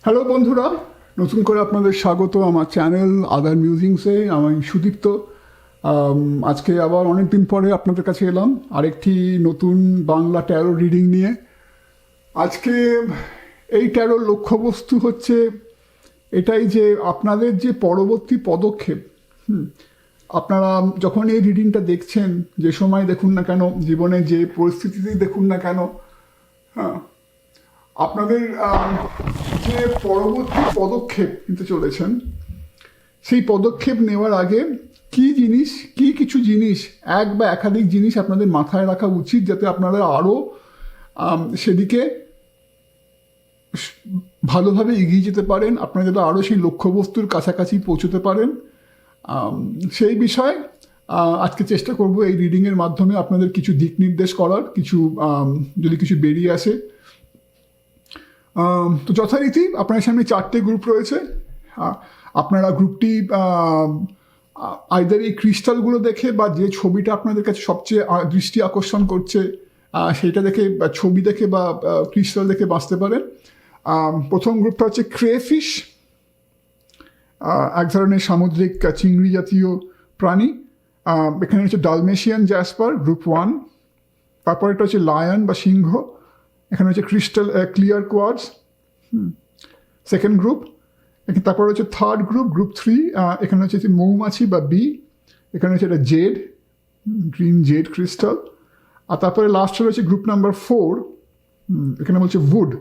Hello বন্ধুরা, নতুন করে আপনাদের স্বাগত আমার চ্যানেল আদার মিউজিংসে। আমি সুদীপ্ত। আজকে আবার অনেক দিন পরে আপনাদের কাছে এলাম আরেকটি নতুন বাংলা ট্যারো রিডিং নিয়ে। আজকে এই ট্যারোর লক্ষ্যবস্তু হচ্ছে এটাই যে আপনাদের যে পরবর্তী পদক্ষেপ, আপনারা যখন এই রিডিংটা দেখছেন, যে সময় দেখুন না কেন, জীবনে যে পরিস্থিতিতেই দেখুন না কেন, হ্যাঁ, আপনাদের যে পরবর্তী পদক্ষেপ নিতে চলেছেন, সেই পদক্ষেপ নেওয়ার আগে কিছু জিনিস, এক বা একাধিক জিনিস আপনাদের মাথায় রাখা উচিত, যাতে আপনারা আরও সেদিকে ভালোভাবে এগিয়ে যেতে পারেন, আপনারা যাতে আরও সেই লক্ষ্যবস্তুর কাছাকাছি পৌঁছতে পারেন। সেই বিষয়ে আজকে চেষ্টা করব এই রিডিংয়ের মাধ্যমে আপনাদের কিছু দিক নির্দেশ করার, যদি কিছু বেরিয়ে আসে। তো যথারীতি আপনার সামনে 4টে গ্রুপ রয়েছে। আপনারা গ্রুপটি আইদার এই ক্রিস্টালগুলো দেখে বা যে ছবিটা আপনাদের কাছে সবচেয়ে দৃষ্টি আকর্ষণ করছে সেইটা দেখে বা ছবি দেখে বা ক্রিস্টাল দেখে বাঁচতে পারেন। প্রথম গ্রুপটা হচ্ছে ক্রেফিশ, এক ধরনের সামুদ্রিক চিংড়ি জাতীয় প্রাণী। এখানে হচ্ছে ডালমেশিয়ান জ্যাসপার, গ্রুপ 1। তারপর এটা হচ্ছে লায়ন বা সিংহ, এখানে হচ্ছে crystal clear quartz, second group. তারপর হচ্ছে থার্ড গ্রুপ, গ্রুপ 3, এখানে হচ্ছে মৌমাছি বা বি, এখানে হচ্ছে এটা জেড, গ্রিন জেড ক্রিস্টাল। আর তারপরে লাস্টে রয়েছে গ্রুপ নাম্বার 4, এখানে বলছে উড,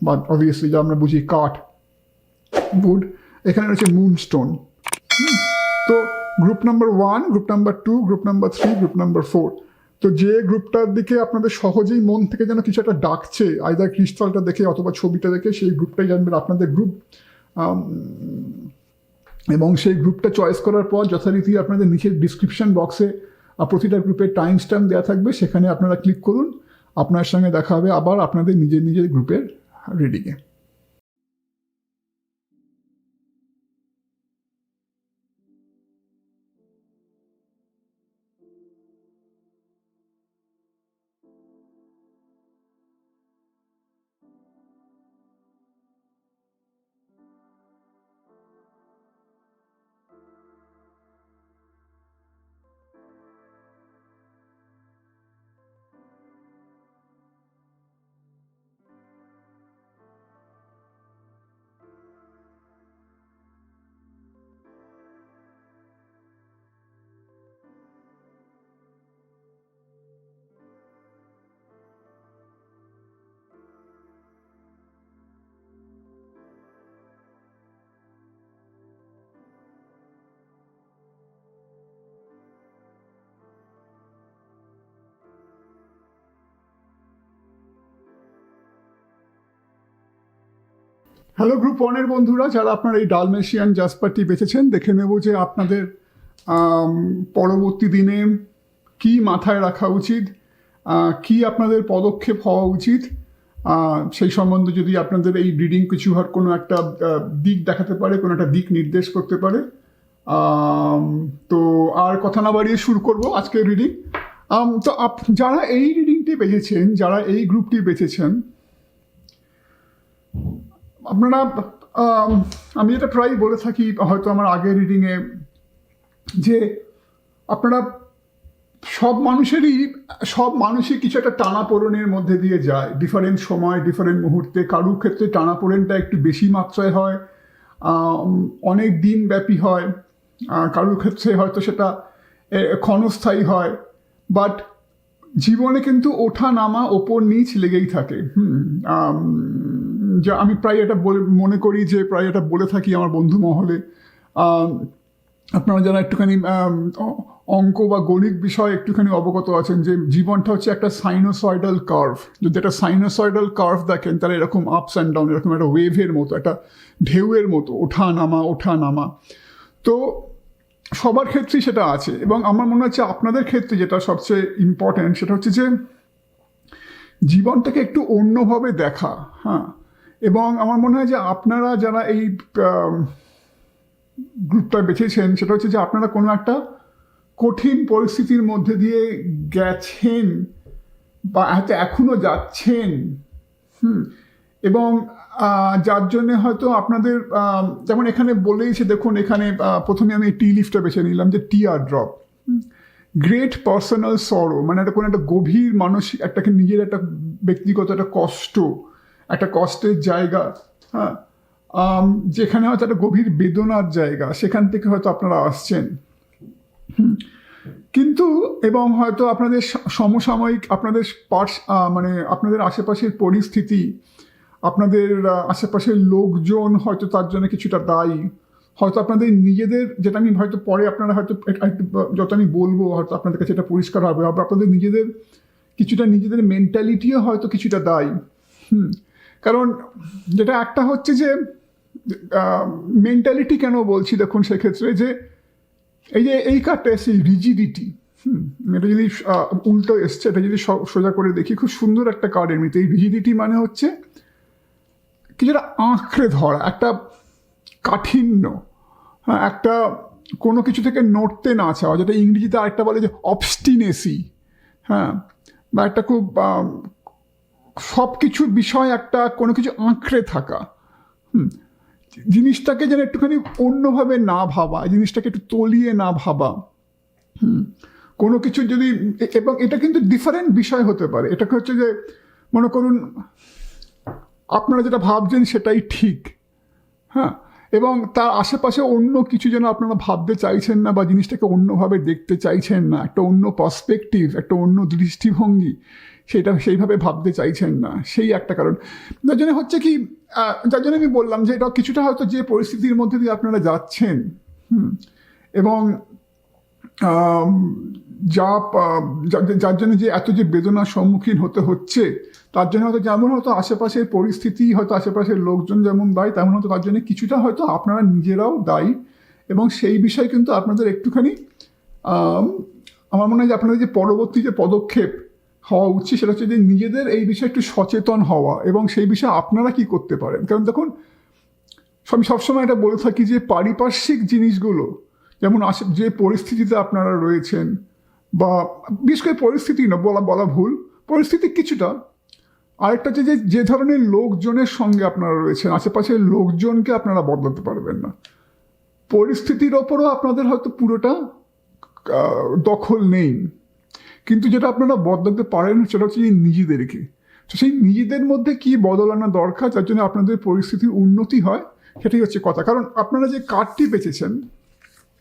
বাট অবভিয়াসলি যা আমরা বুঝি কাঠ, উড। এখানে রয়েছে মুনস্টোন। তো group number 1, group number 2, group number 3, group number 4। তো যে গ্রুপটার দিকে আপনাদের সহজেই মন থেকে যেন কিছু একটা ডাকছে, আইদার ক্রিস্টালটা দেখে অথবা ছবিটা দেখে, সেই গ্রুপটাই জানবেন আপনাদের গ্রুপ। এবং সেই গ্রুপটা চয়েস করার পর যথারীতি আপনাদের নিচের ডিসক্রিপশন বক্সে প্রতিটা গ্রুপের টাইম স্ট্যাম্প দেওয়া থাকবে, সেখানে আপনারা ক্লিক করুন। আপনার সঙ্গে দেখা হবে আবার আপনাদের নিজের গ্রুপের রিডিংয়ে। হ্যালো গ্রুপ 1-এর বন্ধুরা, যারা আপনারা এই ডালমেশিয়ান জাসপারটি বেছেছেন, দেখে নেব যে আপনাদের পরবর্তী দিনে কি মাথায় রাখা উচিত, কি আপনাদের পদক্ষেপ হওয়া উচিত, সেই সম্বন্ধে যদি আপনাদের এই রিডিং কিছু কোনো একটা দিক দেখাতে পারে, কোনো একটা দিক নির্দেশ করতে পারে। তো আর কথা না বাড়িয়ে শুরু করব আজকের রিডিং। তো যারা এই রিডিংটি বেছেছেন, যারা এই গ্রুপটি বেছেছেন, আপনারা, আমি এটা প্রায় বলে থাকি হয়তো আমার আগের রিডিংয়ে, যে আপনারা সব মানুষই কিছু একটা টানাপোড়েনের মধ্যে দিয়ে যায়, ডিফারেন্ট সময়, ডিফারেন্ট মুহূর্তে। কারুর ক্ষেত্রে টানাপোড়েনটা একটু বেশি মাত্রায় হয়, অনেক দিন ব্যাপী হয়। কারুর ক্ষেত্রে হয়তো সেটা ক্ষণস্থায়ী হয়। বাট জীবনে কিন্তু ওঠা নামা, ওপর নিচ লেগেই থাকে। যা আমি প্রায় এটা মনে করি যে প্রায় এটা বলে থাকি আমার বন্ধু মহলে। আপনারা যারা একটুখানি অঙ্ক বা গণিত বিষয়ে একটুখানি অবগত আছেন, যে জীবনটা হচ্ছে একটা সাইনোসয়েডাল কার্ভ। যদি একটা সাইনোসয়েডাল কার্ভ দেখেন, তাহলে এরকম আপস অ্যান্ড ডাউন, এরকম একটা ওয়েভের মতো, একটা ঢেউয়ের মতো, ওঠা নামা। তো সবার ক্ষেত্রেই সেটা আছে। এবং আমার মনে হচ্ছে আপনাদের ক্ষেত্রে যেটা সবচেয়ে ইম্পর্ট্যান্ট, সেটা হচ্ছে যে জীবনটাকে একটু অন্যভাবে দেখা। হ্যাঁ, এবং আমার মনে হয় যে আপনারা যারা এই গ্রুপটা বেছেছেন, সেটা হচ্ছে যে আপনারা কোনো একটা কঠিন পরিস্থিতির মধ্যে দিয়ে গেছেন বা হয়তো এখনো যাচ্ছেন। এবং যার জন্য হয়তো আপনাদের যেমন এখানে বলেইছে, দেখুন এখানে প্রথমে আমি টি লিফটা বেছে নিলাম, যে টিয়ার ড্রপ, গ্রেট পার্সোনাল সরো, মানে একটা কোনো একটা গভীর মানসিক একটা নিজের একটা ব্যক্তিগত একটা কষ্ট, একটা কষ্টের জায়গা, হ্যাঁ, যেখানে হয়তো একটা গভীর বেদনার জায়গা, সেখান থেকে হয়তো আপনারা আসছেন। কিন্তু এবং হয়তো আপনাদের সমসাময়িক আপনাদের মানে আপনাদের আশেপাশের পরিস্থিতি, আপনাদের আশেপাশের লোকজন হয়তো তার জন্য কিছুটা দায়ী, হয়তো আপনাদের নিজেদের, যেটা আমি হয়তো পরে আপনারা হয়তো যত আমি বলবো হয়তো আপনাদের কাছে এটা পরিষ্কার হবে, আপনাদের নিজেদের কিছুটা নিজেদের মেন্টালিটিও হয়তো কিছুটা দায়ী। কারণ যেটা একটা হচ্ছে যে মেন্টালিটি কেন বলছি, দেখুন সেক্ষেত্রে যে এই কার্ডটা এসছে রিজিডিটি, এটা যদি উল্টো এসছে, এটা যদি সোজা করে দেখি, খুব সুন্দর একটা কার্ড এমনিতে। এই রিজিডিটি মানে হচ্ছে কিছুটা আঁকড়ে ধরা, একটা কাঠিন্য, হ্যাঁ, একটা কোনো কিছু থেকে নড়তে না চাওয়া, যেটা ইংরেজিতে আরেকটা বলে যে অবস্টিনেসি, হ্যাঁ, বা একটা খুব সব কিছু বিষয় একটা কোনো কিছু আঁকড়ে থাকা, জিনিসটাকে যেন একটুখানি অন্যভাবে না ভাবা, জিনিসটাকে একটু তলিয়ে না ভাবা, কোনো কিছু যদি, এবং এটা কিন্তু ডিফারেন্ট বিষয় হতে পারে। এটাকে হচ্ছে যে মনে করুন আপনারা যেটা ভাবছেন সেটাই ঠিক, হ্যাঁ, এবং তার আশেপাশে অন্য কিছু যেন আপনারা ভাবতে চাইছেন না, বা জিনিসটাকে অন্যভাবে দেখতে চাইছেন না, একটা অন্য পার্সপেক্টিভ, একটা অন্য দৃষ্টিভঙ্গি, সেটা সেইভাবে ভাবতে চাইছেন না, সেই একটা কারণ। যার জন্য হচ্ছে কি, যার জন্য আমি বললাম যে এটা কিছুটা হয়তো যে পরিস্থিতির মধ্যে দিয়ে আপনারা যাচ্ছেন, এবং যার জন্য যে এত যে বেদনার সম্মুখীন হতে হচ্ছে, তার জন্য হয়তো যেমন হয়তো আশেপাশের পরিস্থিতি, হয়তো আশেপাশের লোকজন যেমন দায়ী, তেমন হয়তো তার জন্য কিছুটা হয়তো আপনারা নিজেরাও দায়ী। এবং সেই বিষয়ে কিন্তু আপনাদের একটুখানি আমার মনে হয় যে আপনাদের যে পরবর্তী যে পদক্ষেপ হওয়া উচিত, সেটা হচ্ছে যে নিজেদের এই বিষয়ে একটু সচেতন হওয়া, এবং সেই বিষয়ে আপনারা কি করতে পারেন। কারণ দেখুন, আমি সবসময় এটা বলে থাকি যে পারিপার্শ্বিক জিনিসগুলো, যেমন যে পরিস্থিতিতে আপনারা রয়েছেন, বা বিশেষ করে পরিস্থিতি না বলা ভুল, পরিস্থিতি কিছুটা, আরেকটা হচ্ছে যে ধরনের লোকজনের সঙ্গে আপনারা রয়েছেন, আশেপাশের লোকজনকে আপনারা বদলাতে পারবেন না। পরিস্থিতির ওপরও আপনাদের হয়তো পুরোটা দখল নেই, কিন্তু যেটা আপনারা বদলাতে পারেন সেটা হচ্ছে নিজেদেরকে। তো সেই নিজেদের মধ্যে কি বদল আনা দরকার, যার জন্য আপনাদের পরিস্থিতির উন্নতি হয়, সেটাই হচ্ছে কথা। কারণ আপনারা যে কার্ডটি বেঁচেছেন,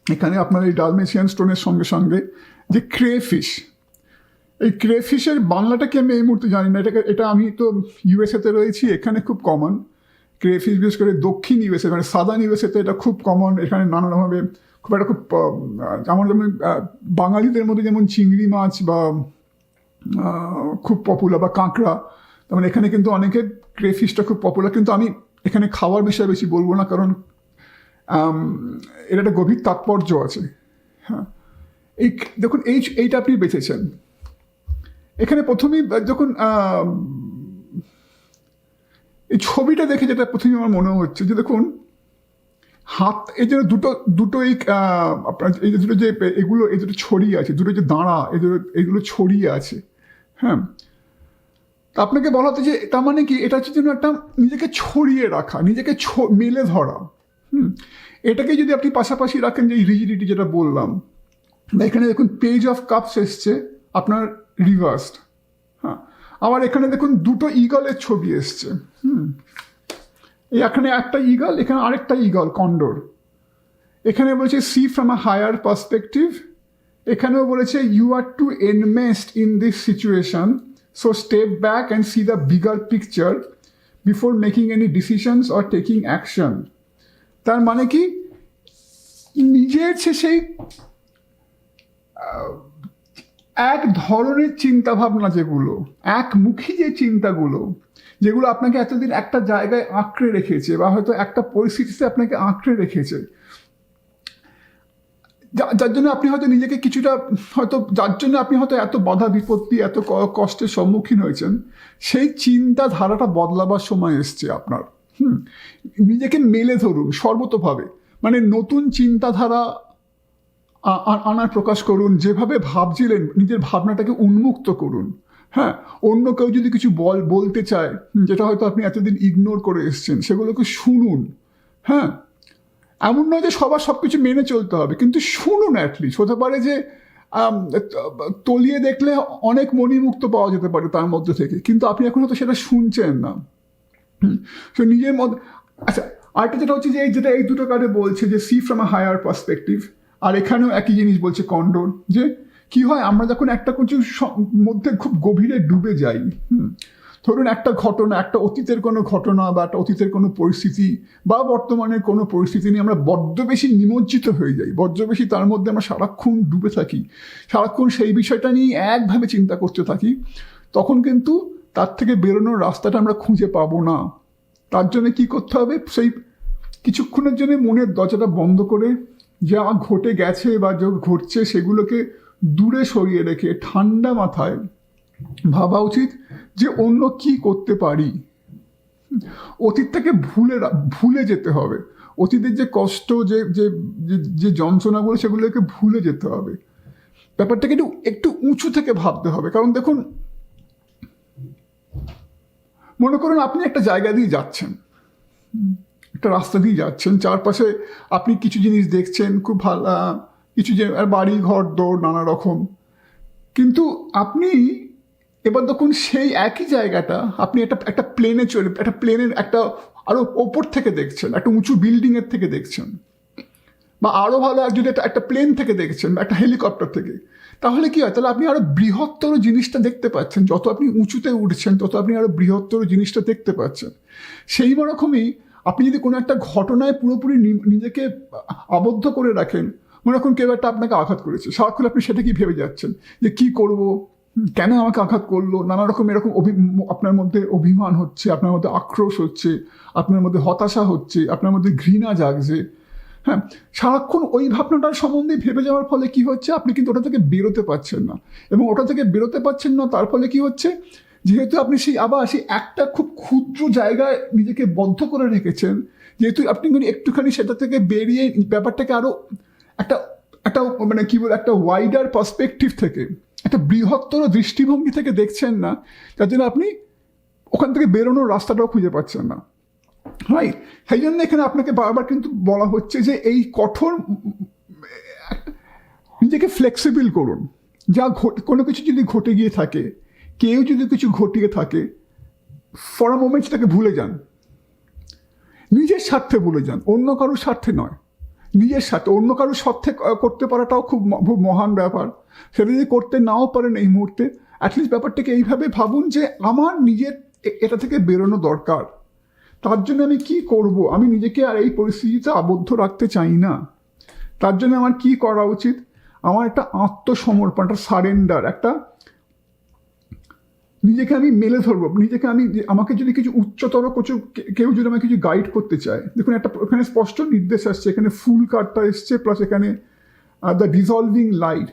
এখানে আপনার এই ডালমেশিয়ান স্টোনের সঙ্গে সঙ্গে যে ক্রেফিশ, এই ক্রেফিশের বাংলাটাকে আমি এই মুহূর্তে জানি না, এটা আমি তো ইউএসএতে রয়েছি, এখানে খুব কমন ক্রেফিশ, বিশেষ করে দক্ষিণ ইউএসএ, মানে সাদার্ন ইউএসএতে এটা খুব কমন। এখানে নানানভাবে খুব একটা খুব যেমন বাঙালিদের মধ্যে যেমন চিংড়ি মাছ বা খুব পপুলার, বা কাঁকড়া, তেমন এখানে কিন্তু অনেকের ক্রেফিশটা খুব পপুলার। কিন্তু আমি এখানে খাওয়ার বিষয়ে বেশি বলবো না, কারণ এর একটা গভীর তাৎপর্য আছে। হ্যাঁ, এই দেখুন এইটা আপনি বেঁচেছেন। এখানে প্রথমেই যখন এই ছবিটা দেখে যেটা প্রথমে আমার মনে হচ্ছে যে দেখুন হাত, এই যে দুটো এই আপনার এই যে দুটো যে এগুলো, এই দুটো ছড়িয়ে আছে, দুটো যে দাঁড়া, এগুলো ছড়িয়ে আছে, হ্যাঁ, আপনাকে বলা হতো যে তার মানে কি, এটা হচ্ছে যেন একটা নিজেকে ছড়িয়ে রাখা, নিজেকে মেলে ধরা। এটাকে যদি আপনি পাশাপাশি রাখেন যে রিজিডিটি যেটা বললাম, এখানে দেখুন পেজ অফ কাপস এসছে আপনার রিভার্সড, হ্যাঁ, আবার এখানে দেখুন দুটো ইগলের ছবি এসছে, এখানে একটা ইগল, এখানে আরেকটা ইগল, কন্ডোর। এখানে বলেছে see from a higher perspective, এখানেও বলেছে you are too enmeshed in this situation, so step back and see the bigger picture before making any decisions or taking action. তার মানে কি, নিজের সেই এক ধরনের চিন্তাভাবনা, যেগুলো একমুখী যে চিন্তাগুলো, যেগুলো আপনাকে এতদিন একটা জায়গায় আঁকড়ে রেখেছে, বা হয়তো একটা পরিস্থিতিতে আপনাকে আঁকড়ে রেখেছে, যার জন্য আপনি হয়তো নিজেকে কিছুটা হয়তো, যার জন্য আপনি হয়তো এত বাধা বিপত্তি, এত কষ্টের সম্মুখীন হয়েছেন, সেই চিন্তাধারাটা বদলাবার সময় এসছে আপনার। নিজেকে মেলে ধরুন সর্বতোভাবে, মানে নতুন চিন্তাধারা আনার প্রকাশ করুন, যেভাবে ভাবছিলেন নিজের ভাবনাটাকে উন্মুক্ত করুন, হ্যাঁ, অন্য কেউ যদি কিছু বলতে চায় যেটা হয়তো আপনি এতদিন ইগনোর করে এসছেন, সেগুলোকে শুনুন। হ্যাঁ, এমন নয় যে সবার সব কিছু মেনে চলতে হবে, কিন্তু শুনুন। অ্যাটলিস্ট হতে পারে যে তলিয়ে দেখলে অনেক মণিমুক্ত পাওয়া যেতে পারে তার মধ্যে থেকে, কিন্তু আপনি এখন হয়তো সেটা শুনছেন না। তো নিজের মধ্যে আচ্ছা, আরেকটা যেটা হচ্ছে যে যেটা এই দুটো কার্ডে বলছে যে see from a higher perspective, আর এখানেও একই জিনিস বলছে কন্ডোর, যে কি হয় আমরা যখন একটা কিছু মধ্যে খুব গভীরে ডুবে যাই, ধরুন একটা ঘটনা, একটা অতীতের কোনো ঘটনা বা একটা অতীতের কোনো পরিস্থিতি বা বর্তমানের কোনো পরিস্থিতি নিয়ে আমরা বড্ড বেশি নিমজ্জিত হয়ে যাই, বড্ড বেশি তার মধ্যে আমরা সারাক্ষণ ডুবে থাকি, সারাক্ষণ সেই বিষয়টা নিয়ে একভাবে চিন্তা করতে থাকি, তখন কিন্তু তার থেকে বেরোনোর রাস্তাটা আমরা খুঁজে পাবো না। তার জন্য কি করতে হবে, সেই কিছুক্ষণের জন্য মনের দরজাটা বন্ধ করে যা ঘটে গেছে বা যা ঘটছে সেগুলোকে দূরে সরিয়ে রেখে ঠান্ডা মাথায় ভাবা উচিত যে অন্য কি করতে পারি। অতীতটাকে ভুলে যেতে হবে, অতীতের যে কষ্ট, যে যে যে যন্ত্রণাগুলো সেগুলোকে ভুলে যেতে হবে। ব্যাপারটাকে একটু উঁচু থেকে ভাবতে হবে। কারণ দেখুন, মনে করুন আপনি একটা জায়গা দিয়ে যাচ্ছেন, একটা রাস্তা দিয়ে যাচ্ছেন, চারপাশে আপনি কিছু জিনিস দেখছেন, খুব ভালো কিছু বাড়ি ঘর দৌড় নানা রকম, কিন্তু আপনি এবার দেখুন সেই একই জায়গাটা আপনি একটা প্লেনে চলে, একটা প্লেনের একটা আরো ওপর থেকে দেখছেন, একটা উঁচু বিল্ডিংয়ের থেকে দেখছেন, বা আরো ভালো যদি একটা প্লেন থেকে দেখছেন, একটা হেলিকপ্টার থেকে, তাহলে কি হয়, তাহলে আপনি আরো বৃহত্তর জিনিসটা দেখতে পাচ্ছেন। যত আপনি উঁচুতে উঠছেন তত আপনি আরো বৃহত্তর জিনিসটা দেখতে পাচ্ছেন। সেই রকমই আপনি যদি কোনো একটা ঘটনায় পুরোপুরি নিজেকে আবদ্ধ করে রাখেন, মনে রাখুন কেউ একটা আপনাকে আঘাত করেছে, সারাক্ষণ আপনি সেটা কি ভেবে যাচ্ছেন যে কি করব, কেন আমাকে আঘাত করলো, নানা রকম এরকম আপনার মধ্যে অভিমান হচ্ছে, আপনার মধ্যে আক্রোশ হচ্ছে, আপনার মধ্যে হতাশা হচ্ছে, আপনার মধ্যে ঘৃণা জাগছে। হ্যাঁ, সারাক্ষণ ওই ভাবনাটার সম্বন্ধে ভেবে যাওয়ার ফলে কি হচ্ছে, আপনি কিন্তু ওটা থেকে বেরোতে পারছেন না, এবং ওটা থেকে বেরোতে পারছেন না তার ফলে কি হচ্ছে, যেহেতু আপনি সেই একটা খুব ক্ষুদ্র জায়গায় নিজেকে বদ্ধ করে রেখেছেন, যেহেতু আপনি একটুখানি সেটা থেকে বেরিয়ে ব্যাপারটাকে আরো একটা একটা মানে কি বলে একটা ওয়াইডার পার্সপেক্টিভ থেকে, একটা বৃহত্তর দৃষ্টিভঙ্গি থেকে দেখছেন না, যার জন্য আপনি ওখান থেকে বেরোনোর রাস্তাটাও খুঁজে পাচ্ছেন না। রাইট, সেই জন্য এখানে আপনাকে বারবার কিন্তু বলা হচ্ছে যে এই কঠোর নিজেকে ফ্লেক্সিবল করুন। যা কোনো কিছু যদি ঘটে গিয়ে থাকে, কেউ যদি কিছু ঘটিয়ে থাকে, ফর আ মোমেন্ট সেটাকে ভুলে যান, নিজের স্বার্থে ভুলে যান, অন্য কারোর স্বার্থে নয়, নিজের সাথে। অন্য কারোর স্বার্থে করতে পারাটাও খুব মহান ব্যাপার, সেটা যদি করতে নাও পারেন এই মুহূর্তে, অ্যাটলিস্ট ব্যাপারটাকে এইভাবে ভাবুন যে আমার নিজের এটা থেকে বেরোনো দরকার, তার জন্য আমি কি করব, আমি নিজেকে আর এই পরিস্থিতিতে আবদ্ধ রাখতে চাই না, তার জন্য আমার কি করা উচিত, আমার একটা আত্মসমর্পণ, একটা সারেন্ডার, একটা নিজেকে আমি মেলে ধরবো, নিজেকে আমাকে যদি কিছু উচ্চতর কেউ যদি আমাকে কিছু গাইড করতে চায়, দেখুন একটা এখানে স্পষ্ট নির্দেশ আসছে, এখানে ফুল কার্ডটা এসছে, প্লাস এখানে দ্য ডিজলভিং লাইট,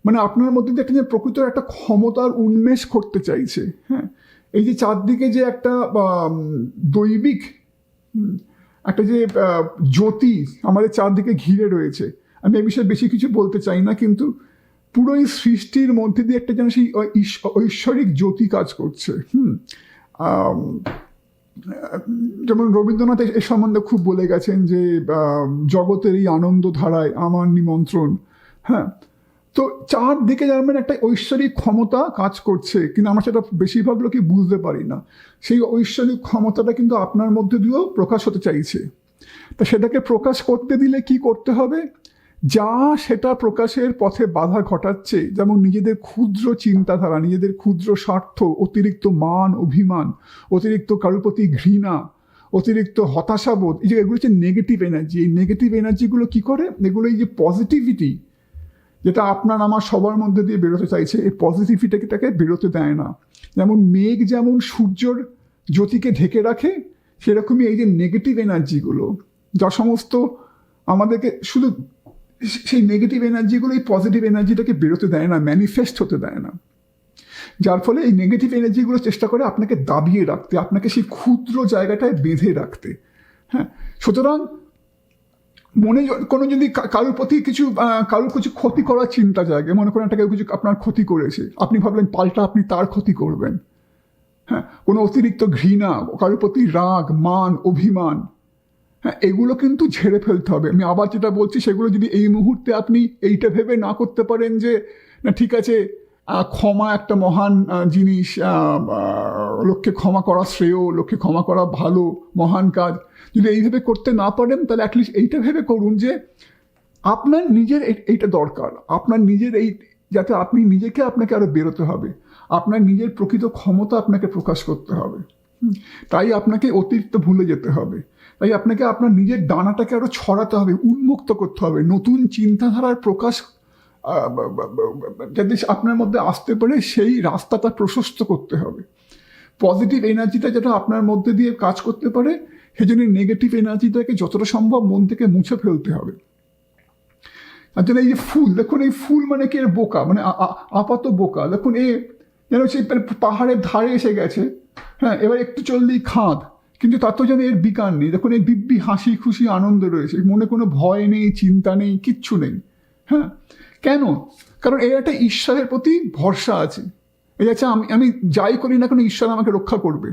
মানে আপনার মধ্যে যে একটা যে প্রকৃত একটা ক্ষমতার উন্মেষ করতে চাইছে। হ্যাঁ, এই যে চারদিকে যে একটা দৈবিক একটা যে জ্যোতি আমাদের চারদিকে ঘিরে রয়েছে, আমি এই বিষয়ে বেশি কিছু বলতে চাই না, কিন্তু পুরো এই সৃষ্টির মধ্যে দিয়ে একটা যেন সেই ঐশ্বরিক জ্যোতি কাজ করছে। যেমন রবীন্দ্রনাথ এ সম্বন্ধে খুব বলে গেছেন যে জগতের এই আনন্দ ধারায় আমার নিমন্ত্রণ। হ্যাঁ, তো চারদিকে যেমন একটা ঐশ্বরিক ক্ষমতা কাজ করছে, কিন্তু আমরা সেটা বেশিরভাগ লোকই বুঝতে পারি না। সেই ঐশ্বরিক ক্ষমতাটা কিন্তু আপনার মধ্যে দিয়েও প্রকাশ হতে চাইছে। তা সেটাকে প্রকাশ করতে দিলে কি করতে হবে, যা সেটা প্রকাশের পথে বাধা ঘটাচ্ছে, যেমন নিজেদের ক্ষুদ্র চিন্তাধারা, নিজেদের ক্ষুদ্র স্বার্থ, অতিরিক্ত মান অভিমান, অতিরিক্ত কারোর প্রতি ঘৃণা, অতিরিক্ত হতাশাবোধ, এই যে এগুলো হচ্ছে নেগেটিভ এনার্জি। এই নেগেটিভ এনার্জিগুলো কি করে, এগুলো এই যে পজিটিভিটি যেটা আপনার আমার সবার মধ্যে দিয়ে বেরোতে চাইছে, এই পজিটিভিটিটাকে বেরোতে দেয় না। যেমন মেঘ যেমন সূর্যর জ্যোতিকে ঢেকে রাখে, সেরকমই এই যে নেগেটিভ এনার্জিগুলো যা সমস্ত আমাদেরকে শুধু সেই নেগেটিভ এনার্জিগুলো এই পজিটিভ এনার্জিটাকে বেরোতে দেয় না, ম্যানিফেস্ট হতে দেয় না, যার ফলে এই নেগেটিভ এনার্জিগুলো চেষ্টা করে আপনাকে দাবিয়ে রাখতে, আপনাকে সেই ক্ষুদ্র জায়গাটায় বেঁধে রাখতে। হ্যাঁ, সুতরাং মনে কোনো যদি কারোর প্রতি কারোর কিছু ক্ষতি করার চিন্তা জাগে, মনে করেন একটা কেউ কিছু আপনার ক্ষতি করেছে, আপনি ভাবলেন পাল্টা আপনি তার ক্ষতি করবেন, হ্যাঁ, কোনো অতিরিক্ত ঘৃণা, কারোর প্রতি রাগ, মান, অভিমান, হ্যাঁ, এগুলো কিন্তু ঝেড়ে ফেলতে হবে। আমি আবার যেটা বলছি, সেগুলো যদি এই মুহূর্তে আপনি এইটা ভেবে না করতে পারেন যে না ঠিক আছে, ক্ষমা একটা মহান জিনিস, লোককে ক্ষমা করা শ্রেয়, লোককে ক্ষমা করা ভালো, মহান কাজ, যদি এইভাবে করতে না পারেন তাহলে অ্যাটলিস্ট এইটা ভেবে করুন যে আপনার নিজের এইটা দরকার, আপনার নিজের এই, যাতে আপনি নিজেকে, আপনাকে আরো বেরোতে হবে, আপনার নিজের প্রকৃত ক্ষমতা আপনাকে প্রকাশ করতে হবে। তাই আপনাকে অতিরিক্ত ভুলে যেতে হবে, তাই আপনাকে আপনার নিজের ডানাটাকে আরো ছড়াতে হবে, উন্মুক্ত করতে হবে, নতুন চিন্তাধারার প্রকাশ যাতে আপনার মধ্যে আসতে পারে সেই রাস্তাটা প্রশস্ত করতে হবে। পজিটিভ এনার্জিটা যেটা আপনার মধ্যে দিয়ে কাজ করতে পারে, সেজন্য নেগেটিভ এনার্জিটাকে যতটা সম্ভব মন থেকে মুছে ফেলতে হবে। তার জন্য এই যে ফুল, দেখুন এই ফুল মানে কি, এর বোকা, মানে আপাত বোকা, দেখুন এ যেন সেই পাহাড়ের ধারে এসে গেছে, হ্যাঁ, এবার একটু চললেই খাদ, কিন্তু তার তো যেন এর বিকার নেই, দেখুন এই দিব্যি হাসি খুশি আনন্দ রয়েছে, মনে কোনো ভয় নেই, চিন্তা নেই, কিচ্ছু নেই। হ্যাঁ, কেন? কারণ এর একটা ঈশ্বরের প্রতি ভরসা আছে, এই আছে আমি যাই করি না কেন ঈশ্বর আমাকে রক্ষা করবে।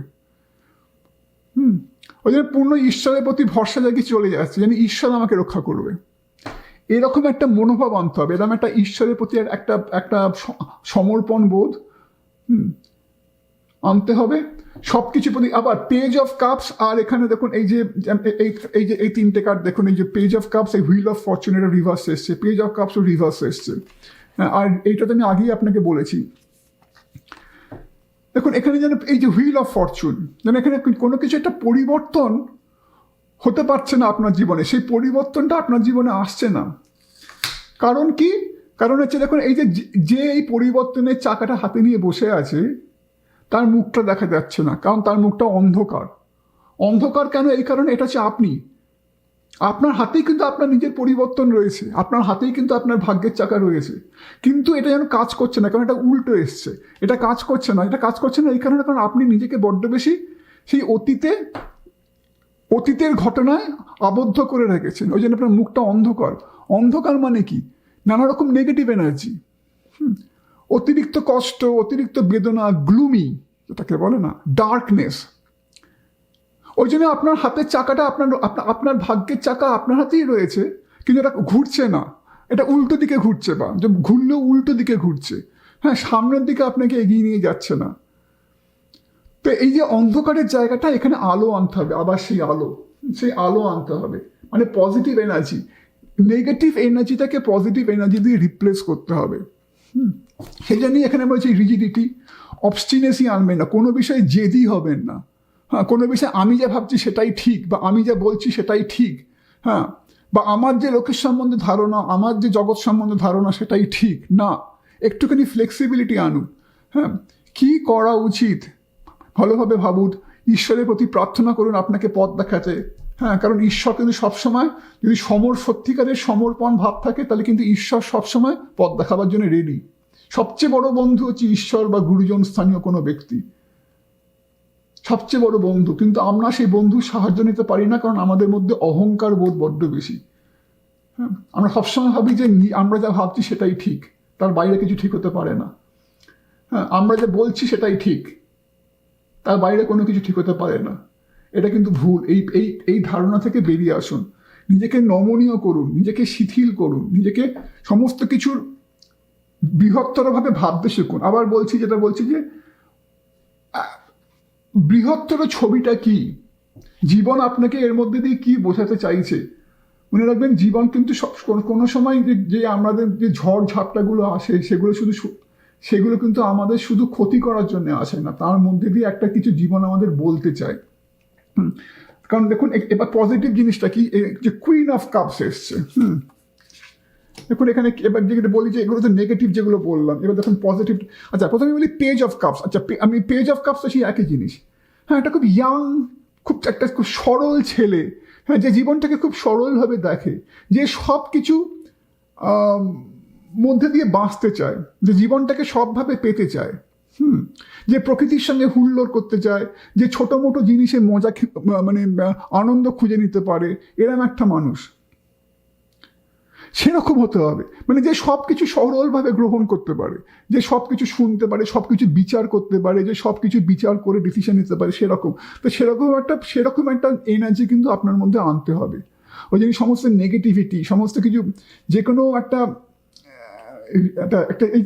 ওই জন্য পূর্ণ ঈশ্বরের প্রতি ভরসা জাগিয়ে চলে যাচ্ছে, যেন ঈশ্বর আমাকে রক্ষা করবে, এরকম একটা মনোভাব আনতে হবে, এরকম একটা ঈশ্বরের প্রতি একটা সমর্পণ বোধ আনতে হবে সবকিছু প্রতি। আবার পেজ অফ কাপস, আর এখানে দেখুন এই যে এই তিনটে কার্ড দেখুন, এই যে পেজ অফ কাপস, এই হুইল অফ ফরচুনের রিভার্স এসছে, পেজ অফ কাপসও রিভার্স এসছে, আর এইটাতে আমি আগেই আপনাকে বলেছি। দেখুন এখানে যেন এই যে হুইল অফ ফরচুন, যেন এখানে কোনো কিছু একটা পরিবর্তন হতে পারছে না আপনার জীবনে, সেই পরিবর্তনটা আপনার জীবনে আসছে না। কারণ কি? কারণ হচ্ছে দেখুন এই যে এই পরিবর্তনের চাকাটা হাতে নিয়ে বসে আছে, তার মুখটা দেখা যাচ্ছে না, কারণ তার মুখটা অন্ধকার। অন্ধকার কেন? এই কারণে এটা হচ্ছে আপনি, আপনার হাতেই কিন্তু আপনার নিজের পরিবর্তন রয়েছে, আপনার হাতেই কিন্তু আপনার ভাগ্যের চাকা রয়েছে, কিন্তু এটা যেন কাজ করছে না, কারণ এটা উল্টো এসছে, এটা কাজ করছে না, এটা কাজ করছে না এই কারণে, কারণ আপনি নিজেকে বড্ড বেশি সেই অতীতের ঘটনায় আবদ্ধ করে রেখেছেন, ওই জন্য আপনার মুখটা অন্ধকার। অন্ধকার মানে কি? নানা রকম নেগেটিভ এনার্জি, অতিরিক্ত কষ্ট, অতিরিক্ত বেদনা, গ্লুমি যেটাকে বলে না, ডার্কনেস। ওই জন্য আপনার হাতের চাকাটা, আপনার ভাগ্যের চাকা আপনার হাতেই রয়েছে, কিন্তু এটা ঘুরছে না, এটা উল্টো দিকে ঘুরছে, বা ঘুরলেও উল্টো দিকে ঘুরছে, হ্যাঁ, সামনের দিকে আপনাকে এগিয়ে নিয়ে যাচ্ছে না। তো এই যে অন্ধকারের জায়গাটা, এখানে আলো আনতে হবে, আবার সেই আলো আনতে হবে, মানে পজিটিভ এনার্জি। নেগেটিভ এনার্জিটাকে পজিটিভ এনার্জি দিয়ে রিপ্লেস করতে হবে। সেই জন্যই এখানে বলছি রিজিডিটি, অবস্টিনেসি আনবেন না, কোনো বিষয়ে জেদি হবেন না, হ্যাঁ, কোনো বিষয়ে আমি যা ভাবছি সেটাই ঠিক, বা আমি যা বলছি সেটাই ঠিক, হ্যাঁ, বা আমার যে লোকের সম্বন্ধে ধারণা, আমার যে জগৎ সম্বন্ধে ধারণা সেটাই ঠিক না। একটুখানি ফ্লেক্সিবিলিটি আনুন, হ্যাঁ, কি করা উচিত ভালোভাবে ভাবুন, ঈশ্বরের প্রতি প্রার্থনা করুন আপনাকে পথ দেখাতে, হ্যাঁ, কারণ ঈশ্বর কিন্তু সবসময়, যদি সত্যিকারের সমর্পণ ভাব থাকে, তাহলে কিন্তু ঈশ্বর সবসময় পথ দেখাবার জন্য রেডি। সবচেয়ে বড় বন্ধু হচ্ছে ঈশ্বর বা গুরুজন, স্থানীয় কোনো ব্যক্তি, সবচেয়ে বড় বন্ধু। কিন্তু আমরা সেই বন্ধুর সাহায্য নিতে পারি না, কারণ আমাদের মধ্যে অহংকার বোধ বড্ড বেশি। হ্যাঁ, আমরা সবসময় ভাবি যে আমরা যা ভাবছি সেটাই ঠিক, তার বাইরে কিছু ঠিক হতে পারে না। হ্যাঁ, আমরা যা বলছি সেটাই ঠিক, তার বাইরে কোনো কিছু ঠিক হতে পারে না। এটা কিন্তু ভুল। এই ধারণা থেকে বেরিয়ে আসুন, নিজেকে নমনীয় করুন, নিজেকে শিথিল করুন, নিজেকে সমস্ত কিছুর বৃহত্তরভাবে ভাবতে শিখুন। আবার যেটা বলছি যে বৃহত্তর ছবিটা কি, জীবন আপনাকে এর মধ্যে দিয়ে কি বোঝাতে চাইছে। মনে রাখবেন, জীবন কিন্তু কোনো সময় যে আমাদের যে ঝড় ঝাপটাগুলো আসে, সেগুলো কিন্তু আমাদের শুধু ক্ষতি করার জন্য আসে না, তার মধ্যে দিয়ে একটা কিছু জীবন আমাদের বলতে চায়। কারণ দেখুন এবার পজিটিভ জিনিসটা কি, যে কুইন অফ কাপস এসছে। দেখুন এখানে এবার যেগুলো বলি যে এগুলো তো নেগেটিভ যেগুলো বললাম, এবার দেখুন পজিটিভ। আচ্ছা, প্রথমে বলি পেজ অফ কাপস। আচ্ছা, আমি পেজ অফ কাপস সেই একই জিনিস। হ্যাঁ, এটা খুব ইয়াং, খুব সরল ছেলে, হ্যাঁ, যে জীবনটাকে খুব সরলভাবে দেখে, যে সব কিছু মধ্যে দিয়ে বাঁচতে চায়, যে জীবনটাকে সবভাবে পেতে চায়, যে প্রকৃতির সঙ্গে হুল্লোড় করতে চায়, যে ছোট মোটো জিনিসে মজা, মানে আনন্দ খুঁজে নিতে পারে, এরম একটা মানুষ। সেরকম হতে হবে, মানে যে সব কিছু সরলভাবে গ্রহণ করতে পারে, যে সব কিছু শুনতে পারে, সব কিছু বিচার করতে পারে, যে সব কিছু বিচার করে ডিসিশন নিতে পারে, সেরকম। তো সেরকম একটা এনার্জি কিন্তু আপনার মধ্যে আনতে হবে। ওই যে সমস্ত নেগেটিভিটি, সমস্ত কিছু, যে কোনো একটা একটা একটা এই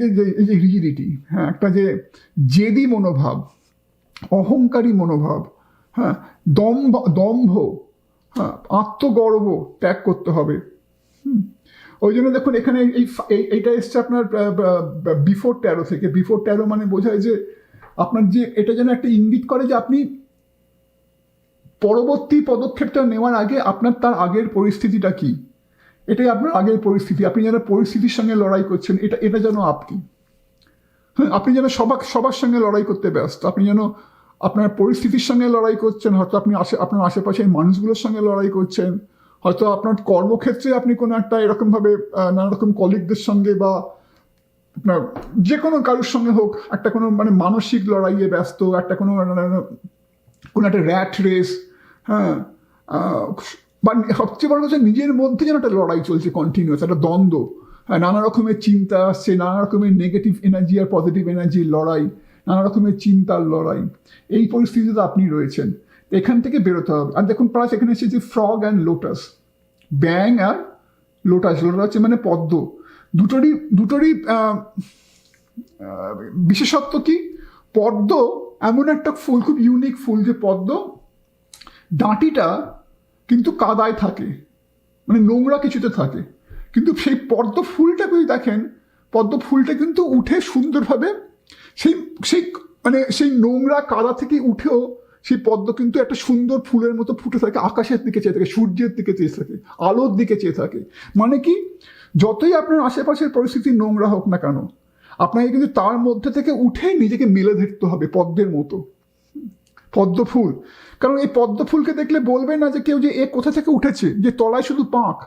যে রিজিডিটি, হ্যাঁ, একটা যে জেদি মনোভাব, অহংকারী মনোভাব, হ্যাঁ, দম্ভ, হ্যাঁ, আত্মগর্ব ত্যাগ করতে হবে। ওই জন্য দেখুন এখানে এইটা এসছে আপনার বিফোর 13 থেকে। বিফোর 13 মানে বোঝায় যে আপনার যে এটা যেন একটা ইঙ্গিত করে যে আপনি পরবর্তী পদক্ষেপটা নেওয়ার আগে আপনার তার আগের পরিস্থিতিটা কি, এটাই আপনার আগের পরিস্থিতি। আপনি যেন পরিস্থিতির সঙ্গে লড়াই করছেন, এটা যেন আপনি, হ্যাঁ, আপনি যেন সবার সঙ্গে লড়াই করতে ব্যস্ত, আপনি যেন আপনার পরিস্থিতির সঙ্গে লড়াই করছেন, হয়তো আপনি আপনার আশেপাশের মানুষগুলোর সঙ্গে লড়াই করছেন, হয়তো আপনার কর্মক্ষেত্রে আপনি কোনো একটা এরকমভাবে নানা রকম কলিগদের সঙ্গে বা আপনার যে কোনো কারোর সঙ্গে হোক একটা কোনো মানে মানসিক লড়াইয়ে ব্যস্ত, একটা কোনো একটা র্যাট রেস, হ্যাঁ, বা সবচেয়ে বড় কথা নিজের মধ্যে যেন একটা লড়াই চলছে কন্টিনিউয়াস, একটা দ্বন্দ্ব, হ্যাঁ, নানা রকমের চিন্তা আসছে, নানা রকমের নেগেটিভ এনার্জি আর পজিটিভ এনার্জির লড়াই, নানা রকমের চিন্তার লড়াই, এই পরিস্থিতিতে আপনি রয়েছেন। এখান থেকে বেরোতে হবে। আর দেখুন প্লাস এখানে এসেছে যে ফ্রগ অ্যান্ড লোটাস, ব্যাং আর লোটাস। লোটাস হচ্ছে মানে পদ্ম। দুটোরই বিশেষত্ব কি? পদ্ম এমন একটা ফুল, খুব ইউনিক ফুল, যে পদ্ম ডাঁটিটা কিন্তু কাদায় থাকে, মানে নোংরা কিছুতে থাকে, কিন্তু সেই পদ্ম ফুলটা যদি দেখেন, পদ্ম ফুলটা কিন্তু উঠে সুন্দরভাবে সেই সেই মানে সেই নোংরা কাদা থেকে উঠেও সেই পদ্ম কিন্তু একটা সুন্দর ফুলের মতো ফুটে থাকে, আকাশের দিকে চেয়ে থাকে, সূর্যের দিকে চেয়ে থাকে, আলোর দিকে চেয়ে থাকে। মানে কি, যতই আপনার আশেপাশের পরিস্থিতি নোংরা হোক না কেন, আপনাকে কিন্তু তার মধ্যে থেকে উঠে নিজেকে মেলে ধরতে হবে পদ্মের মতো। পদ্ম ফুল, কারণ এই পদ্ম ফুলকে দেখলে বলবে না যে কেউ যে এ কোথা থেকে উঠেছে, যে তলায় শুধু পাঁক,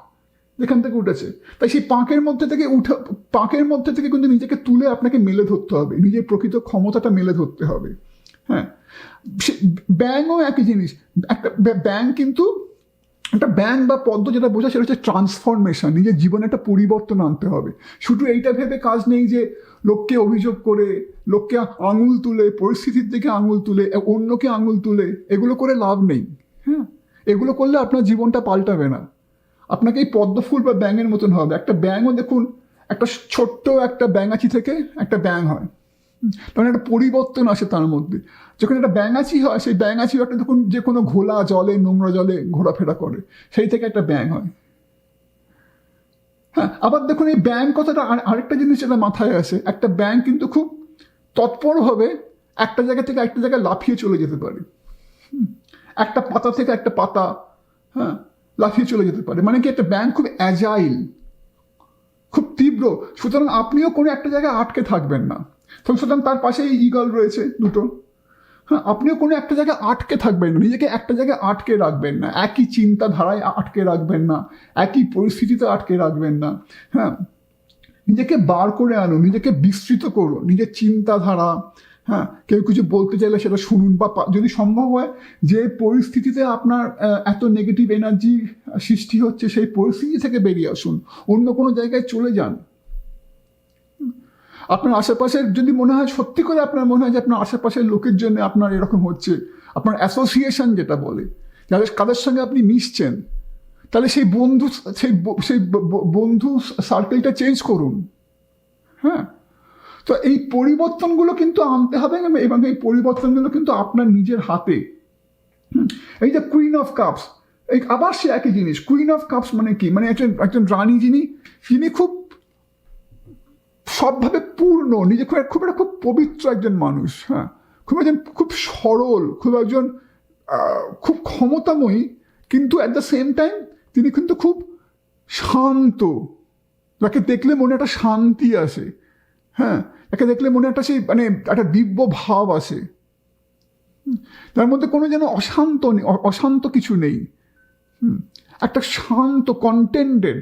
যেখান থেকে উঠেছে। তাই সেই পাঁকের মধ্যে থেকে কিন্তু নিজেকে তুলে আপনাকে মেলে ধরতে হবে, নিজের প্রকৃত ক্ষমতাটা মেলে ধরতে হবে। হ্যাঁ, ব্যাঙও একই জিনিস। একটা ব্যাঙ কিন্তু একটা ব্যাঙ বা পদ্ম যেটা বোঝা, সেটা হচ্ছে ট্রান্সফরমেশন, নিজের জীবনে একটা পরিবর্তন আনতে হবে। শুধু এইটা ভেবে কাজ নেই যে লোককে অভিযোগ করে, লোককে আঙুল তুলে, পরিস্থিতির দিকে আঙুল তুলে, অন্যকে আঙুল তুলে, এগুলো করে লাভ নেই। হ্যাঁ, এগুলো করলে আপনার জীবনটা পাল্টাবে না। আপনাকে এই পদ্ম ফুল বা ব্যাঙের মতন হবে। একটা ব্যাঙও দেখুন, একটা ছোট্ট একটা ব্যাঙাচি থেকে একটা ব্যাঙ হয়, তখন একটা পরিবর্তন আসে তার মধ্যে। যখন একটা ব্যাঙাচি হয়, সেই ব্যাঙাচি একটা দেখুন যে কোনো ঘোলা জলে, নোংরা জলে ঘোরাফেরা করে, সেই থেকে একটা ব্যাঙ হয়। হ্যাঁ, আবার দেখুন এই ব্যাঙ কথাটা আরেকটা জিনিস যেটা মাথায় আসে, একটা ব্যাঙ কিন্তু খুব তৎপরভাবে একটা জায়গা থেকে একটা জায়গায় লাফিয়ে চলে যেতে পারে, একটা পাতা থেকে একটা পাতা, হ্যাঁ, লাফিয়ে চলে যেতে পারে। মানে কি, একটা ব্যাঙ খুব অ্যাজাইল, খুব তীব্র। সুতরাং আপনিও কোনো একটা জায়গায় আটকে থাকবেন না। সুতরাং তার পাশেই ঈগল রয়েছে দুটো। হ্যাঁ, আপনিও কোনো একটা জায়গায় আটকে থাকবেন না, নিজেকে একটা জায়গায় আটকে রাখবেন না, একই চিন্তাধারায় আটকে রাখবেন না, একই পরিস্থিতিতে আটকে রাখবেন না। হ্যাঁ, নিজেকে বার করে আনুন, নিজেকে বিস্তৃত করুন, নিজের চিন্তাধারা। হ্যাঁ, কেউ কিছু বলতে চাইলে সেটা শুনুন, বা যদি সম্ভব হয় যে পরিস্থিতিতে আপনার এত নেগেটিভ এনার্জি সৃষ্টি হচ্ছে, সেই পরিস্থিতি থেকে বেরিয়ে আসুন, অন্য কোনো জায়গায় চলে যান। আপনার আশেপাশের যদি মনে হয়, সত্যি করে আপনার মনে হয় যে আপনার আশেপাশের লোকের জন্য আপনার এরকম হচ্ছে, আপনার অ্যাসোসিয়েশন যেটা বলে, কাদের সঙ্গে আপনি মিশছেন, তাহলে সেই বন্ধু সার্কেলটা চেঞ্জ করুন। হ্যাঁ, তো এই পরিবর্তনগুলো কিন্তু আনতে হবে, এবং এই পরিবর্তনগুলো কিন্তু আপনার নিজের হাতে। এই যে কুইন অফ কাপস, এই আবার সে একই জিনিস। কুইন অফ কাপস মানে কি, মানে একজন রানী, যিনি খুব সবভাবে পূর্ণ, নিজে খুব পবিত্র একজন মানুষ। হ্যাঁ, খুব সরল, খুব ক্ষমতাময়ী, কিন্তু অ্যাট দ্য সেম টাইম তিনি কিন্তু খুব শান্ত। তাকে দেখলে মনে একটা শান্তি আসে। হ্যাঁ, তাকে দেখলে মনে একটা সেই মানে একটা দিব্য ভাব আসে, তার মধ্যে কোনো যেন অশান্ত কিছু নেই। একটা শান্ত, কন্টেন্টেড,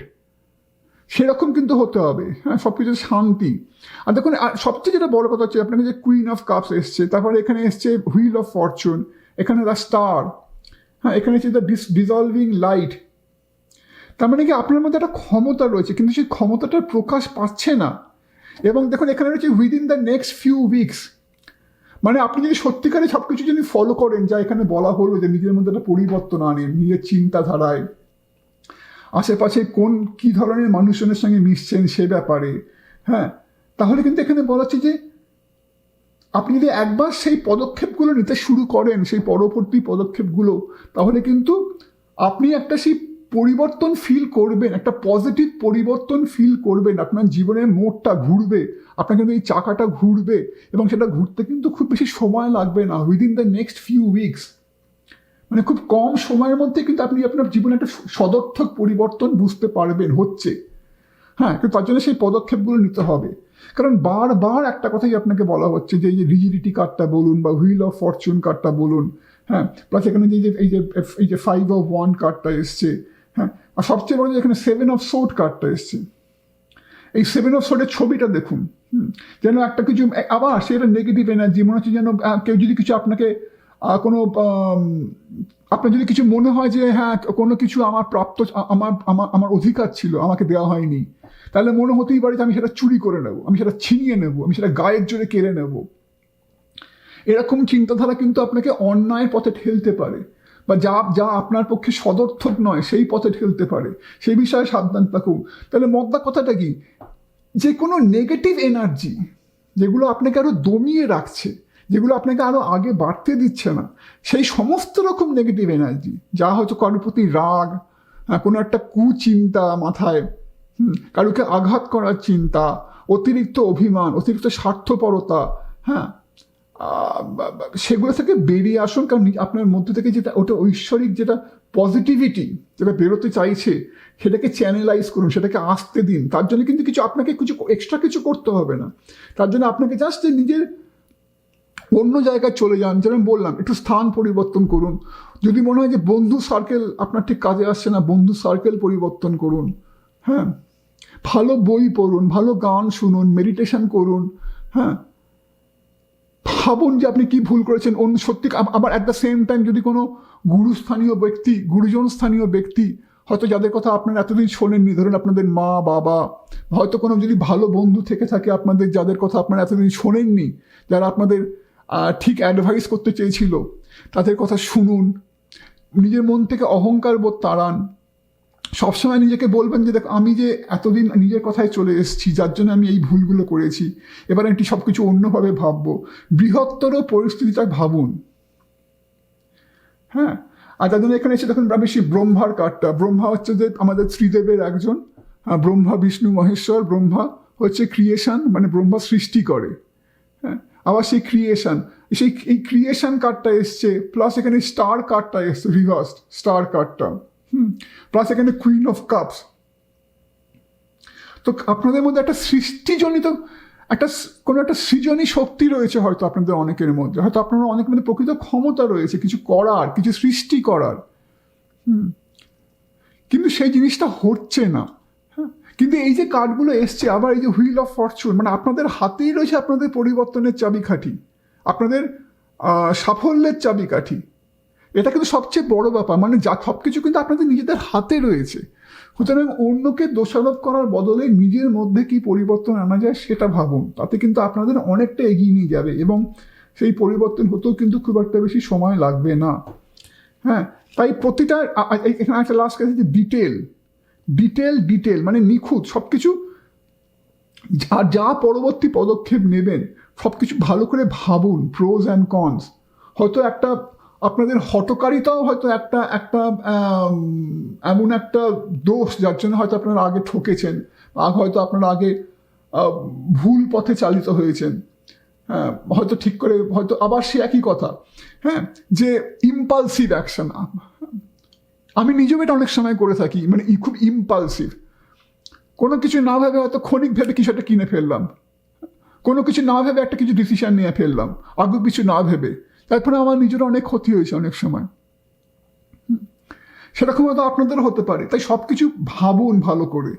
সেরকম কিন্তু হতে হবে। হ্যাঁ, সব কিছু শান্তি। আর দেখুন, সবচেয়ে যেটা বড় কথা হচ্ছে, আপনাকে যে কুইন অফ কাপস এসছে, তারপরে এখানে এসছে হুইল অফ ফরচুন, এখানে দ্য স্টার, হ্যাঁ, এখানে হচ্ছে দ্য ডিসলভিং লাইট। তার মানে কি আপনার মধ্যে একটা ক্ষমতা রয়েছে, কিন্তু সেই ক্ষমতাটার প্রকাশ পাচ্ছে না। এবং দেখুন এখানে রয়েছে within the next few weeks, মানে আপনি যদি সত্যিকারে সব কিছু যদি ফলো করেন, যা এখানে বলা হলো যে নিজের মধ্যে একটা পরিবর্তন আনেন, নিজের চিন্তাধারায়, আশেপাশে কী ধরনের মানুষজনের সঙ্গে মিশছেন সে ব্যাপারে, হ্যাঁ, তাহলে কিন্তু এখানে বলা হচ্ছে যে আপনি যদি একবার সেই পদক্ষেপগুলো নিতে শুরু করেন, সেই পরবর্তী পদক্ষেপগুলো, তাহলে কিন্তু আপনি একটা সেই পরিবর্তন ফিল করবেন, একটা পজিটিভ পরিবর্তন ফিল করবেন, আপনার জীবনের মোড়টা ঘুরবে, আপনার কিন্তু এই চাকাটা ঘুরবে, এবং সেটা ঘুরতে কিন্তু খুব বেশি সময় লাগবে না, within the next few weeks, মানে খুব কম সময়ের মধ্যে কিন্তু আপনি আপনার জীবনে একটা সদর্থক পরিবর্তন বুঝতে পারবেন হচ্ছে। হ্যাঁ, কিন্তু তার জন্য সেই পদক্ষেপগুলো নিতে হবে। কারণ বারবার একটা কথাই আপনাকে বলা হচ্ছে যে এই যে রিজিডিটি কার্ডটা বলুন বা হুইল অফ ফরচুন কার্ডটা বলুন, হ্যাঁ, প্লাস এখানে এই যে 5 of 1 কার্ডটা এসছে, হ্যাঁ, আর সবচেয়ে বড় যে এখানে 7 of Swords কার্ডটা এসছে। এই 7 of Swords ছবিটা দেখুন, যেন একটা কিছু আবার সেটা নেগেটিভ এনার্জি, মনে হচ্ছে যেন কেউ যদি কিছু আপনাকে কোনো আপনার যদি কিছু মনে হয় যে হ্যাঁ কোনো কিছু আমার প্রাপ্ত, আমার অধিকার ছিল, আমাকে দেওয়া হয়নি, তাহলে মনে হতেই পারে যে আমি সেটা চুরি করে নেব, আমি সেটা ছিনিয়ে নেব, আমি সেটা গায়ের জোরে কেড়ে নেব। এরকম চিন্তাধারা কিন্তু আপনাকে অন্যায়ের পথে ঠেলতে পারে, বা যা আপনার পক্ষে সদর্থক নয় সেই পথে ঠেলতে পারে। সেই বিষয়ে সাবধান থাকুন। তাহলে মদ্দা কথাটা কি, যে কোনো নেগেটিভ এনার্জি যেগুলো আপনাকে আরো দমিয়ে রাখছে, যেগুলো আপনাকে আরো আগে বাড়তে দিচ্ছে না, সেই সমস্ত রকম নেগেটিভ এনার্জি, যা হয়তো কারোর প্রতি রাগ, কোনো একটা কুচিন্তা মাথায়, কারোকে আঘাত করার চিন্তা, অতিরিক্ত অভিমান, অতিরিক্ত স্বার্থপরতা, হ্যাঁ, সেগুলো থেকে বেরিয়ে আসুন। কারণ আপনার মধ্যে থেকে যেটা ওটা ঐশ্বরিক যেটা পজিটিভিটি যেটা বেরোতে চাইছে, সেটাকে চ্যানেলাইজ করুন, সেটাকে আসতে দিন। তার জন্য কিন্তু আপনাকে কিছু এক্সট্রা কিছু করতে হবে না। তার জন্য আপনাকে জাস্ট নিজের অন্য জায়গায় চলে যান, যেরকম বললাম একটু স্থান পরিবর্তন করুন। যদি মনে হয় যে বন্ধু সার্কেল আপনার ঠিক কাজে আসছে না, বন্ধু সার্কেল পরিবর্তন করুন, হ্যাঁ, ভালো বই পড়ুন, ভালো গান শুনুন, মেডিটেশন করুন, হ্যাঁ, ভাবুন যে আপনি কি ভুল করেছেন। সত্যি আবার অ্যাট দ্য সেম টাইম যদি কোনো গুরুজন স্থানীয় ব্যক্তি হয়তো যাদের কথা আপনারা এতদিন শোনেননি, ধরুন আপনাদের মা বাবা, হয়তো কোনো যদি ভালো বন্ধু থেকে থাকে আপনাদের, যাদের কথা আপনারা এতদিন শোনেননি, যারা আপনাদের ঠিক অ্যাডভাইস করতে চেয়েছিল, তাদের কথা শুনুন। নিজের মন থেকে অহংকার বোধ তাড়ান। সবসময় নিজেকে বলবেন যে দেখ, আমি যে এতদিন নিজের কথায় চলে এসেছি, যার জন্য আমি এই ভুলগুলো করেছি, এবার আমি সব কিছু অন্যভাবে ভাববো। বৃহত্তর পরিস্থিতিটা ভাবুন, হ্যাঁ। আর তার জন্য এখানে এসে দেখুন বেশি ব্রহ্মার কার্ডটা। ব্রহ্মা হচ্ছে যে আমাদের ত্রিদেবের একজন, ব্রহ্মা বিষ্ণু মহেশ্বর। ব্রহ্মা হচ্ছে ক্রিয়েশন, মানে ব্রহ্মা সৃষ্টি করে, হ্যাঁ। আবার সেই এই ক্রিয়েশন কার্ডটা এসছে, প্লাস এখানে স্টার কার্ডটা এসছে, রিভার্সড স্টার কার্ডটা, প্লাস এখানে কুইন অফ কাপস। তো আপনাদের মধ্যে একটা সৃষ্টিজনিত কোনো একটা সৃজনী শক্তি রয়েছে হয়তো আপনাদের অনেকের মধ্যে, হয়তো আপনারা অনেকের মধ্যে প্রকৃত ক্ষমতা রয়েছে কিছু করার, কিছু সৃষ্টি করার, কিন্তু সেই জিনিসটা হচ্ছে না, হ্যাঁ। কিন্তু এই যে কার্ডগুলো এসছে, আবার এই যে হুইল অফ ফরচুন, মানে আপনাদের হাতেই রয়েছে আপনাদের পরিবর্তনের চাবিকাঠি, আপনাদের সাফল্যের চাবিকাঠি। এটা কিন্তু সবচেয়ে বড় ব্যাপার, মানে সব কিছু কিন্তু আপনাদের নিজেদের হাতে রয়েছে। সুতরাং অন্যকে দোষারোপ করার বদলে নিজের মধ্যে কি পরিবর্তন আনা যায় সেটা ভাবুন, তাতে কিন্তু আপনাদের অনেকটা এগিয়ে নিয়ে যাবে, এবং সেই পরিবর্তন হতেও কিন্তু খুব একটা বেশি সময় লাগবে না, হ্যাঁ। তাই প্রতিটা এখানে একটা লাস্ট কাজ হচ্ছে ডিটেল, মানে নিখুঁত সব কিছু, আর যা পরবর্তী পদক্ষেপ নেবেন সব কিছু ভালো করে ভাবুন, প্রোজ অ্যান্ড কনস। হয়তো একটা আপনাদের হঠকারিতাও হয়তো একটা এমন একটা দোষ যার জন্য হয়তো আপনারা আগে ঠকেছেন, হয়তো আপনারা আগে ভুল পথে চালিত হয়েছেন, হ্যাঁ, হয়তো ঠিক করে, হয়তো আবার সে একই কথা, হ্যাঁ, যে ইম্পালসিভ অ্যাকশন। আমি নিজেও এটা অনেক সময় করে থাকি, মানে খুব ইম্পালসিভ, কোনো কিছু না ভেবে হয়তো ক্ষণিক ভেবে কিছু একটা কিনে ফেললাম, কোনো কিছু না ভেবে একটা কিছু ডিসিশন নিয়ে ফেললাম, আগে কিছু না ভেবে, তারপরে আমার নিজের অনেক ক্ষতি হয়েছে অনেক সময়। সেরকম হয়তো আপনাদেরও হতে পারে। তাই সব কিছু ভাবুন ভালো করে,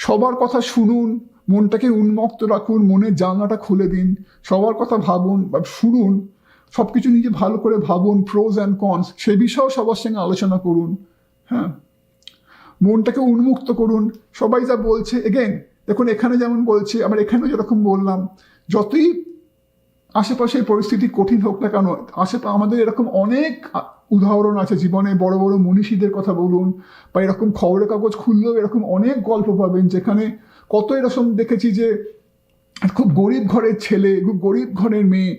সবার কথা শুনুন, মনটাকে উন্মুক্ত রাখুন, মনের জানলাটা খুলে দিন, সবার কথা ভাবুন বা শুনুন, সব কিছু নিজে ভালো করে ভাবুন, প্রোজ অ্যান্ড কনস, সে বিষয়েও সবার সঙ্গে আলোচনা করুন, হ্যাঁ। মনটাকে উন্মুক্ত করুন। সবাই যা বলছে, এগেন দেখুন এখানে যেমন বলছে, আবার এখানেও যেরকম বললাম, যতই আশেপাশের পরিস্থিতি কঠিন হোক না কেন, আমাদের এরকম অনেক উদাহরণ আছে জীবনে। বড় বড় মনীষীদের কথা বলুন, বা এরকম খবরের কাগজ খুললেও এরকম অনেক গল্প পাবেন যেখানে কত এরকম দেখেছি যে খুব গরিব ঘরের ছেলে, খুব গরিব ঘরের মেয়ে,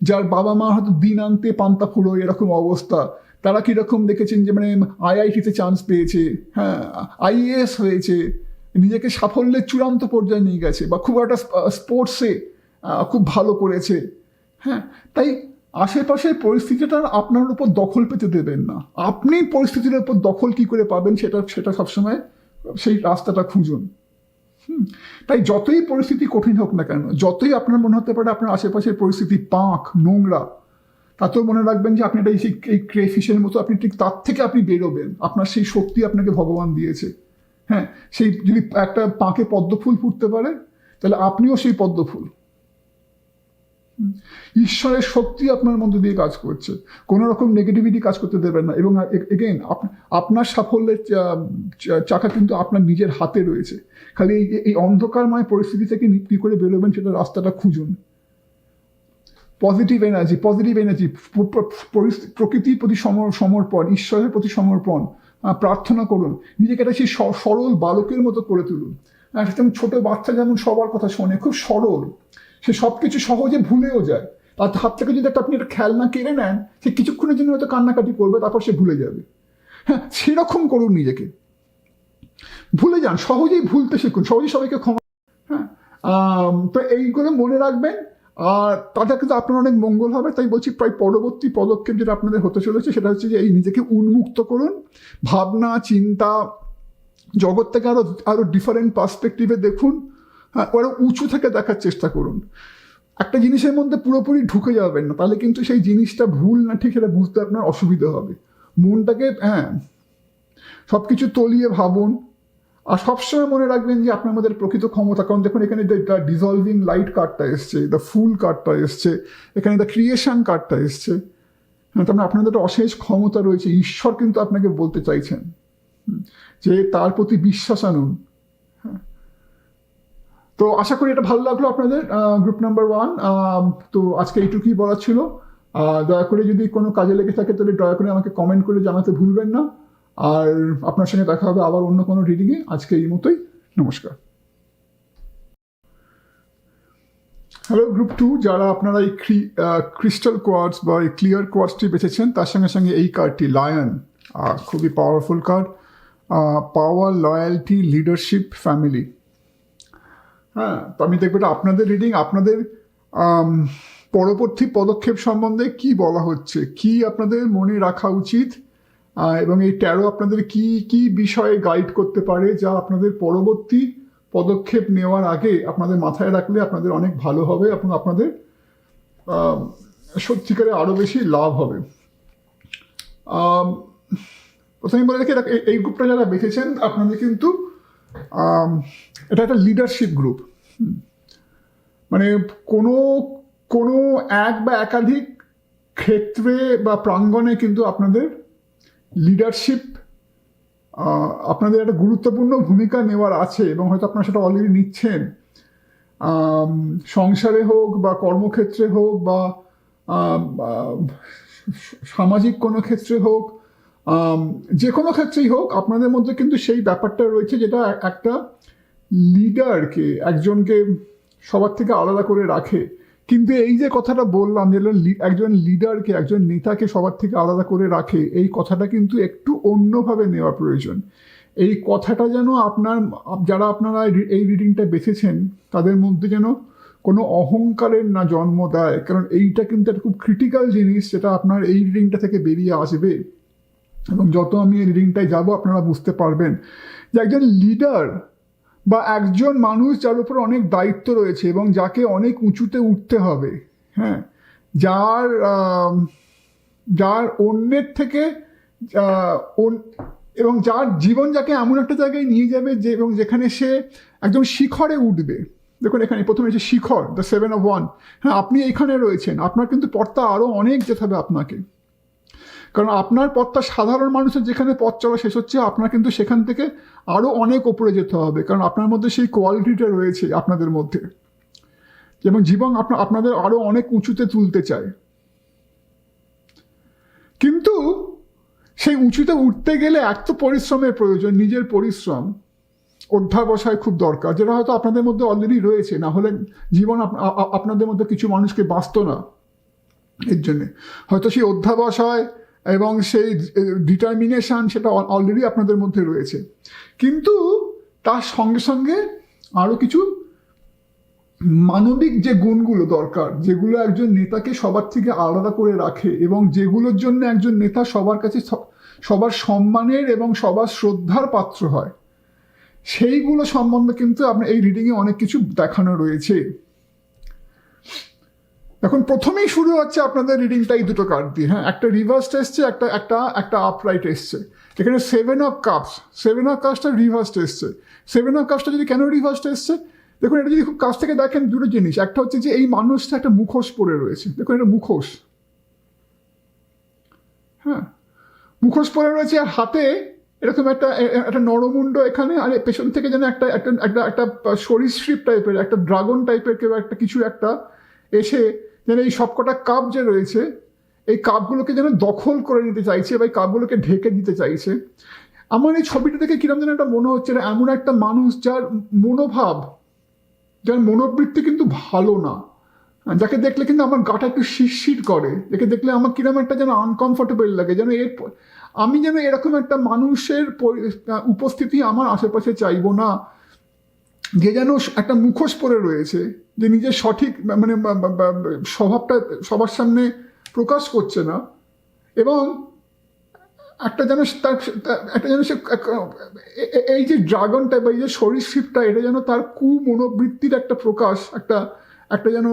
যার বাবা মা হয়তো দিন আনতে পান্তা ফুরোয় এরকম অবস্থা, তারা কীরকম দেখেছেন যে মানে আইআইটিতে চান্স পেয়েছে, হ্যাঁ, আইএএস হয়েছে, নিজেকে সাফল্যের চূড়ান্ত পর্যায়ে নিয়ে গেছে, বা খুব একটা স্পোর্টসে খুব ভালো করেছে। হ্যাঁ, তাই আশেপাশের পরিস্থিতিটা আপনার উপর দখল পেতে দেবেন না। আপনি পরিস্থিতির উপর দখল কি করে পাবেন সেটা সবসময় সেই রাস্তাটা খুঁজুন। তাই যতই পরিস্থিতি কঠিন হোক না কেন, যতই আপনার মনে হতে পারে আপনার আশেপাশের পরিস্থিতি পাঁক নোংরা, তাতেও মনে রাখবেন যে আপনি এই ক্রেফিশের মতো, আপনি ঠিক তার থেকে আপনি বেরোবেন। আপনার সেই শক্তি আপনাকে ভগবান দিয়েছে। হ্যাঁ, সেই যদি একটা পাঁকে পদ্ম ফুল ফুটতে পারে, তাহলে আপনিও সেই পদ্ম ফুল। ঈশ্বরের শক্তি আপনার মধ্যে দিয়ে কাজ করছে, কোনো রকম নেগেটিভিটি কাজ করতে দেবেন না। এবং এগেইন আপনার সাফল্যের চাকা কিন্তু আপনার নিজের হাতে রয়েছে। খালি এই অন্ধকারময় পরিস্থিতি থেকে কী করে বেরোবেন সেটা রাস্তাটা খুঁজুন। পজিটিভ এনার্জি, প্রকৃতির প্রতি সমর্পণ, ঈশ্বরের প্রতি সমর্পণ, প্রার্থনা করুন। নিজেকে একটা সেই সরল বালকের মতো করে তুলুন। একটা ছোট বাচ্চা যেমন সবার কথা শোনে, খুব সরল, সে সব কিছু সহজে ভুলেও যায়। তার হাত থেকে যদি আপনি একটা খেলনা কেড়ে নেন, সে কিছুক্ষণের জন্য হয়তো কান্নাকাটি করবে, তারপর সে ভুলে যাবে। হ্যাঁ, সেরকম করুন নিজেকে, ভুলে যান, সহজেই ভুলতে শিখুন, সহজেই সবাইকে ক্ষমা। হ্যাঁ, তো এইগুলো মনে রাখবেন, আর তাতে কিন্তু আপনার অনেক মঙ্গল হবে। তাই বলছি, প্রায় পরবর্তী পদক্ষেপ যেটা আপনাদের হতে চলেছে সেটা হচ্ছে যে এই নিজেকে উন্মুক্ত করুন, ভাবনা চিন্তা জগৎটাকে আরো ডিফারেন্ট পার্সপেক্টিভে দেখুন। হ্যাঁ, আরো উঁচু থেকে দেখার চেষ্টা করুন। একটা জিনিসের মধ্যে পুরোপুরি ঢুকে যাবেন না, তাহলে কিন্তু সেই জিনিসটা ভুল না ঠিক সেটা বুঝতে আপনার অসুবিধা হবে। মনটাকে সব কিছু তলিয়ে ভাবুন, আর সবসময় মনে রাখবেন যে আপনার মধ্যে প্রকৃত ক্ষমতা। কারণ দেখুন এখানে দ্য ডিজলভিং লাইট কার্ডটা এসছে, দ্য ফুল কার্ডটা এসছে, এখানে দ্য ক্রিয়েশন কার্ডটা এসছে। হ্যাঁ, তার মানে আপনাদের একটা অশেষ ক্ষমতা রয়েছে। ঈশ্বর কিন্তু আপনাকে বলতে চাইছেন যে তার প্রতি বিশ্বাস আনুন। তো আশা করি এটা ভালো লাগলো আপনাদের, গ্রুপ নাম্বার 1। তো আজকে এইটুকুই বলার ছিল। দয়া করে যদি কোনো কাজে লেগে থাকে তাহলে দয়া করে আমাকে কমেন্ট করে জানাতে ভুলবেন না। আর আপনার সঙ্গে দেখা হবে আবার অন্য কোনো রিডিংয়ে। আজকে এই মতোই, নমস্কার। হ্যালো গ্রুপ 2, যারা আপনারা এই ক্রিস্টাল কোয়ার্টস বা এই ক্লিয়ার কোয়ার্টসটি বেছেছেন, তার সঙ্গে সঙ্গে এই কার্ডটি লায়ন, খুবই পাওয়ারফুল কার্ড। পাওয়ার, লয়্যালটি, লিডারশিপ, ফ্যামিলি। হ্যাঁ, তো আমি দেখবো এটা আপনাদের রিডিং, আপনাদের পরবর্তী পদক্ষেপ সম্বন্ধে কি বলা হচ্ছে, কি আপনাদের মনে রাখা উচিত, এবং এই ট্যারো আপনাদের কি কি বিষয়ে গাইড করতে পারে, যা আপনাদের পরবর্তী পদক্ষেপ নেওয়ার আগে আপনাদের মাথায় রাখলে আপনাদের অনেক ভালো হবে এবং আপনাদের সত্যিকারে আরও বেশি লাভ হবে। প্রথমে বলে রাখি, এই গ্রুপটা যারা বেছেছেন আপনাদের কিন্তু এটা একটা লিডারশিপ গ্রুপ। মানে কোনো এক বা একাধিক ক্ষেত্রে বা প্রাঙ্গণে কিন্তু আপনাদের লিডারশিপ, আপনাদের একটা গুরুত্বপূর্ণ ভূমিকা নেওয়ার আছে, এবং হয়তো আপনারা সেটা অলরেডি নিচ্ছেন। সংসারে হোক বা কর্মক্ষেত্রে হোক বা সামাজিক কোনো ক্ষেত্রে হোক, যে কোনো ক্ষেত্রেই হোক, আপনাদের মধ্যে কিন্তু সেই ব্যাপারটা রয়েছে যেটা একটা লিডারকে, একজনকে সবার থেকে আলাদা করে রাখে। কিন্তু এই যে কথাটা বললাম, যে একজন লিডারকে, একজন নেতাকে সবার থেকে আলাদা করে রাখে, এই কথাটা কিন্তু একটু অন্যভাবে নেওয়া প্রয়োজন। এই কথাটা যেন যারা আপনারা এই রিডিংটা বেছেছেন তাদের মধ্যে যেন কোনো অহংকারের না জন্ম দেয়। কারণ এইটা কিন্তু একটা খুব ক্রিটিক্যাল জিনিস, যেটা আপনার এই রিডিংটা থেকে বেরিয়ে আসবে। এবং যত আমি এই রিডিংটায় যাব আপনারা বুঝতে পারবেন যে একজন লিডার বা একজন মানুষ যার উপর অনেক দায়িত্ব রয়েছে এবং যাকে অনেক উঁচুতে উঠতে হবে, হ্যাঁ, যার অন্যের থেকে এবং যার জীবন যাকে এমন একটা জায়গায় নিয়ে যাবে এবং যেখানে সে একজন শিখরে উঠবে। দেখুন এখানে প্রথমে হচ্ছে শিখর, দ্য 7 of Wands। হ্যাঁ, আপনি এইখানে রয়েছেন, আপনার কিন্তু পথটা আরও অনেক যেতে হবে আপনাকে। কারণ আপনার পথটা সাধারণ মানুষের যেখানে পথ চলা শেষ হচ্ছে, আপনার কিন্তু সেখান থেকে আরও অনেক ওপরে যেতে হবে, কারণ আপনার মধ্যে সেই কোয়ালিটিটা রয়েছে আপনাদের মধ্যে, এবং জীবন আপনাদের আরও অনেক উঁচুতে তুলতে চায়। কিন্তু সেই উঁচুতে উঠতে গেলে এত পরিশ্রমের প্রয়োজন, নিজের পরিশ্রম, অধ্যাবসায় খুব দরকার, যেটা হয়তো আপনাদের মধ্যে অলরেডি রয়েছে, না হলে জীবন আপনাদের মধ্যে কিছু মানুষকে বাঁচত না। এর জন্যে হয়তো সেই অধ্যাবসায় এবং সেই ডিটারমিনেশন সেটা অলরেডি আপনাদের মধ্যে রয়েছে, কিন্তু তার সঙ্গে সঙ্গে আরও কিছু মানবিক যে গুণগুলো দরকার, যেগুলো একজন নেতাকে সবার থেকে আলাদা করে রাখে এবং যেগুলোর জন্য একজন নেতা সবার কাছে সবার সম্মানের এবং সবার শ্রদ্ধার পাত্র হয়, সেইগুলো সম্বন্ধে কিন্তু আপনার এই রিডিংয়ে অনেক কিছু দেখানো রয়েছে। এখন প্রথমেই শুরু হচ্ছে আপনাদের রিডিংটা এই দুটো কার্ড দিয়ে। হ্যাঁ, একটা রিভার্সড এসছে, একটা আপরাইট এসছে। এখানে 7 অফ কাপস, 7 অফ কাপসটা রিভার্সড এসছে। 7 অফ কাপসটা যদি কেন রিভার্সড এসছে, দেখুন এটা যদি খুব কাছ থেকে দেখেন দুটো জিনিস। একটা হচ্ছে যে এই মানুষটা একটা মুখোশ পরে রয়েছে, দেখুন এটা মুখোশ, হ্যাঁ মুখোশ পরে রয়েছে, আর হাতে এরকম একটা নরমুণ্ড এখানে, আর পেছন থেকে যেন একটা সরীসৃপ টাইপের, একটা ড্রাগন টাইপের কেউ একটা কিছু একটা এসে যেন এই সবকটা কাপ যে রয়েছে এই কাপগুলোকে যেন দখল করে নিতে চাইছে বা এই কাপগুলোকে ঢেকে দিতে চাইছে। আমার এই ছবিটা দেখে কিরম যেন একটা মনে হচ্ছে এমন একটা মানুষ যার মনোভাব, যার মনোবৃত্তি কিন্তু ভালো না, যাকে দেখলে কিন্তু আমার গাটা একটু শিরশির করে, যাকে দেখলে আমার কিরম একটা যেন আনকমফোর্টেবল লাগে, যেন আমি যেন এরকম একটা মানুষের উপস্থিতি আমার আশেপাশে চাইবো না, যে যেন একটা মুখোশ পরে রয়েছে, যে নিজের সঠিক মানে স্বভাবটা সবার সামনে প্রকাশ করছে না, এবং একটা যেন তার একটা যেন সে এই যে ড্রাগনটা বা এই যে সরীসৃপটা, এটা যেন তার কুমনোবৃত্তির একটা প্রকাশ, একটা যেন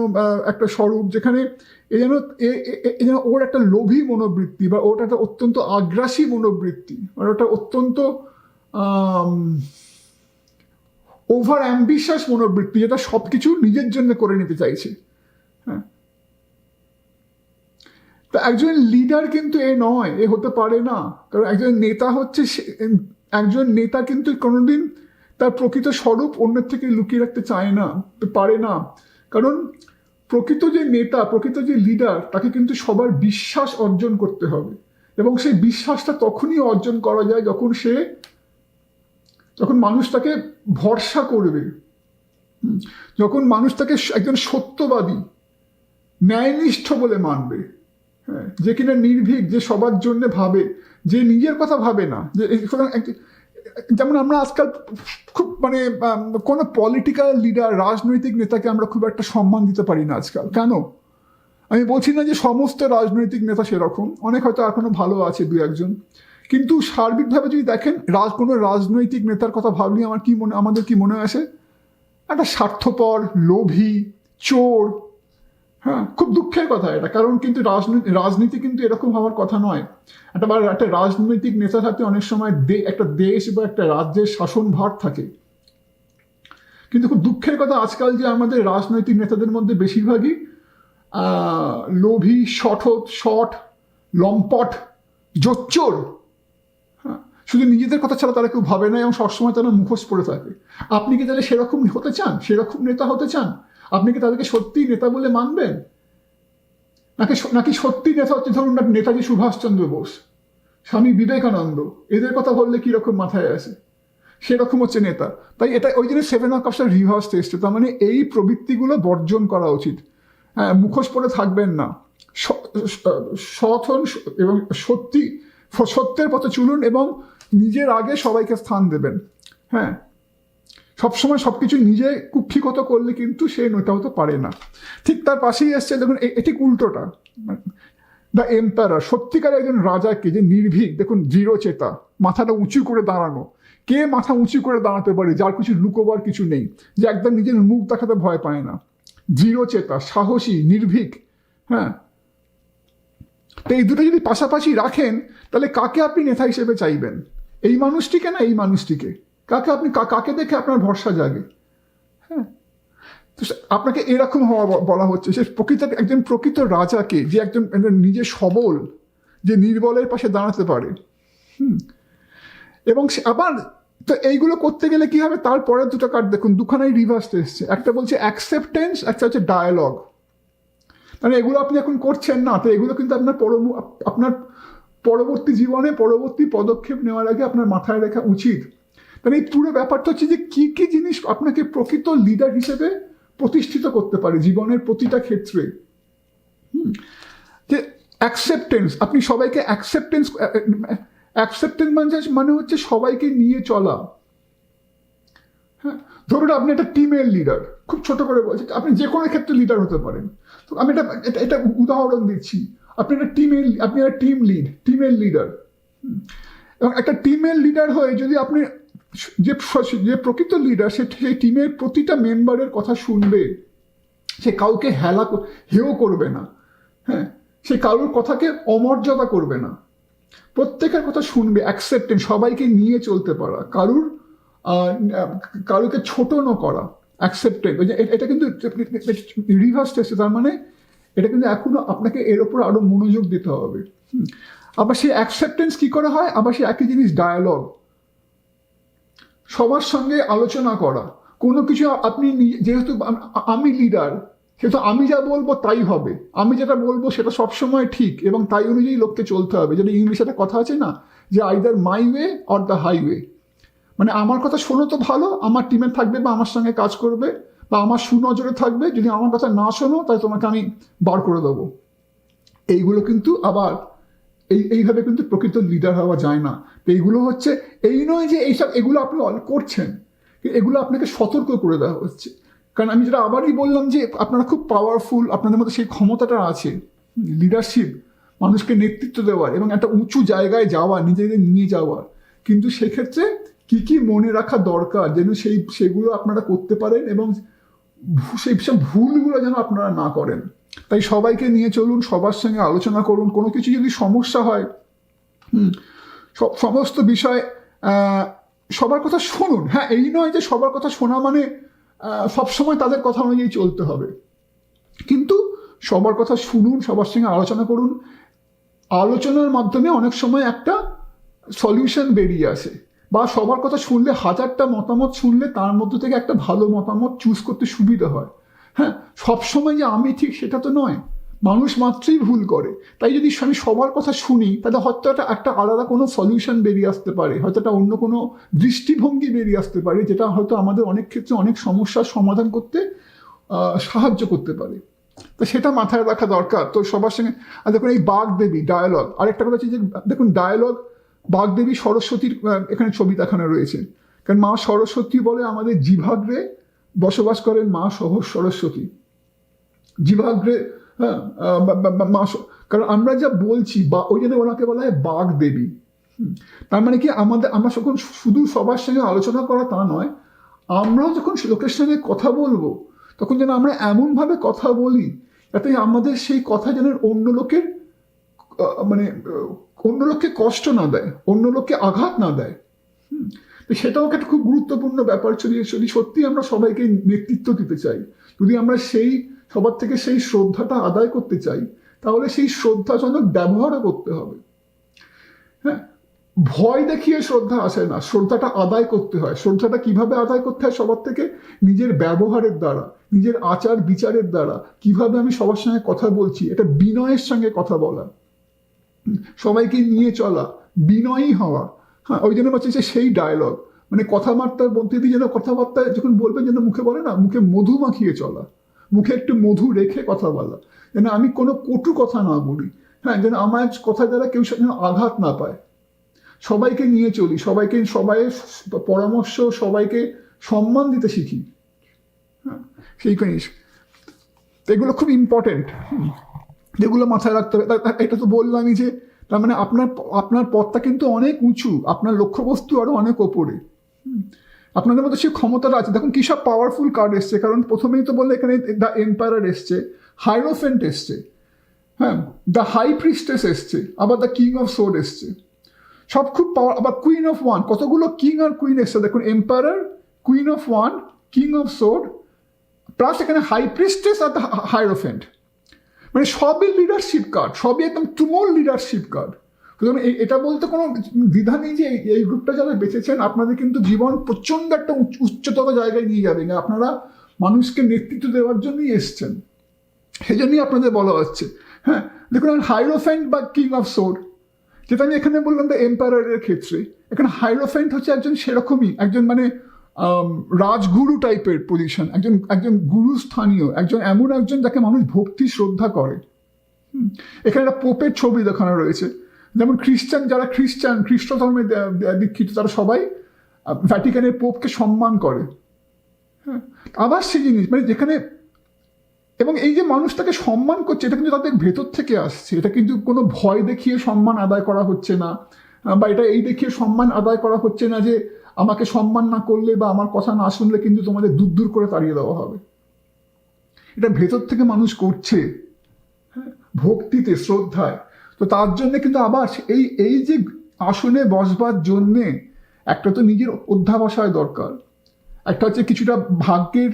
একটা স্বরূপ, যেখানে এ যেন ওর একটা লোভী মনোবৃত্তি বা ওটা একটা অত্যন্ত আগ্রাসী মনোবৃত্তি, আর ওটা অত্যন্ত ওভার অ্যাম্বিশাস মনোবৃত্তি, যেটা সব কিছু নিজের জন্য করে নিতে চাইছে। হ্যাঁ, তা একজন লিডার কিন্তু এ নয়, এ হতে পারে না, কারণ একজন নেতা হচ্ছে একজন নেতা কিন্তু কোনোদিন তার প্রকৃত স্বরূপ অন্যের থেকে লুকিয়ে রাখতে চায় না, পারে না, কারণ প্রকৃত যে নেতা, প্রকৃত যে লিডার, তাকে কিন্তু সবার বিশ্বাস অর্জন করতে হবে, এবং সেই বিশ্বাসটা তখনই অর্জন করা যায় যখন মানুষ তাকে ভরসা করবে, যখন মানুষ তাকে একজন সত্যবাদী, ন্যায়নিষ্ঠ বলে মানবে, হ্যাঁ, যে কিনা নির্ভীক, যে সবার জন্য ভাবে, যে নিজের কথা ভাবে না। যে যেমন আমরা আজকাল খুব মানে কোনো পলিটিক্যাল লিডার, রাজনৈতিক নেতাকে আমরা খুব একটা সম্মান দিতে পারি না আজকাল। কেন? আমি বলছি না যে সমস্ত রাজনৈতিক নেতা সেরকম, অনেক হয়তো এখনো ভালো আছে দু একজন, কিন্তু সার্বিকভাবে যদি দেখেন কোনো রাজনৈতিক নেতার কথা ভাবলে আমাদের কি মনে আসে? একটা স্বার্থপর, লোভী, চোর। হ্যাঁ, খুব দুঃখের কথা এটা, কারণ কিন্তু রাজনীতি কিন্তু এরকম হওয়ার কথা নয়। একটা রাজনৈতিক নেতার হাতে অনেক সময় একটা দেশ বা একটা রাজ্যের শাসন ভার থাকে, কিন্তু খুব দুঃখের কথা আজকাল যে আমাদের রাজনৈতিক নেতাদের মধ্যে বেশিরভাগই লোভী, শট, লম্পট, জোচ্চোর। হ্যাঁ, শুধু নিজেদের কথা ছাড়া তারা কেউ ভাবে না, এবং সবসময় তারা মুখোশ পড়ে থাকে। আপনি কি তাহলে সেরকম হতে চান? সেরকম নেতা হতে চান? আপনি কি তাদেরকে সত্যি নেতা বলে মানবেন? নাকি সত্যি নেতা হচ্ছে ধরুন নেতাজি সুভাষচন্দ্র বোস, স্বামী বিবেকানন্দ, এদের কথা বললে কিরকম মাথায় আসে? সেরকম হচ্ছে নেতা। তাই এটা ওই জন্য 7 অফ কাপসটা রিভার্স এসছে। তার মানে এই প্রবৃত্তিগুলো বর্জন করা উচিত। হ্যাঁ, মুখোশ পরে থাকবেন না, সৎ হন এবং সত্যের পথে চলুন, এবং নিজের আগে সবাইকে স্থান দেবেন। হ্যাঁ, সবসময় সবকিছু নিজে কুক্ষিগত করলে কিন্তু সে নেতা হতে পারে না। ঠিক তার পাশেই এসছে দেখুন এটি উল্টোটা, দ্য এম্পায়ার। সত্যিকার একজন রাজাকে, যে নির্ভীক, দেখুন দৃঢ় চেতা, মাথাটা উঁচু করে দাঁড়ানো। কে মাথা উঁচু করে দাঁড়াতে পারে? যার কিছু লুকোবার কিছু নেই, যে একদম নিজের মুখ দেখাতে ভয় পায় না, দৃঢ় চেতা, সাহসী, নির্ভীক। হ্যাঁ, তো এই দুটো যদি পাশাপাশি রাখেন, তাহলে কাকে আপনি নেতা হিসেবে চাইবেন? এই মানুষটিকে না এই মানুষটিকে? কাকে দেখে আপনার ভরসা জাগে? হ্যাঁ, তো আপনাকে এরকম হওয়া বলা হচ্ছে। সে একজন প্রকৃত রাজাকে, যে একজন নিজে সবল, যে নির্বলের পাশে দাঁড়াতে পারে। এবং আবার তো এইগুলো করতে গেলে কি হবে, তারপরে দুটো কার্ড দেখুন, দুখানাই রিভার্স এসছে। একটা বলছে অ্যাকসেপ্টেন্স, একটা হচ্ছে ডায়ালগ। মানে এগুলো আপনি এখন করছেন না, তো এগুলো কিন্তু আপনার পরবর্তী জীবনে পরবর্তী পদক্ষেপ নেওয়ার আগে আপনার মাথায় রাখা উচিত। মানে এই পুরো ব্যাপারটা হচ্ছে যে কি কি জিনিস আপনাকে প্রকৃত লিডার হিসেবে প্রতিষ্ঠিত করতে পারে জীবনের প্রতিটা ক্ষেত্রে। যে অ্যাকসেপ্টেন্স, আপনি সবাইকে অ্যাকসেপ্টেন্স মানে হচ্ছে সবাইকে নিয়ে চলা। হ্যাঁ, ধরুন আপনি একটা টিমের লিডার, খুব ছোট করে বলছি, আপনি যে কোনো ক্ষেত্রে লিডার হতে পারেন। তো আমি এটা উদাহরণ দিচ্ছি। আপনি একটা টিমের লিডার, এবং একটা টিমের লিডার হয়ে যদি আপনি যে প্রকৃত লিডার, সেই টিমের প্রতিটা মেম্বারের কথা শুনবে, সে কাউকে হেয় করবে না, হ্যাঁ, সে কারোর কথাকে অমর্যাদা করবে না, প্রত্যেকের কথা শুনবে, অ্যাকসেপ্টেন্স, সবাইকে নিয়ে চলতে পারা, কারোকে ছোট না করা, অ্যাকসেপ্টেন্স। এটা কিন্তু রিভার্স এসেছে, তার মানে এটা কিন্তু এখনো আপনাকে এর ওপর আরো মনোযোগ দিতে হবে। আবার সেই অ্যাকসেপ্টেন্স কি করে হয়, আবার সেই একই জিনিস ডায়ালগ, সবার সঙ্গে আলোচনা করা। কোনো কিছু আপনি যেহেতু আমি লিডার, সেহেতু আমি যা বলবো তাই হবে, আমি যেটা বলবো সেটা সবসময় ঠিক, এবং তাই অনুযায়ী লোককে চলতে হবে। যেটা ইংলিশে একটা কথা আছে না, যে either my way or the highway. মানে আমার কথা শোনো তো ভালো, আমার টিমে থাকবে বা আমার সঙ্গে কাজ করবে বা আমার সুনজরে থাকবে, যদি আমার কথা না শোনো তাহলে তোমাকে আমি বার করে দেবো। এইগুলো কিন্তু আবার এইভাবে কিন্তু প্রকৃত লিডার হওয়া যায় না। তো এইগুলো হচ্ছে, এই নয় যে এগুলো আপনি করছেন, এগুলো আপনাকে সতর্ক করে দেওয়া হচ্ছে। কারণ আমি যেটা আবারই বললাম যে আপনারা খুব পাওয়ারফুল, আপনাদের মধ্যে সেই ক্ষমতাটা আছে, লিডারশিপ, মানুষকে নেতৃত্ব দেওয়ার এবং একটা উঁচু জায়গায় যাওয়া, নিজেদের নিয়ে যাওয়ার। কিন্তু সেক্ষেত্রে কি কি মনে রাখা দরকার যেন সেগুলো আপনারা করতে পারেন, এবং সেই সব ভুলগুলো যেন আপনারা না করেন। তাই সবাইকে নিয়ে চলুন, সবার সঙ্গে আলোচনা করুন, কোনো কিছু যদি সমস্যা হয়, সমস্ত বিষয় সবার কথা শুনুন। হ্যাঁ, এই নয় যে সবার কথা শোনা মানে সবসময় তাদের কথা অনুযায়ী চলতে হবে, কিন্তু সবার কথা শুনুন, সবার সঙ্গে আলোচনা করুন। আলোচনার মাধ্যমে অনেক সময় একটা সলিউশন বেরিয়ে আসে, বা সবার কথা শুনলে, 1000টা মতামত শুনলে তার মধ্যে থেকে একটা ভালো মতামত চুজ করতে সুবিধা হয়। হ্যাঁ, সবসময় যে আমি ঠিক সেটা তো নয়, মানুষ মাত্রই ভুল করে। তাই যদি আমি সবার কথা শুনি, তাহলে হয়তো একটা আলাদা কোনো সলিউশন বেরিয়ে আসতে পারে, হয়তো একটা অন্য কোনো দৃষ্টিভঙ্গি বেরিয়ে আসতে পারে, যেটা হয়তো আমাদের অনেক ক্ষেত্রে অনেক সমস্যার সমাধান করতে সাহায্য করতে পারে। তো সেটা মাথায় রাখা দরকার। তো সবার সঙ্গে, আর দেখুন এই বাগদেবী, ডায়ালগ, আরেকটা কথা হচ্ছে যে দেখুন ডায়ালগ, বাগদেবী সরস্বতীর এখানে ছবি দেখানো রয়েছে। কারণ মা সরস্বতী বলে আমাদের জিভাগ্রে বসবাস করেন মা সরস্বতী, জিভাগ্রে। হ্যাঁ, কারণ আমরা যা বলছি, বা ওই জন্য ওনাকে বলা হয় বাগদেবী। তার মানে কি আমরা যখন শুধু সবার সঙ্গে আলোচনা করা তা নয়, আমরাও যখন লোকের সঙ্গে কথা বলবো, তখন যেন আমরা এমনভাবে কথা বলি যাতে আমাদের সেই কথা যেন অন্য লোককে কষ্ট না দেয়, অন্য লোককে আঘাত না দেয়। তো সেটাও একটা খুব গুরুত্বপূর্ণ ব্যাপার। যদি সত্যি আমরা সবাইকে নেতৃত্ব দিতে চাই, যদি আমরা সবার থেকে সেই শ্রদ্ধাটা আদায় করতে চাই, তাহলে সেই শ্রদ্ধাজনক ব্যবহারও করতে হবে। হ্যাঁ, ভয় দেখিয়ে শ্রদ্ধা আসে না, শ্রদ্ধাটা আদায় করতে হয়। শ্রদ্ধাটা কিভাবে আদায় করতে হয়? সবার থেকে নিজের ব্যবহারের দ্বারা, নিজের আচার বিচারের দ্বারা। কিভাবে আমি সবার সঙ্গে কথা বলছি, এটা বিনয়ের সঙ্গে কথা বলা, সবাইকে নিয়ে চলা, বিনয়ী হওয়া। হ্যাঁ, ওই জন্য বলছে যে সেই ডায়লগ, মানে কথাবার্তার মধ্যে দিয়ে যেন কথাবার্তা যখন বলবেন, যেন মুখে বলে না, মুখে মধু মাখিয়ে চলা, মুখে একটু মধু রেখে কথা বলা, যেন আমি কোনো কটু কথা না বলি। হ্যাঁ, যেন আমার কথা দ্বারা কেউ যেন আঘাত না পায়। সবাইকে নিয়ে চলি, সবাইয়ের পরামর্শ, সবাইকে সম্মান দিতে শিখি। হ্যাঁ, সেই জিনিস, এগুলো খুব ইম্পর্টেন্ট, যেগুলো মাথায় রাখতে হবে। এটা তো বললামই যে তার মানে আপনার পথটা কিন্তু অনেক উঁচু, আপনার লক্ষ্যবস্তু আরো অনেক ওপরে। আপনাদের মধ্যে সেই ক্ষমতাটা আছে। দেখুন কি সব পাওয়ারফুল কার্ড এসছে, কারণ প্রথমেই তো বললে এখানে দ্য এম্পায়ার এসছে, হাইরোফেন্ট এসছে, হ্যাঁ, দ্য হাই প্রিস্টেস এসছে, আবার দ্য কিং অফ সোর্ড এসছে, সব খুব পাওয়ার। আবার কুইন অফ ওয়ান, কতগুলো কিং আর কুইন এসছে দেখুন, empire, queen of wand, king of sword, plus এখানে হাই প্রিস্টেস আর দ্য হাইরোফেন্ট। মানে সবই লিডারশিপ কার্ড, সবই একদম তুমুল লিডারশিপ কার্ড। সুতরাং এটা বলতে কোনো দ্বিধা নেই যে এই গ্রুপটা যারা বেঁচেছেন আপনাদের কিন্তু জীবন প্রচণ্ড একটা উচ্চতর জায়গায় নিয়ে যাবে। আপনারা মানুষকে নেতৃত্ব দেওয়ার জন্যই এসছেন, সেই জন্যই আপনাদের বলা হচ্ছে। হ্যাঁ, দেখুন হাইরোফ্যান্ট বা কিং অফ সোর্ড, যেটা আমি এখানে বললাম দ্য এম্পায়ারের ক্ষেত্রে, এখানে হাইরোফ্যান্ট হচ্ছে একজন সেরকমই একজন মানে রাজগুরু টাইপের পজিশন, একজন গুরু স্থানীয়, এমন একজন যাকে মানুষ ভক্তি শ্রদ্ধা করে। এখানে একটা পোপের ছবি দেখানো রয়েছে। যেমন যারা খ্রিস্ট ধর্মে দীক্ষিত তারা সবাই ভ্যাটিকানের পোপকে সম্মান করে। হ্যাঁ, আবার সেই জিনিস মানে যেখানে, এবং এই যে মানুষ তাকে সম্মান করছে এটা কিন্তু তাদের ভেতর থেকে আসছে। এটা কিন্তু কোনো ভয় দেখিয়ে সম্মান আদায় করা হচ্ছে না, বা এটা এই দেখিয়ে সম্মান আদায় করা হচ্ছে না যে আমাকে সম্মান না করলে বা আমার কথা না শুনলে কিন্তু তোমাদের দূর দূর করে তাড়িয়ে দেওয়া হবে। এটা ভেতর থেকে মানুষ করছে, হ্যাঁ, ভক্তিতে শ্রদ্ধায়। তো তার জন্য কিন্তু আবার এই যে আসনে বসবার জন্যে একটা তো নিজের অধ্যাবসায় দরকার, একটা হচ্ছে কিছুটা ভাগ্যের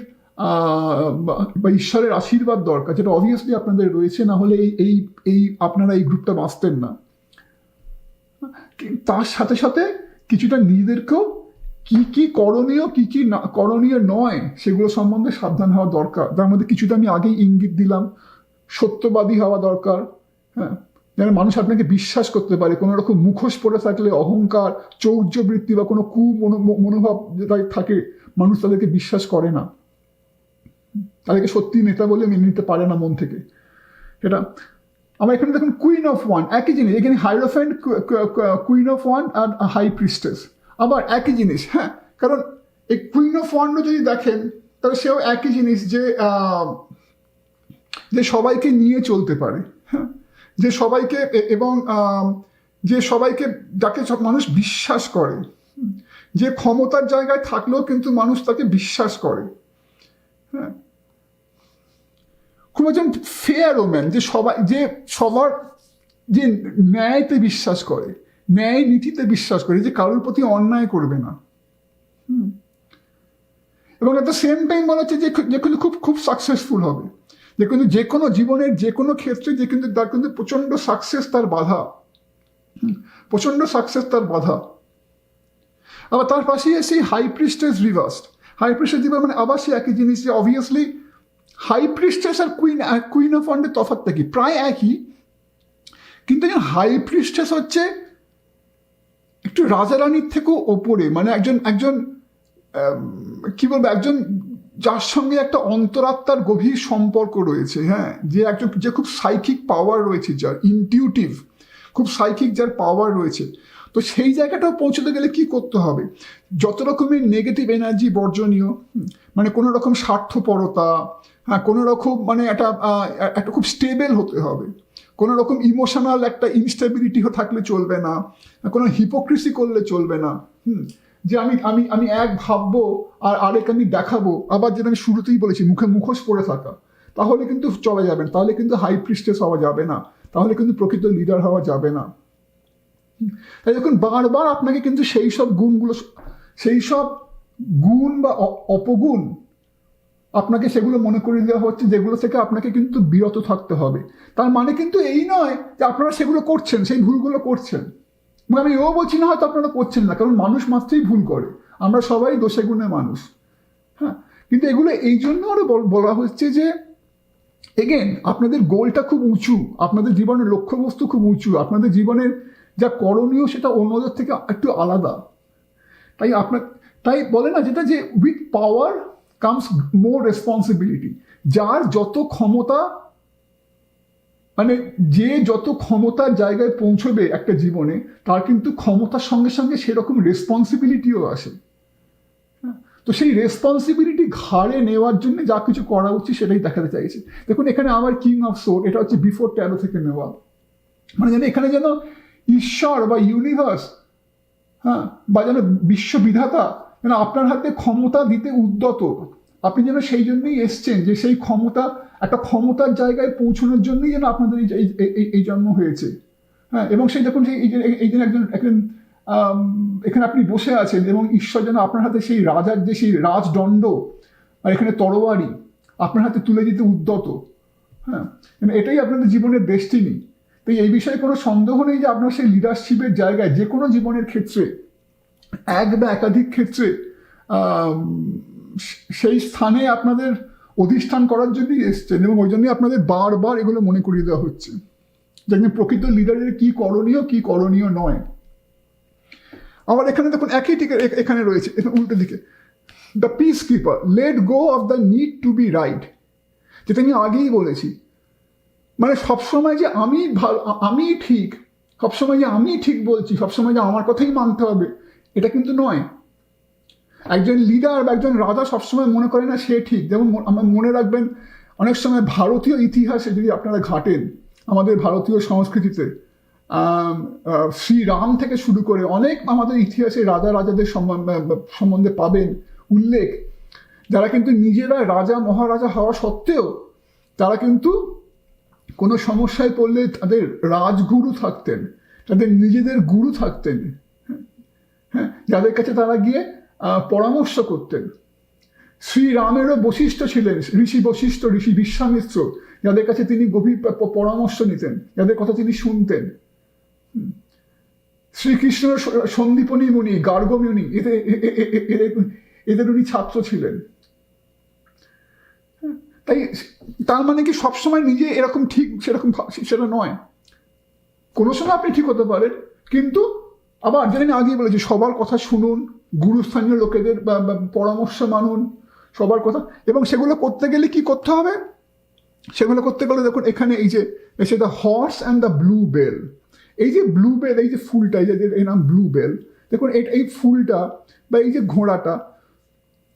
বা ঈশ্বরের আশীর্বাদ দরকার, যেটা অবভিয়াসলি আপনাদের রয়েছে, না হলে আপনারা এই গ্রুপটা বাঁচতেন না। তার সাথে সাথে কিছুটা নিজেদেরকেও কি করণীয় কি না করণীয় নয় সেগুলো সম্বন্ধে সাবধান হওয়া দরকার। তার মধ্যে কিছুটা আমি আগেই ইঙ্গিত দিলাম, সত্যবাদী হওয়া দরকার। হ্যাঁ, যেন মানুষ আপনাকে বিশ্বাস করতে পারে। কোনো রকম মুখোশ পড়ে থাকলে অহংকার, চৌর্যবৃত্তি বা কোনো মনোভাব যেটা থাকে, মানুষ তাদেরকে বিশ্বাস করে না, তাদেরকে সত্যি নেতা বলে মেনে নিতে পারে না মন থেকে। এটা আমার এখানে দেখুন কুইন অফ ওয়ান, একই জিনিস। এখানে হাইরোফ্যান্ট, কুইন অফ ওয়ান আর হাই প্রিস্টেস আবার একই জিনিস। হ্যাঁ, কারণ এই কুইন অফ ওয়ানও যদি দেখেন তাহলে সেও একই জিনিস, যে সবাইকে নিয়ে চলতে পারে। হ্যাঁ, যে সবাইকে এবং যে সবাইকে যাকে সব মানুষ বিশ্বাস করে, যে ক্ষমতার জায়গায় থাকলেও কিন্তু মানুষ তাকে বিশ্বাস করে। হ্যাঁ, খুব একজন ফেয়ার ওম্যান, যে সবার যে ন্যায়তে বিশ্বাস করে, ন্যায় নীতিতে বিশ্বাস করে, যে কারোর প্রতি অন্যায় করবে না। এবং এট দ্য সেম টাইম বলা হচ্ছে যে কিন্তু খুব সাকসেসফুল হবে, যে কোনো জীবনের যে কোনো ক্ষেত্রে তার কিন্তু প্রচণ্ড সাকসেস তার বাধা, প্রচণ্ড সাকসেস তার বাধা। আবার তার পাশেই সেই high priestess reversed. High priestess reverse মানে আবার সে একই জিনিস, যে অবভিয়াসলি হাই প্রিস্টেস আর কুইন অফ ওয়ান্ডের তফাৎটা কি? প্রায় একই, কিন্তু হাই প্রিস্টেস হচ্ছে একটু রাজা রানীর থেকেও ওপরে, মানে একজন কি বলবো, একজন যার সঙ্গে একটা অন্তরাত্মার গভীর সম্পর্ক রয়েছে। হ্যাঁ, যে খুব সাইকিক পাওয়ার রয়েছে, যার ইনটিউটিভ, খুব সাইকিক যার পাওয়ার রয়েছে। তো সেই জায়গাটাও পৌঁছতে গেলে কি করতে হবে? যত রকমের নেগেটিভ এনার্জি বর্জনীয়, মানে কোনো রকম স্বার্থপরতা, হ্যাঁ, কোনো রকম মানে একটা খুব স্টেবল হতে হবে, কোনো রকম ইমোশনাল একটা ইনস্টেবিলিটি থাকলে চলবে না, কোনো হিপোক্রিসি করলে চলবে না। যে আমি এক ভাববো আর আরেক আমি দেখাবো, আবার যেটা আমি শুরুতেই বলেছি মুখে মুখোশ পরে থাকা, তাহলে কিন্তু চলে যাবে না, তাহলে কিন্তু হাই প্রিস্টেস হওয়া যাবে না, তাহলে কিন্তু প্রকৃত লিডার হওয়া যাবে না। তাই দেখুন বারবার আপনাকে কিন্তু সেই সব গুণ বা অপগুণ আপনাকে সেগুলো মনে করিয়ে দেওয়া হচ্ছে, যেগুলো থেকে আপনাকে কিন্তু বিরত থাকতে হবে। তার মানে কিন্তু এই নয় যে আপনারা সেগুলো করছেন, সেই ভুলগুলো করছেন। আমি এও বলছি না হয়তো আপনারা করছেন না, কারণ মানুষ মাত্রই ভুল করে, আমরা সবাই দোষে গুণে মানুষ। হ্যাঁ, কিন্তু এগুলো এই জন্য আরো বলা হচ্ছে যে এগেন আপনাদের গোলটা খুব উঁচু, আপনাদের জীবনের লক্ষ্যবস্তু খুব উঁচু, আপনাদের জীবনের যা করণীয় সেটা অন্যদের থেকে একটু আলাদা। তাই বলে না যেটা, যে with power comes more responsibility. যার যত ক্ষমতা, মানে যে যত ক্ষমতার জায়গায় পৌঁছবে একটা জীবনে, তার কিন্তু ক্ষমতার সঙ্গে সঙ্গে সেরকম রেসপন্সিবিলিটিও আসে। তো সেই রেসপন্সিবিলিটি ঘাড়ে নেওয়ার জন্য যা কিছু করা উচিত সেটাই দেখাতে চাইছে। দেখুন এখানে আমার কিং অফ সোর্ড, এটা হচ্ছে বিফোর 13 থেকে নেওয়া, মানে যেন এখানে যেন ঈশ্বর বা ইউনিভার্স, হ্যাঁ, বা যেন বিশ্ববিধাতা যেন আপনার হাতে ক্ষমতা দিতে উদ্যত। আপনি যেন সেই জন্যই এসছেন, যে সেই ক্ষমতা, একটা ক্ষমতার জায়গায় পৌঁছানোর জন্যই যেন আপনাদের এই জন্ম হয়েছে। হ্যাঁ, এবং সেই দেখুন এই যে একজন এখানে আপনি বসে আছেন, এবং ঈশ্বর যেন আপনার হাতে সেই রাজার যে সেই রাজদণ্ড আর এখানে তরবারি আপনার হাতে তুলে দিতে উদ্যত। হ্যাঁ, মানে এটাই আপনাদের জীবনের ডেস্টিনি। তো এই বিষয়ে কোনো সন্দেহ নেই যে আপনার সেই লিডারশিপের জায়গায় যে কোনো জীবনের ক্ষেত্রে এক বা একাধিক ক্ষেত্রে সেই স্থানে আপনাদের অধিষ্ঠান করার জন্যই এসছেন, এবং ওই জন্যই আপনাদের বারবার এগুলো মনে করিয়ে দেওয়া হচ্ছে যে প্রকৃত লিডারের কি করণীয় নয়। আবার এখানে দেখুন একই ঠিক এখানে রয়েছে উল্টো দিকে, the peacekeeper let go of the need to be right, যেটা আমি আগেই বলেছি। মানে সবসময় যে আমি ঠিক, সবসময় যে আমি ঠিক বলছি, সবসময় যে আমার কথাই মানতে হবে, এটা কিন্তু নয়। একজন লিডার বা একজন রাজা সবসময় মনে করে না সে ঠিক। যেমন আমরা মনে রাখবেন, অনেক সময় ভারতীয় ইতিহাসে যদি আপনারা ঘাটেন, আমাদের ভারতীয় সংস্কৃতিতে শ্রীরাম থেকে শুরু করে অনেক আমাদের ইতিহাসে রাজাদের সম্বন্ধে পাবেন উল্লেখ, যারা কিন্তু নিজেরা রাজা মহারাজা হওয়া সত্ত্বেও তারা কিন্তু কোনো সমস্যায় পড়লে তাদের রাজগুরু থাকতেন, তাদের নিজেদের গুরু থাকতেন, হ্যাঁ, যাদের কাছে তারা গিয়ে পরামর্শ করতেন। শ্রীরামেরও বশিষ্ঠ ছিলেন, ঋষি বশিষ্ঠ, ঋষি বিশ্বামিত্র, যাদের কাছে তিনি গভীর পরামর্শ নিতেন, যাদের কথা তিনি শুনতেন। শ্রীকৃষ্ণ সন্দীপনী মুনি, গার্গমুনি, এদের উনি ছাত্র ছিলেন। তাই তার মানে কি সবসময় নিজে এরকম ঠিক সেরকম সেটা নয়। কোনো সময় আপনি ঠিক হতে পারেন, কিন্তু আবার যেটা আমি আগেই বলেছি, সবার কথা শুনুন, গুরুস্থানীয় লোকেদের পরামর্শ মানুন, সবার কথা। এবং সেগুলো করতে গেলে কি করতে হবে? সেগুলো করতে গেলে দেখুন এখানে এই যে এসে the horse and the blue bell, এই যে ব্লু বেল, এই যে ফুলটা, এই যে এর নাম ব্লু বেল, দেখুন এই ফুলটা বা এই যে ঘোড়াটা,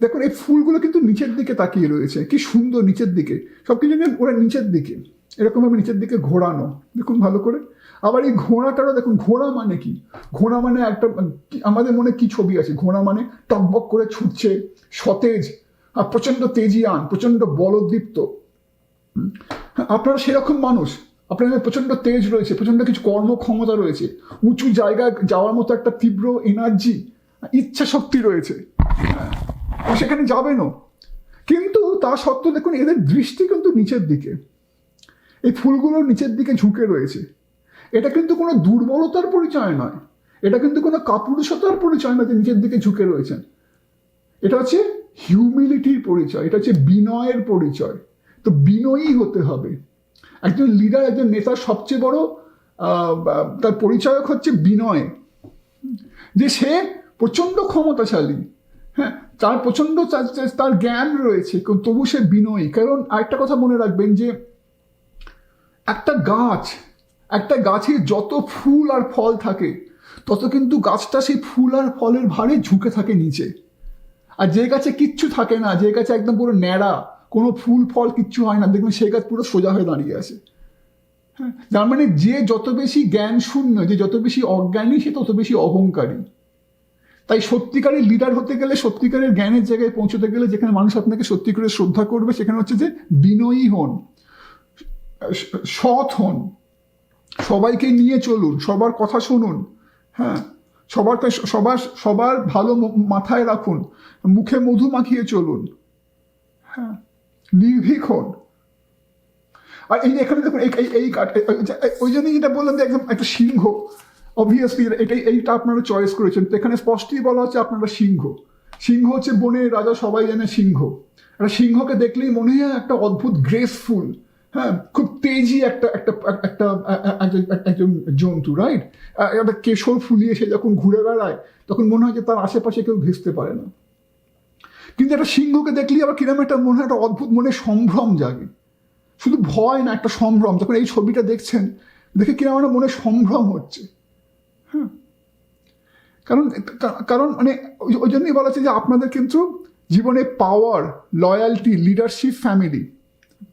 দেখুন এই ফুলগুলো কিন্তু নিচের দিকে তাকিয়ে রয়েছে, কি সুন্দর নিচের দিকে, সব কিছু ওরা নিচের দিকে এরকমভাবে নিচের দিকে ঘোরানো, দেখুন ভালো করে। আবার এই ঘোড়াটারও দেখুন, ঘোড়া মানে কি? ঘোড়া মানে একটা, আমাদের মনে কি ছবি আছে? ঘোড়া মানে টকবক করে ছুটছে, সতেজ, আর প্রচণ্ড তেজিয়ান, প্রচণ্ড বলদীপ্ত। আপনারা সেরকম মানুষ, আপনাদের প্রচণ্ড তেজ রয়েছে, প্রচণ্ড কিছু কর্মক্ষমতা রয়েছে, উঁচু জায়গায় যাওয়ার মতো একটা তীব্র এনার্জি, ইচ্ছা শক্তি রয়েছে, সেখানে যাবেনও। কিন্তু তা সত্ত্বেও দেখুন এদের দৃষ্টি কিন্তু নিচের দিকে, এই ফুলগুলোর নিচের দিকে ঝুঁকে রয়েছে। এটা কিন্তু কোনো দুর্বলতার পরিচয় নয়, এটা কিন্তু কোনো কাপুরুষতার পরিচয় নয় যে নিচের দিকে ঝুঁকে রয়েছেন। এটা হচ্ছে হিউমিলিটির পরিচয়, এটা হচ্ছে বিনয়ের পরিচয়। তো বিনয়ী হতে হবে। একজন লিডার, একজন নেতার সবচেয়ে বড় তার পরিচয়ক হচ্ছে বিনয়, যে সে প্রচণ্ড ক্ষমতাশালী, হ্যাঁ, তার প্রচণ্ড তার জ্ঞান রয়েছে, তবু সে বিনয়ী। কারণ আরেকটা কথা মনে রাখবেন যে একটা গাছে যত ফুল আর ফল থাকে, তত কিন্তু গাছটা সেই ফুল আর ফলের ভারে ঝুঁকে থাকে নিচে। আর যে গাছে কিচ্ছু থাকে না, যে গাছে একদম পুরো ন্যাড়া, কোনো ফুল ফল কিচ্ছু হয় না, দেখবেন সেই গাছ পুরো সোজা হয়ে দাঁড়িয়ে আছে। হ্যাঁ, যার মানে যে যত বেশি জ্ঞান শূন্য, যে যত বেশি অজ্ঞানী, সে তত বেশি অহংকারী। তাই সত্যিকারের লিডার হতে গেলে, সত্যিকারের জ্ঞানের জায়গায় পৌঁছতে গেলে, যেখানে মানুষ আপনাকে সত্যি করে শ্রদ্ধা করবে, সেখানে হচ্ছে যে বিনয়ী হন, সৎ হন, সবাইকে নিয়ে চলুন, সবার কথা শুনুন, হ্যাঁ, সবার ভালো মাথায় রাখুন, মুখে মধু মাখিয়ে চলুন, হ্যাঁ, নির্ভীক হন। আর এই এখানে দেখুন ওই জন্যই যেটা বললাম যে একদম একটা সিংহ, অবভিয়াসলি এইটা আপনারা চয়েস করেছেন। তো এখানে স্পষ্টই বলা হচ্ছে আপনারা সিংহ হচ্ছে বনের রাজা, সবাই জানে সিংহ। একটা সিংহকে দেখলেই মনে হয় একটা অদ্ভুত গ্রেসফুল, হ্যাঁ, খুব তেজি একজন জন্তু, রাইট? একটা কেশর ফুলিয়ে সে যখন ঘুরে বেড়ায়, তখন মনে হয় যে তার আশেপাশে কেউ ঘেঁষতে পারে না। কিন্তু একটা সিংহকে দেখলেই আবার কিরকম একটা মনে হয়, একটা অদ্ভুত মনে সম্ভ্রম জাগে, শুধু ভয় না, একটা সম্ভ্রম। যখন এই ছবিটা দেখছেন, দেখে কিরকম একটা মনে সম্ভ্রম হচ্ছে, হ্যাঁ। কারণ মানে ওই জন্যই বলা হচ্ছে যে আপনাদের কিন্তু জীবনে পাওয়ার, লয়ালটি, লিডারশিপ, ফ্যামিলি,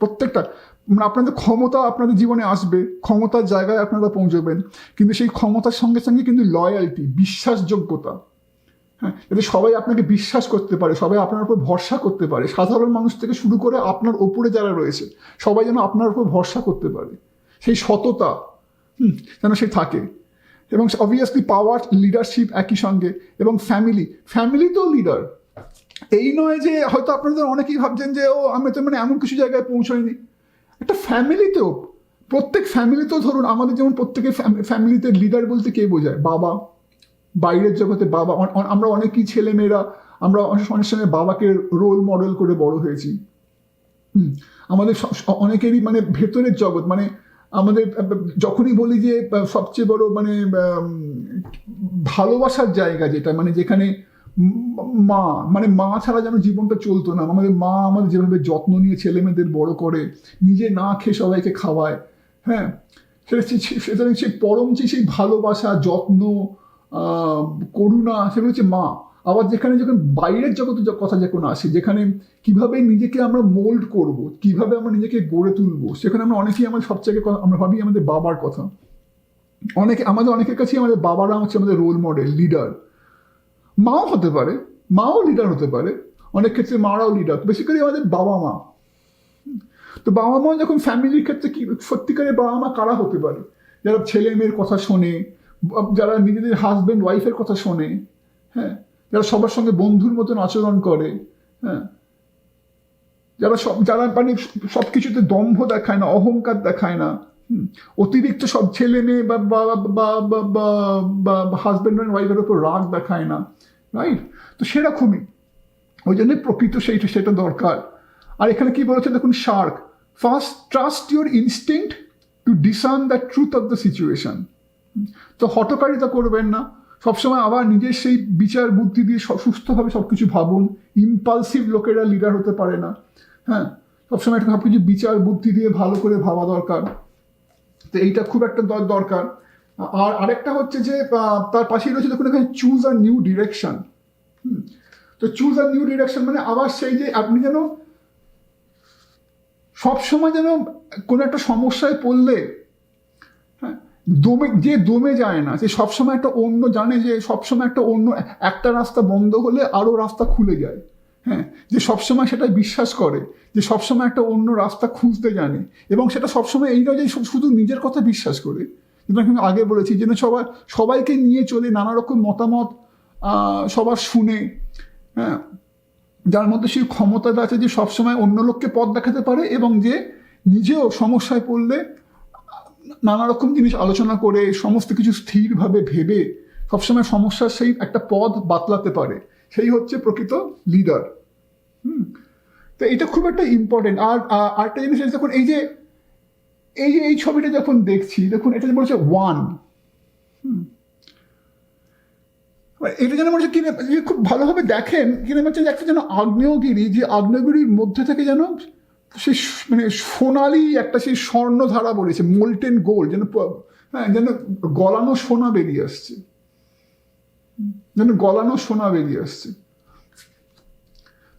প্রত্যেকটা, মানে আপনাদের ক্ষমতা আপনাদের জীবনে আসবে, ক্ষমতার জায়গায় আপনারা পৌঁছবেন, কিন্তু সেই ক্ষমতার সঙ্গে সঙ্গে কিন্তু লয়ালটি, বিশ্বাসযোগ্যতা, হ্যাঁ, যাতে সবাই আপনাকে বিশ্বাস করতে পারে, সবাই আপনার উপর ভরসা করতে পারে, সাধারণ মানুষ থেকে শুরু করে আপনার ওপরে যারা রয়েছে সবাই যেন আপনার উপর ভরসা করতে পারে, সেই সততা যেন সে থাকে। এবং অবভিয়াসলি পাওয়ার, লিডারশিপ একই সঙ্গে, এবং ফ্যামিলি তো লিডার। এই নয় যে হয়তো আপনাদের অনেকেই ভাবছেন যে আমি তো মানে এমন কিছু জায়গায় পৌঁছাইনি, একটা ফ্যামিলিতেও, প্রত্যেক ফ্যামিলিতেও ধরুন আমাদের যেমন প্রত্যেকের ফ্যামিলিতে লিডার বলতে কে বোঝায়? বাবা। বাইরের জগতে বাবা, আমরা অনেকেই ছেলেমেয়েরা আমরা অনেক সময় বাবাকে রোল মডেল করে বড় হয়েছি। আমাদের অনেকেরই মানে ভেতরের জগৎ, মানে আমাদের যখনই বলি যে সবচেয়ে বড় মানে ভালোবাসার জায়গা যেটা, মানে যেখানে মা, মানে মা ছাড়া যেন জীবনটা চলতো না। আমাদের মা আমাদের যেভাবে যত্ন নিয়ে ছেলে মেয়েদের বড় করে, নিজে না খেয়ে সবাইকে খাওয়ায়, হ্যাঁ, সেটা সেই পরম যে সেই ভালোবাসা, যত্ন, করুণা, সেগুলো হচ্ছে মা। আবার যেখানে যখন বাইরের জগতের কথা যখন আসে, যেখানে কিভাবে নিজেকে আমরা মোল্ড করব, কিভাবে আমরা নিজেকে গড়ে তুলবো, সেখানে আমরা অনেকেই আমাদের সবচেয়ে আমরা ভাবি আমাদের বাবার কথা। আমাদের অনেকের কাছেই আমাদের বাবারা হচ্ছে আমাদের রোল মডেল, লিডার। মাও হতে পারে, মাও লিডার হতে পারে, অনেক ক্ষেত্রে মারাও লিডার, বেসিক্যালি আমাদের বাবা মা। তো বাবা মা যখন ফ্যামিলির ক্ষেত্রে কি সত্যিকারের বাবা মা কারা হতে পারে? যারা ছেলে মেয়ের কথা শোনে, যারা নিজেদের হাজব্যান্ড ওয়াইফের কথা শোনে, হ্যাঁ, যারা সবার সঙ্গে বন্ধুর মতন আচরণ করে, হ্যাঁ, যারা মানে সব কিছুতে দম্ভ দেখায় না, অহংকার দেখায় না, অতিরিক্ত সব ছেলে মেয়ে বা হাজব্যান্ড অ্যান্ড ওয়াইফের উপর রাগ দেখায় না, রাইট? তো সেরকমই ওই জন্য প্রকৃত সেটা দরকার। আর এখানে কি বলেছে দেখুন, shark, first trust your instinct to discern the truth of the situation. তো হঠকারিতা করবেন না, সবসময় আবার নিজের সেই বিচার বুদ্ধি দিয়ে সুস্থভাবে সবকিছু ভাবুন। ইম্পালসিভ লোকেরা লিডার হতে পারে না, হ্যাঁ, সবসময় একটা সবকিছু বিচার বুদ্ধি দিয়ে ভালো করে ভাবা দরকার। তো এইটা খুব একটা দরকার। আর আরেকটা হচ্ছে যে তার পাশেই রয়েছে দেখুন এখানে চুজ আ নিউ ডিরেকশন। তো চুজ আ নিউ ডিরেকশন মানে আবার সেই যে আপনি যেন সবসময় যেন কোনো একটা সমস্যায় পড়লে, হ্যাঁ, দমে যায় না, যে সবসময় একটা অন্য জানে, যে সবসময় একটা অন্য একটা রাস্তা বন্ধ হলে আরও রাস্তা খুলে যায়, হ্যাঁ, যে সবসময় সেটা বিশ্বাস করে, যে সবসময় একটা অন্য রাস্তা খুঁজতে জানে, এবং সেটা সবসময় এই নয় যে শুধু নিজের কথা বিশ্বাস করে, যেটা আমি আগে বলেছি, যেন সবাইকে নিয়ে চলে, নানা রকম মতামত সবার শুনে, হ্যাঁ, যার মধ্যে সেই ক্ষমতাটা আছে যে সবসময় অন্য লোককে পথ দেখাতে পারে, এবং যে নিজেও সমস্যায় পড়লে নানা রকম জিনিস আলোচনা করে সমস্ত কিছু স্থিরভাবে ভেবে সবসময় সমস্যার সেই একটা পথ বাতলাতে পারে, সেই হচ্ছে প্রকৃত লিডার। তো এটা খুব একটা ইম্পর্টেন্ট। আর আরেকটা জিনিস দেখুন, এই ছবিটা যখন দেখছি, দেখুন এটা বলছে ওয়ান, এটা যেন মনে হচ্ছে কিনে খুব ভালোভাবে দেখেন, কিনে হচ্ছে একটা যেন আগ্নেয়গিরি, যে আগ্নেয়গিরির মধ্যে থেকে যেন সেই মানে সোনালি একটা সেই স্বর্ণধারা বলেছে, মোল্টেন গোল্ড, যেন, হ্যাঁ, যেন গলানো সোনা বেরিয়ে আসছে, যেন গলানো সোনা বেরিয়ে আসছে।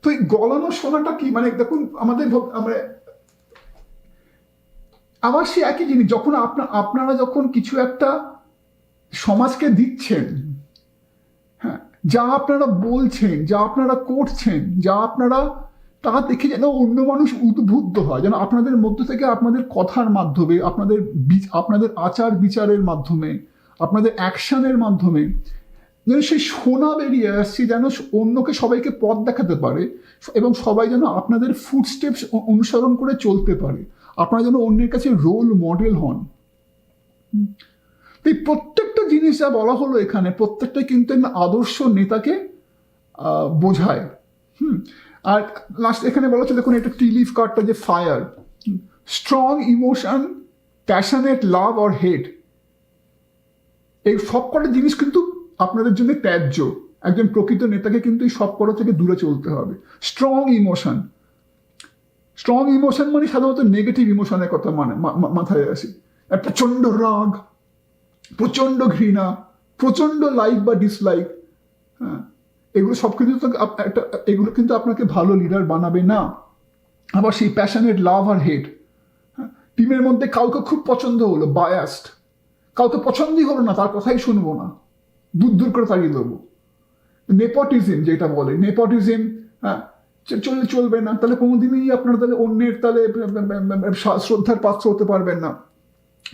তো এই গলানো সোনাটা কি, মানে দেখুন আমরা আবার সে একই জিনিস, যখন আপনারা যখন কিছু একটা সমাজকে দিচ্ছেন, হ্যাঁ, যা আপনারা বলছেন, যা আপনারা করছেন, যা আপনারা, তা দেখে যেন অন্য মানুষ উদ্বুদ্ধ হয়, যেন আপনাদের মধ্য থেকে, আপনাদের কথার মাধ্যমে, আপনাদের আচার বিচারের মাধ্যমে, আপনাদের অ্যাকশনের মাধ্যমে যেন সেই সোনা বেরিয়ে আসছে, যেন অন্যকে সবাইকে পথ দেখাতে পারে, এবং সবাই যেন আপনাদের ফুটস্টেপস অনুসরণ করে চলতে পারে, আপনারা যেন অন্যের কাছে রোল মডেল হন। এই প্রত্যেকটা জিনিস যা বলা হলো এখানে, প্রত্যেকটাই কিন্তু আদর্শ নেতাকে বোঝায়। আর লাস্ট এখানে বলা হচ্ছে দেখুন, এটা টি লিফ কার্ডটা যে fire, strong emotion, passionate love or hate, এই সব কটা জিনিস কিন্তু আপনাদের জন্য ত্যায্য। একজন প্রকৃত নেতাকে কিন্তু এই সব কটা থেকে দূরে চলতে হবে। স্ট্রং ইমোশন মানে সাধারণত নেগেটিভ ইমোশনের কথা মাথায় আসে, প্রচণ্ড রাগ, প্রচণ্ড ঘৃণা, প্রচণ্ড লাইক বা ডিসলাইক, হ্যাঁ, এগুলো সব কিছু তো এগুলো কিন্তু আপনাকে ভালো লিডার বানাবে না। আবার সেই প্যাশনেট লাভ আর হেট, হ্যাঁ, টিমের মধ্যে কাউকে খুব পছন্দ হলো, বায়াসড, কাউকে পছন্দই হলো না, তার কথাই শুনবো না, দূর করে তাড়িয়ে দেবো। নেপোটিজম যেটা বলে, নেপোটিজম, হ্যাঁ, চলবে না, তাহলে কোনোদিনই আপনারা তাহলে অন্যের তাহলে শ্রদ্ধার পাত্র হতে পারবেন না।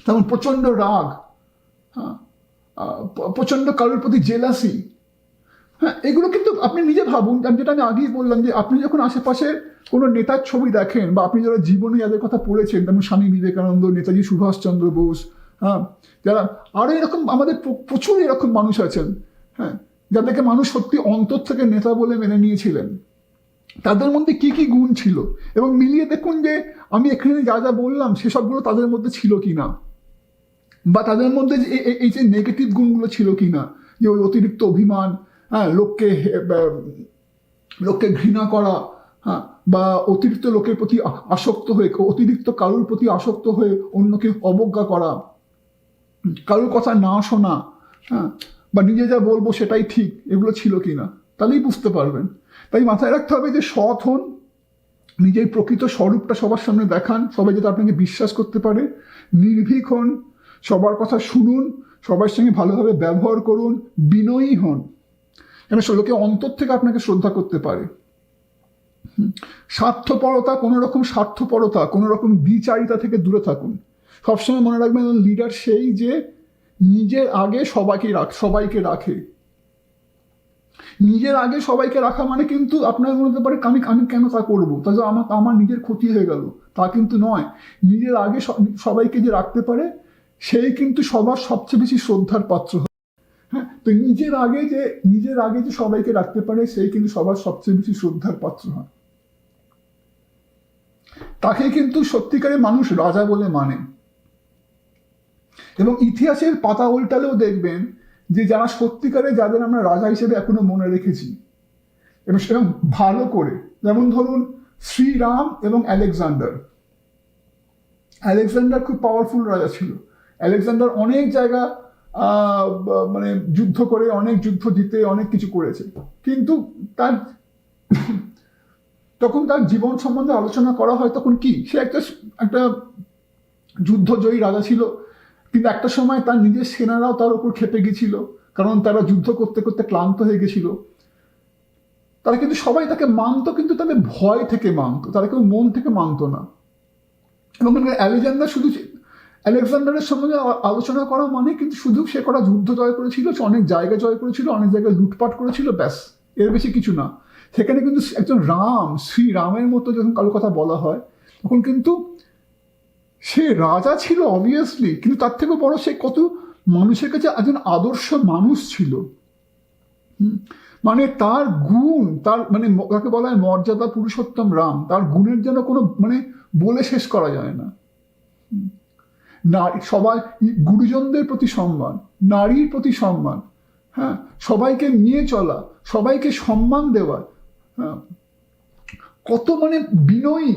তেমন প্রচণ্ড রাগ, হ্যাঁ, প্রচণ্ড কারোর প্রতি জেলাসি, হ্যাঁ, এগুলো কিন্তু আপনি নিজে ভাবুন, যেটা আমি আগেই বললাম, যে আপনি যখন আশেপাশে কোনো নেতার ছবি দেখেন, বা আপনি যারা জীবনে যাদের কথা পড়েছেন, যেমন স্বামী বিবেকানন্দ, নেতাজি সুভাষচন্দ্র বোস, হ্যাঁ, যারা আরও এরকম আমাদের প্রচুর এরকম মানুষ আছেন, হ্যাঁ, যাদেরকে মানুষ সত্যি অন্তর থেকে নেতা বলে মেনে নিয়েছিলেন, তাদের মধ্যে কি কি গুণ ছিল, এবং মিলিয়ে দেখুন যে আমি এখানে যা যা বললাম সেসবগুলো তাদের মধ্যে ছিল কি না, বা তাদের মধ্যে যে এই যে নেগেটিভ গুণগুলো ছিল কি না, যে ওই অতিরিক্ত অভিমান, হ্যাঁ, লোককে ঘৃণা করা, হ্যাঁ, বা অতিরিক্ত লোকের প্রতি আসক্ত হয়ে, অতিরিক্ত কারোর প্রতি আসক্ত হয়ে অন্যকে অবজ্ঞা করা, কারোর কথা না শোনা, হ্যাঁ, বা নিজে যা বলবো সেটাই ঠিক, এগুলো ছিল কি না, তাহলেই বুঝতে পারবেন। তাই মাথায় রাখতে হবে যে সৎ হন, নিজের প্রকৃত স্বরূপটা সবার সামনে দেখান, সবাই যাতে আপনাকে বিশ্বাস করতে পারে, নির্ভীক হন, সবার কথা শুনুন, সবার সঙ্গে ভালোভাবে ব্যবহার করুন, বিনয়ী হন, যেন লোকে অন্তর থেকে আপনাকে শ্রদ্ধা করতে পারে। স্বার্থপরতা, কোনো রকম দ্বিচারিতা থেকে দূরে থাকুন। সবসময় মনে রাখবেন লিডার সেই যে নিজের আগে সবাইকে রাখে। নিজের আগে সবাইকে রাখা মানে কিন্তু আপনার মনে হতে পারে আমি কেন তা করবো, তাহলে আমার নিজের ক্ষতি হয়ে গেল, তা কিন্তু নয়। নিজের আগে সবাইকে যে রাখতে পারে সেই কিন্তু সবার সবচেয়ে বেশি শ্রদ্ধার পাত্র হয়। হ্যাঁ, তো নিজের আগে যে সবাইকে রাখতে পারে সেই কিন্তু সবার সবচেয়ে বেশি শ্রদ্ধার পাত্র হয়। তাকে কিন্তু সত্যিকারের মানুষ রাজা বলে মানে। এবং ইতিহাসের পাতা উল্টালেও দেখবেন যে যারা সত্যিকারে, যাদের আমরা রাজা হিসেবে এখনো মনে রেখেছি এবং সেটা ভালো করে, যেমন ধরুন শ্রীরাম এবং আলেকজান্ডার খুব পাওয়ারফুল রাজা ছিল। আলেকজান্ডার অনেক জায়গা মানে যুদ্ধ করে, অনেক যুদ্ধ জিতে অনেক কিছু করেছে, কিন্তু তখন তার জীবন সম্বন্ধে আলোচনা করা হয় তখন কি, সে একটা যুদ্ধজয়ী রাজা ছিল, কিন্তু একটা সময় তার নিজের সেনারাও তার উপর খেপে গেছিল, কারণ তারা যুদ্ধ করতে করতে ক্লান্ত হয়ে গেছিল। তারা কিন্তু সবাই তাকে মানত, কিন্তু তাদের ভয় থেকে মানত, তারা কেউ মন থেকে মানত না। এবং আলেকজান্ডারের সম্বন্ধে আলোচনা করা মানে কিন্তু শুধু সে করা যুদ্ধ জয় করেছিল, সে অনেক জায়গা জয় করেছিল, অনেক জায়গায় লুটপাট করেছিল, ব্যাস, এর বেশি কিছু না। সেখানে কিন্তু একজন শ্রীরামের মতো যখন কারো কথা বলা হয়, তখন কিন্তু সে রাজা ছিল অবভিয়াসলি, কিন্তু তার থেকে বড় সে কত মানুষের কাছে একজন আদর্শ মানুষ ছিল। মানে তার গুণ, তার মানে তাকে বলা হয় মর্যাদা পুরুষোত্তম রাম, তার গুণের যেন কোনো মানে বলে শেষ করা যায় না। সবাই, গুরুজনদের প্রতি সম্মান, নারীর প্রতি সম্মান, হ্যাঁ, সবাইকে নিয়ে চলা, সবাইকে সম্মান দেওয়া, হ্যাঁ, কত মানে বিনয়ী।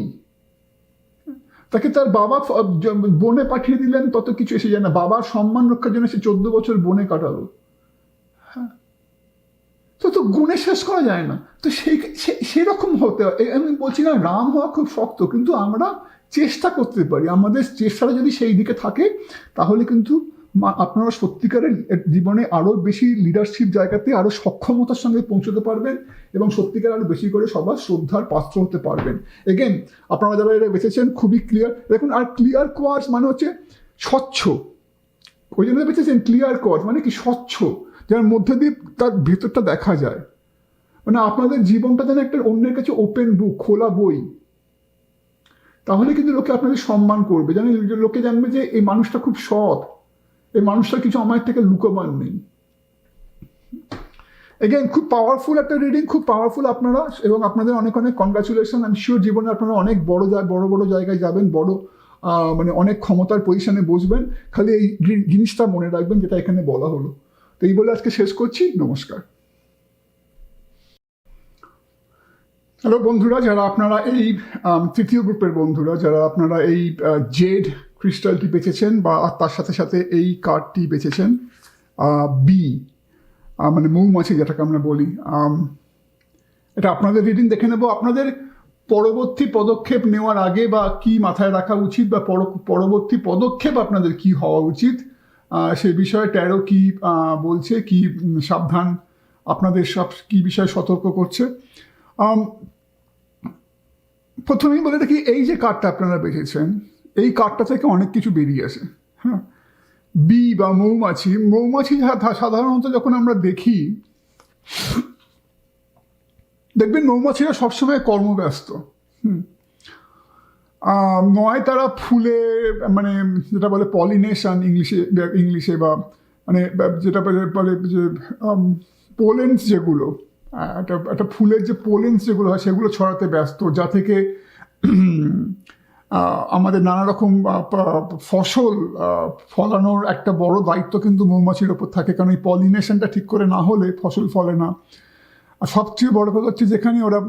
তাকে তার বাবা বনে পাঠিয়ে দিলেন, তত কিছু এসে যায় না, বাবার সম্মান রক্ষার জন্য সে 14 বছর বনে কাটালো। হ্যাঁ, তো গুণে শেষ করা যায় না। তো সেরকম হতে হয়। আমি বলছি না রাম হওয়া খুব শক্ত, কিন্তু আমরা চেষ্টা করতে পারি, আমাদের চেষ্টাটা যদি সেই দিকে থাকে তাহলে কিন্তু আপনারা সত্যিকারের জীবনে আরও বেশি লিডারশিপ জায়গাতে আরও সক্ষমতার সঙ্গে পৌঁছতে পারবেন, এবং সত্যিকার আরও বেশি করে সবার শ্রদ্ধার পাত্র হতে পারবেন। এগেন আপনারা যারা এটা বেছেছেন খুবই ক্লিয়ার দেখুন। আর ক্লিয়ার কোয়ার্স মানে হচ্ছে স্বচ্ছ, ওই জন্য বেছেছেন ক্লিয়ার কোয়ার্স মানে কি, স্বচ্ছ, যার মধ্যে দিয়ে তার ভেতরটা দেখা যায়। মানে আপনাদের জীবনটা যেন একটা অন্যের কাছে ওপেন বুক, খোলা বই, তাহলে কিন্তু লোকে আপনাদের সম্মান করবে, লোকে জানবে যে এই মানুষটা খুব সৎ, এই মানুষটার কিছু আমার থেকে লুকোবার নেই। এগেন খুব পাওয়ারফুল একটা রিডিং, খুব পাওয়ারফুল আপনারা, এবং আপনাদের অনেক অনেক কনগ্রাচুলেশন। আমি শিওর জীবনে আপনারা অনেক বড় বড় জায়গায় যাবেন, মানে অনেক ক্ষমতার পজিশনে বসবেন। খালি এই জিনিসটা মনে রাখবেন যেটা এখানে বলা হলো। তো এই বলে আজকে শেষ করছি, নমস্কার। হ্যালো বন্ধুরা, যারা আপনারা এই তৃতীয় গ্রুপের বন্ধুরা, যারা আপনারা এই জেড ক্রিস্টালটি বেছেছেন, বা তার সাথে সাথে এই কার্ডটি বেছেছেন, বি মানে মৌমাছি যেটাকে আমরা বলি, এটা আপনাদের রিডিং দেখে নেব। আপনাদের পরবর্তী পদক্ষেপ নেওয়ার আগে বা কি মাথায় রাখা উচিত, বা পরবর্তী পদক্ষেপ আপনাদের কি হওয়া উচিত, সেই বিষয়ে ট্যারো কি বলছে, কি সাবধান আপনাদের সব কি বিষয়ে সতর্ক করছে। প্রথমেই বলে রাখি, এই যে কার্ডটা আপনারা বেছেছেন, এই কার্ডটা থেকে অনেক কিছু বেরিয়ে আসে। হ্যাঁ, বি বা মৌমাছি সাধারণত যখন আমরা দেখি, দেখবেন মৌমাছিরা সবসময় কর্মব্যস্ত। নয় তারা ফুলে মানে যেটা বলে পলিনেশন ইংলিশে বা মানে যেটা বলে যে পোলেন্স যেগুলো একটা ফুলের যে পোলেন্স যেগুলো হয় সেগুলো ছড়াতে ব্যস্ত, যা থেকে আমাদের নানা রকম ফসল ফলানোর একটা বড় দায়িত্ব কিন্তু মৌমাছির ওপর থাকে, কারণ এই পলিনেশনটা ঠিক করে না হলে ফসল ফলে না। আর সবচেয়ে বড় কথা হচ্ছে যেখানে ওরা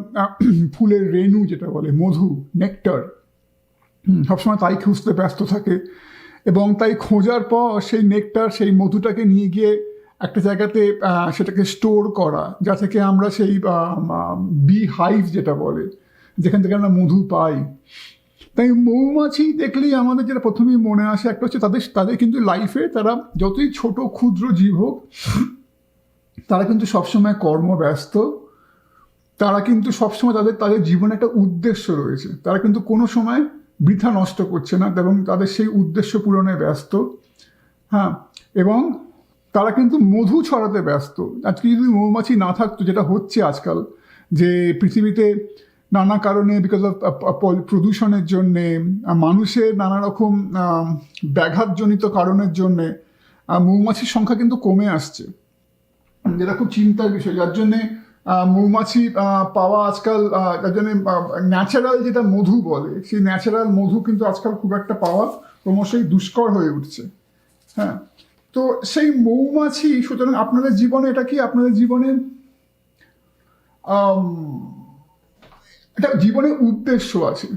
ফুলের রেণু যেটা বলে মধু, নেকটার, সবসময় তাই খুঁজতে ব্যস্ত থাকে, এবং তাই খোঁজার পর সেই নেকটার সেই মধুটাকে নিয়ে গিয়ে একটা জায়গাতে সেটাকে স্টোর করা, যা থেকে আমরা সেই বি হাইভ যেটা বলে যেখান থেকে আমরা মধু পাই। তাই মৌমাছি দেখলেই আমাদের যেটা প্রথমেই মনে আসে একটা হচ্ছে তাদের কিন্তু লাইফে তারা যতই ছোট ক্ষুদ্র জীব হোক তারা কিন্তু সবসময় কর্মব্যস্ত, তারা কিন্তু সবসময় তাদের জীবনে একটা উদ্দেশ্য রয়েছে, তারা কিন্তু কোনো সময় বৃথা নষ্ট করছে না এবং তাদের সেই উদ্দেশ্য পূরণে ব্যস্ত। হ্যাঁ, এবং তারা কিন্তু মধু ছড়াতে ব্যস্ত। আজকে যদি মৌমাছি না থাকতো, যেটা হচ্ছে আজকাল, যে পৃথিবীতে নানা কারণে বিকজ অফ প্রদূষণের জন্যে, মানুষের নানা রকম ব্যাঘাতজনিত কারণের জন্যে মৌমাছির সংখ্যা কিন্তু কমে আসছে, যেটা খুব চিন্তার বিষয়। যার জন্যে মৌমাছি পাওয়া আজকাল, যার জন্যে ন্যাচারাল যেটা মধু বলে সেই ন্যাচারাল মধু কিন্তু আজকাল খুব একটা পাওয়া ক্রমশই দুষ্কর হয়ে উঠছে। হ্যাঁ, তো সেই মৌমাছি, সুতরাং আপনাদের জীবনে এটা কি আপনাদের জীবনে একটা জীবনের উদ্দেশ্য আছে,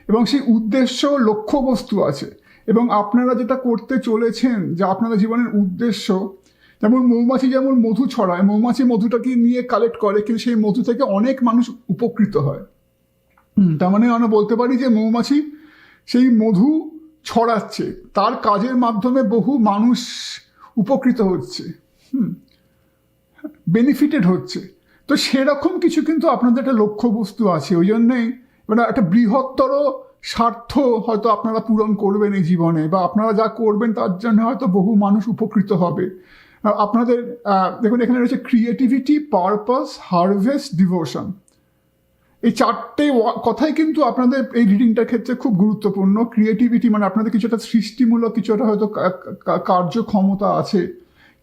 এবং সেই উদ্দেশ্য লক্ষ্যবস্তু আছে, এবং আপনারা যেটা করতে চলেছেন যা আপনাদের জীবনের উদ্দেশ্য, যেমন মৌমাছি যেমন মধু ছড়ায়, মৌমাছি মধুটাকে নিয়ে কালেক্ট করে, কিন্তু সেই মধু থেকে অনেক মানুষ উপকৃত হয়। তার মানে আমরা বলতে পারি যে মৌমাছি সেই মধু ছড়াচ্ছে, তার কাজের মাধ্যমে বহু মানুষ উপকৃত হচ্ছে, বেনিফিটেড হচ্ছে। তো সেরকম কিছু কিন্তু আপনাদের একটা লক্ষ্যবস্তু আছে, ওই জন্যেই মানে একটা বৃহত্তর স্বার্থ হয়তো আপনারা পূরণ করবেন এই জীবনে, বা আপনারা যা করবেন তার জন্য হয়তো বহু মানুষ উপকৃত হবে। আপনাদের দেখুন এখানে রয়েছে ক্রিয়েটিভিটি, পারপাস, হারভেস্ট, ডিভোশন। এই চারটে কথাই কিন্তু আপনাদের এই রিডিংটার ক্ষেত্রে খুব গুরুত্বপূর্ণ। ক্রিয়েটিভিটি মানে আপনাদের কিছু একটা সৃষ্টিমূলক কিছু একটা হয়তো কার্যক্ষমতা আছে,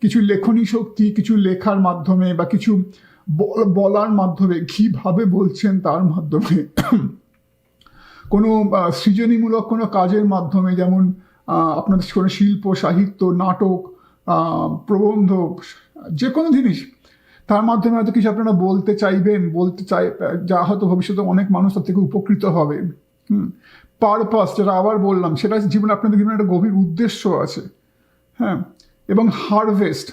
কিছু লেখনী শক্তি, কিছু লেখার মাধ্যমে বা কিছু বলার মাধ্যমে, কীভাবে বলছেন তার মাধ্যমে, কোনো সৃজনীমূলক কোনো কাজের মাধ্যমে, যেমন আপনাদের কোনো শিল্প, সাহিত্য, নাটক, প্রবন্ধ, যে কোনো জিনিস, তার মাধ্যমে হয়তো কিছু আপনারা বলতে চাই, যা হয়তো ভবিষ্যতে অনেক মানুষ তার থেকে উপকৃত হবে। পারপাস, যেটা আবার বললাম, সেটা জীবনে আপনাদের জীবনে একটা গভীর উদ্দেশ্য আছে। হ্যাঁ, এবং হারভেস্ট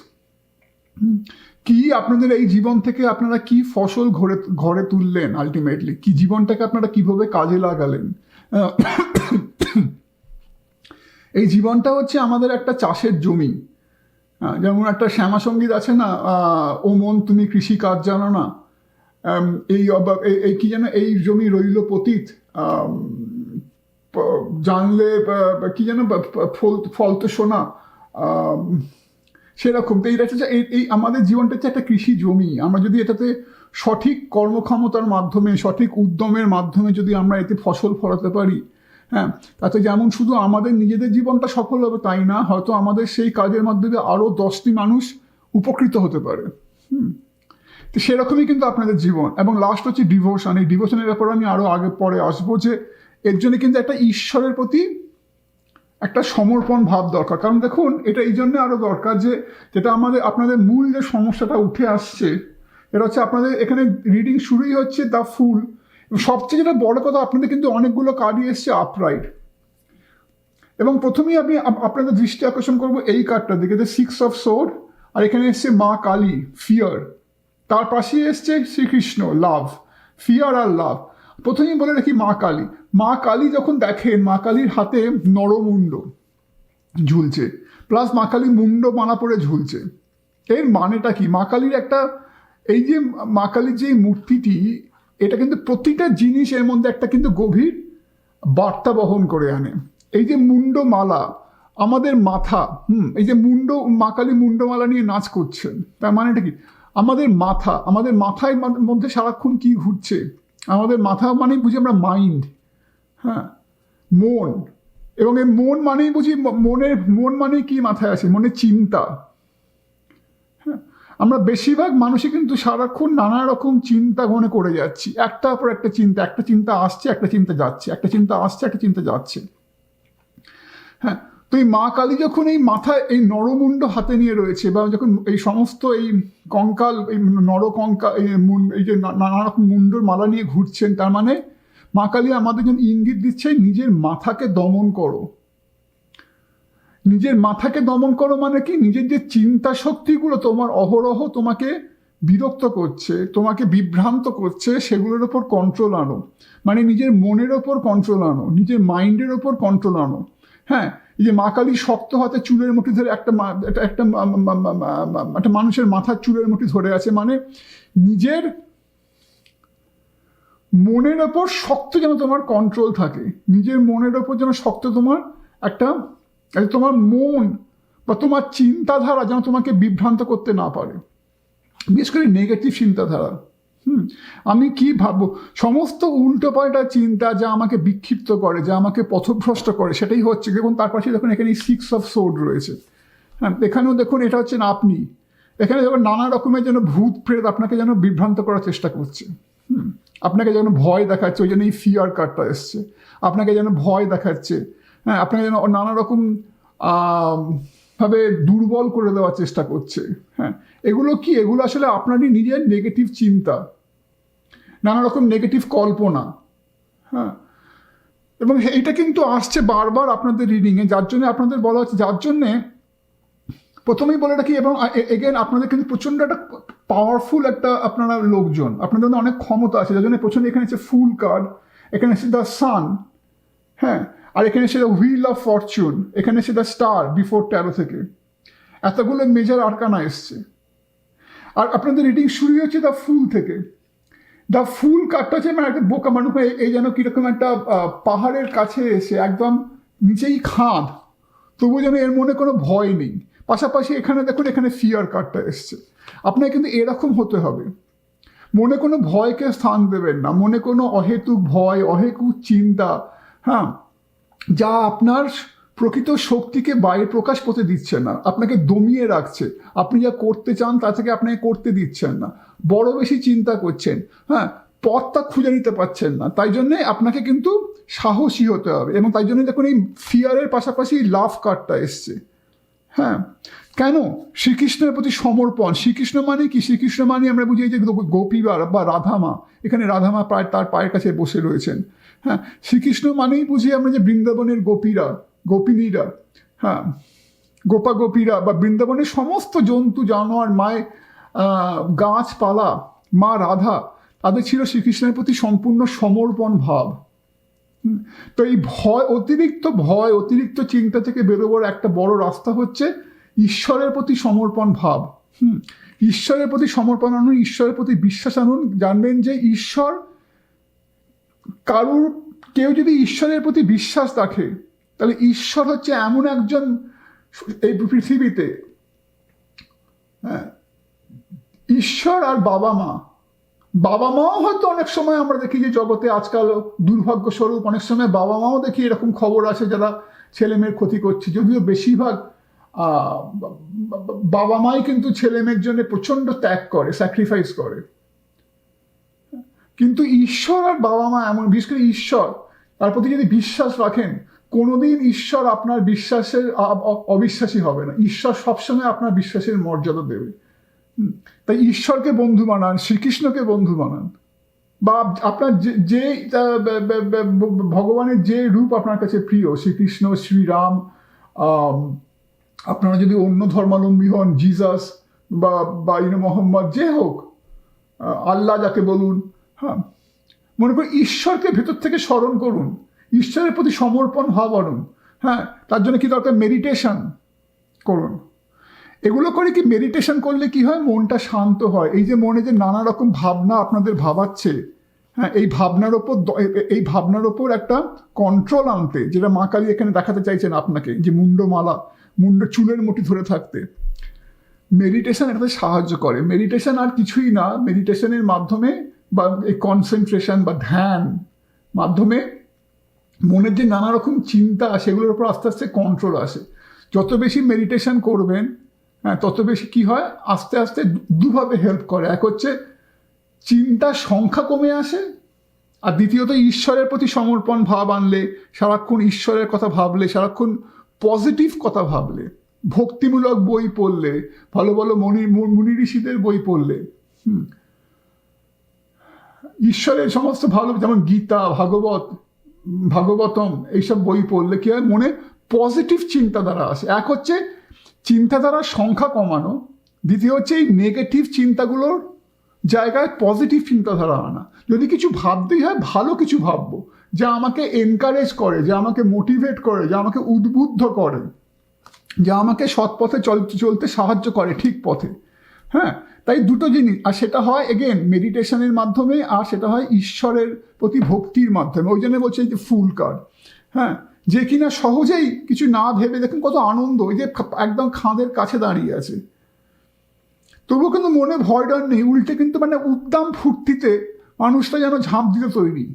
কি, আপনাদের এই জীবন থেকে আপনারা কি ফসল ঘরে তুললেন, আলটিমেটলি কি জীবনটাকে আপনারা কিভাবে কাজে লাগালেন। এই জীবনটা হচ্ছে আমাদের একটা চাষের জমি, যেমন একটা শ্যামা সঙ্গীত আছে না, ও মন তুমি কৃষি কাজ জানো না, এই কি যেন, এই জমি রইল পতিত, জানলে কি যেন ফল তো শোনা, সেরকম। তো এইটা হচ্ছে এই আমাদের জীবনটা হচ্ছে একটা কৃষি জমি। আমরা যদি এটাতে সঠিক কর্মক্ষমতার মাধ্যমে, সঠিক উদ্যমের মাধ্যমে যদি আমরা এতে ফসল ফলাতে পারি, হ্যাঁ, তাতে যেমন শুধু আমাদের নিজেদের জীবনটা সফল হবে তাই না, হয়তো আমাদের সেই কাজের মাধ্যমে আরও 10টি মানুষ উপকৃত হতে পারে। তো সেরকমই কিন্তু আপনাদের জীবন। এবং লাস্ট হচ্ছে ডিভোশন। এই ডিভোশনের ব্যাপারে আমি আরও পরে আসবো, যে এর জন্য কিন্তু একটা ঈশ্বরের প্রতি একটা সমর্পণ ভাব দরকার। কারণ দেখুন, এটা এই জন্য আরও দরকার যে যেটা আপনাদের মূল যে সমস্যাটা উঠে আসছে, এটা হচ্ছে আপনাদের এখানে রিডিং শুরুই হচ্ছে দ্য ফুল, সবচেয়ে যেটা বড় কথা, আপনাদের কিন্তু অনেকগুলো কার্ডই এসছে আপরাইট। এবং প্রথমেই আমি আপনাদের দৃষ্টি আকর্ষণ করবো এই কার্ডটার দিকে, যে 6 অফ সোর্ড, আর এখানে এসছে মা কালী, ফিয়ার, তার পাশে এসছে শ্রীকৃষ্ণ, লাভ, ফিয়ার আর লাভ। প্রথমেই বলে রাখি মা কালী যখন দেখেন, মা কালীর হাতে নরমুণ্ড ঝুলছে, প্লাস মা কালী মুন্ড বানা পড়ে ঝুলছে। এর মানেটা কি? মা কালীর একটা, এই যে মা কালীর যে মূর্তিটি, এটা কিন্তু প্রতিটা জিনিস এর মধ্যে একটা কিন্তু গভীর বার্তা বহন করে আনে। এই যে মুন্ডমালা, আমাদের মাথা, এই যে মা কালী মুন্ডমালা নিয়ে নাচ করছেন, তার মানেটা কি? আমাদের মাথায় মধ্যে সারাক্ষণ কি ঘুরছে, আমাদের মাথা মানেই বুঝি আমরা মাইন্ড, হ্যাঁ, মন। এবং এই মন মানেই বুঝি মন মানেই কি মাথায় আছে, মনে চিন্তা। হ্যাঁ, আমরা বেশিরভাগ মানুষই কিন্তু সারাক্ষণ নানা রকম চিন্তা মনে করে যাচ্ছি, একটার পর একটা চিন্তা আসছে, একটা চিন্তা যাচ্ছে, একটা চিন্তা আসছে, একটা চিন্তা যাচ্ছে। হ্যাঁ, তো এই মা কালী যখন এই মাথায় এই নরমুণ্ড হাতে নিয়ে রয়েছে, বা যখন এই সমস্ত এই কঙ্কাল, এই নরকঙ্কাল, এই যে নানা রকম মুন্ডর মালা নিয়ে ঘুরছেন, তার মানে মা কালী আমাদের জন্য ইঙ্গিত দিচ্ছে নিজের মাথাকে দমন করো। নিজের মাথাকে দমন করো মানে কি, নিজের যে চিন্তা শক্তিগুলো তোমার অহরহ তোমাকে বিরক্ত করছে, তোমাকে বিভ্রান্ত করছে, সেগুলোর ওপর কন্ট্রোল আনো। মানে নিজের মনের ওপর কন্ট্রোল আনো, নিজের মাইন্ডের ওপর কন্ট্রোল আনো। হ্যাঁ, এই যে মা কালী শক্ত হাতে চুলের মুঠি ধরে একটা মানুষের মাথার চুলের মুঠি ধরে আছে, মানে নিজের মনের ওপর শক্ত যেন তোমার কন্ট্রোল থাকে, নিজের মনের ওপর যেন শক্ত তোমার তোমার মন বা তোমার চিন্তাধারা যেন তোমাকে বিভ্রান্ত করতে না পারে, বিশেষ করে নেগেটিভ চিন্তাধারা। আমি কি ভাববো, সমস্ত উল্টোপাল্টা চিন্তা যা আমাকে বিক্ষিপ্ত করে, যা আমাকে পথভ্রষ্ট করে, সেটাই হচ্ছে। দেখুন তার পাশে দেখুন এখানে 6 অফ সোর্ড রয়েছে। হ্যাঁ, এখানেও দেখুন এটা হচ্ছেন আপনি। এখানে যখন নানা রকমের যেন ভূত প্রেত আপনাকে যেন বিভ্রান্ত করার চেষ্টা করছে, আপনাকে যেন ভয় দেখাচ্ছে, ওই জন্য এই ফিয়ার কার্ডটা এসছে। আপনাকে যেন ভয় দেখাচ্ছে, হ্যাঁ, আপনাকে যেন নানা রকম ভাবে দুর্বল করে দেওয়ার চেষ্টা করছে। হ্যাঁ, এগুলো কি, এগুলো আসলে আপনারই নিজের নেগেটিভ চিন্তা, নানা রকম নেগেটিভ কল্পনা। হ্যাঁ, এবং এইটা কিন্তু আসছে বারবার আপনাদের রিডিংয়ে, যার জন্য আপনাদের বলা হচ্ছে, যার জন্যে প্রথমেই বলে রাখি। এবং এগেন আপনাদের কিন্তু প্রচণ্ড একটা পাওয়ারফুল একটা আপনারা লোকজন, আপনাদের মধ্যে অনেক ক্ষমতা আছে, যার জন্য প্রচণ্ড এখানে হচ্ছে ফুল কার্ড, এখানে হচ্ছে দ্য সান, হ্যাঁ, আর এখানে এসে দ্য হুইল অফ ফরচুন, এখানে এসে দ্য স্টার বিফোর ট্যারো থেকে এতগুলো মেজর আরকানা এসছে। আর আপনাদের রিডিং শুরু হচ্ছে দ্য ফুল থেকে। দ্য ফুল কার্ডটা হচ্ছে মানে একটা বোকা মানুষ, এই যেন কীরকম একটা পাহাড়ের কাছে এসে একদম নিচেই খাদ, তবু যেন এর মনে কোনো ভয় নেই। পাশাপাশি এখানে দেখুন এখানে ফিয়ার কার্ডটা এসছে। আপনাকে কিন্তু এরকম হতে হবে, মনে কোনো ভয়কে স্থান দেবেন না, মনে কোনো অহেতুক ভয়, অহেতুক চিন্তা, হ্যাঁ, যা আপনার প্রকৃত শক্তিকে বাইরে প্রকাশ করতে দিচ্ছে না, আপনাকে দমিয়ে রাখছে, আপনি যা করতে চান তা থেকে আপনাকে করতে দিচ্ছেন না, বড় বেশি চিন্তা করছেন, হ্যাঁ, পথটা খুঁজে নিতে পারছেন না। তাই জন্যে আপনাকে কিন্তু সাহসী হতে হবে। এবং তাই জন্য দেখুন এই ফিয়ারের পাশাপাশি লাভ কার্ডটা এসছে। হ্যাঁ, কেন? শ্রীকৃষ্ণের প্রতি সমর্পণ। শ্রীকৃষ্ণ মানে কি? শ্রীকৃষ্ণ মানে আমরা বুঝি যে গোপী বা রাধামা, এখানে রাধামা প্রায় তার পায়ের কাছে বসে রয়েছেন। হ্যাঁ, শ্রীকৃষ্ণ মানেই বুঝি আমরা যে বৃন্দাবনের গোপীরা, গোপিনীরা, হ্যাঁ, গোপীরা বা বৃন্দাবনের সমস্ত জন্তু জানোয়ার, মায়ের গাছপালা, মা রাধা, তাদের ছিল শ্রীকৃষ্ণের প্রতি সম্পূর্ণ সমর্পণ ভাব। তো এই অতিরিক্ত চিন্তা থেকে বেরোবার একটা বড় রাস্তা হচ্ছে ঈশ্বরের প্রতি সমর্পণ ভাব। ঈশ্বরের প্রতি সমর্পণ আনুন, ঈশ্বরের প্রতি বিশ্বাস আনুন। জানবেন যে ঈশ্বর, কেউ যদি ঈশ্বরের প্রতি বিশ্বাস রাখে, তাহলে ঈশ্বর হচ্ছে এমন একজন এই পৃথিবীতে, হ্যাঁ, ঈশ্বর আর বাবা মাও হয়তো অনেক সময় আমরা দেখি যে জগতে আজকাল দুর্ভাগ্যস্বরূপ অনেক সময় বাবা মাও দেখি এরকম খবর আছে যারা ছেলে মেয়ের ক্ষতি করছে, যদিও বেশিরভাগ বাবা মাই কিন্তু ছেলে মেয়ের জন্য প্রচণ্ড ত্যাগ করে, স্যাক্রিফাইস করে। কিন্তু ঈশ্বর আর বাবা মা এমন, বিশেষ করে ঈশ্বর, তার প্রতি যদি বিশ্বাস রাখেন, কোনোদিন ঈশ্বর আপনার বিশ্বাসের অবিশ্বাসী হবে না। ঈশ্বর সবসময় আপনার বিশ্বাসের মর্যাদা দেবে। তাই ঈশ্বরকে বন্ধু বানান, শ্রীকৃষ্ণকে বন্ধু বানান, বা আপনার যে ভগবানের যে রূপ আপনার কাছে প্রিয়, শ্রীকৃষ্ণ, শ্রীরাম, আপনারা যদি অন্য ধর্মাবলম্বী হন, জিজাস বা মোহাম্মদ, যে হোক, আল্লাহ যাকে বলুন, হ্যাঁ, মনে করি ঈশ্বরকে ভেতর থেকে স্মরণ করুন, ঈশ্বরের প্রতি সমর্পণ ভাব আনুন। হ্যাঁ, তার জন্য কি দরকার? মেডিটেশন করুন। এগুলো করে কি, মেডিটেশন করলে কি হয়? মনটা শান্ত হয়। এই যে মনে যে নানা রকম ভাবনা আপনাদের ভাবাচ্ছে, হ্যাঁ, এই ভাবনার ওপর একটা কন্ট্রোল আনতে, যেটা মা কালী এখানে দেখাতে চাইছেন আপনাকে, যে মুন্ড চুলের মুঠি ধরে থাকতে, মেডিটেশন এটাতে সাহায্য করে। মেডিটেশন আর কিছুই না, মেডিটেশনের মাধ্যমে বা এই কনসেন্ট্রেশন বা ধ্যান মাধ্যমে মনের যে নানা রকম চিন্তা সেগুলোর উপর আস্তে আস্তে কন্ট্রোল আসে। যত বেশি মেডিটেশন করবেন, হ্যাঁ, তত বেশি কি হয়, আস্তে আস্তে দুভাবে হেল্প করে। এক হচ্ছে চিন্তার সংখ্যা কমে আসে, আর দ্বিতীয়ত ঈশ্বরের প্রতি সমর্পণ ভাব আনলে, সারাক্ষণ ঈশ্বরের কথা ভাবলে, সারাক্ষণ পজিটিভ কথা ভাবলে, ভক্তিমূলক বই পড়লে, ভালো ভালো মুনি ঋষিদের বই পড়লে, ঈশ্বরের সমস্ত ভালো, যেমন গীতা, ভাগবতম, এইসব বই পড়লে কি হয়, মনে পজিটিভ চিন্তাধারা আসে। এক হচ্ছে চিন্তাধারার সংখ্যা কমানো, দ্বিতীয় হচ্ছে এই নেগেটিভ চিন্তাগুলোর জায়গায় পজিটিভ চিন্তাধারা আনা। যদি কিছু ভাবতেই হয়, ভালো কিছু ভাববো, যা আমাকে এনকারেজ করে, যা আমাকে মোটিভেট করে, যা আমাকে উদ্বুদ্ধ করে, যা আমাকে সৎ পথে চলতে সাহায্য করে, ঠিক পথে। হ্যাঁ, তাই দুটো জিনিস, আর সেটা হয় এগেন মেডিটেশনের মাধ্যমে, আর সেটা হয় ঈশ্বরের প্রতি ভক্তির মাধ্যমে। ওই জন্য বলছে যে ফুল কার্ড, হ্যাঁ, যে কিনা সহজেই কিছু না ভেবে, দেখুন কত আনন্দ, ওই যে একদম খাঁদের কাছে দাঁড়িয়ে আছে, তবুও কিন্তু মনে ভয় ডর নেই, উল্টে কিন্তু মানে উদ্দাম ফুর্তিতে মানুষটা যেন ঝাঁপ দিতে তৈরি।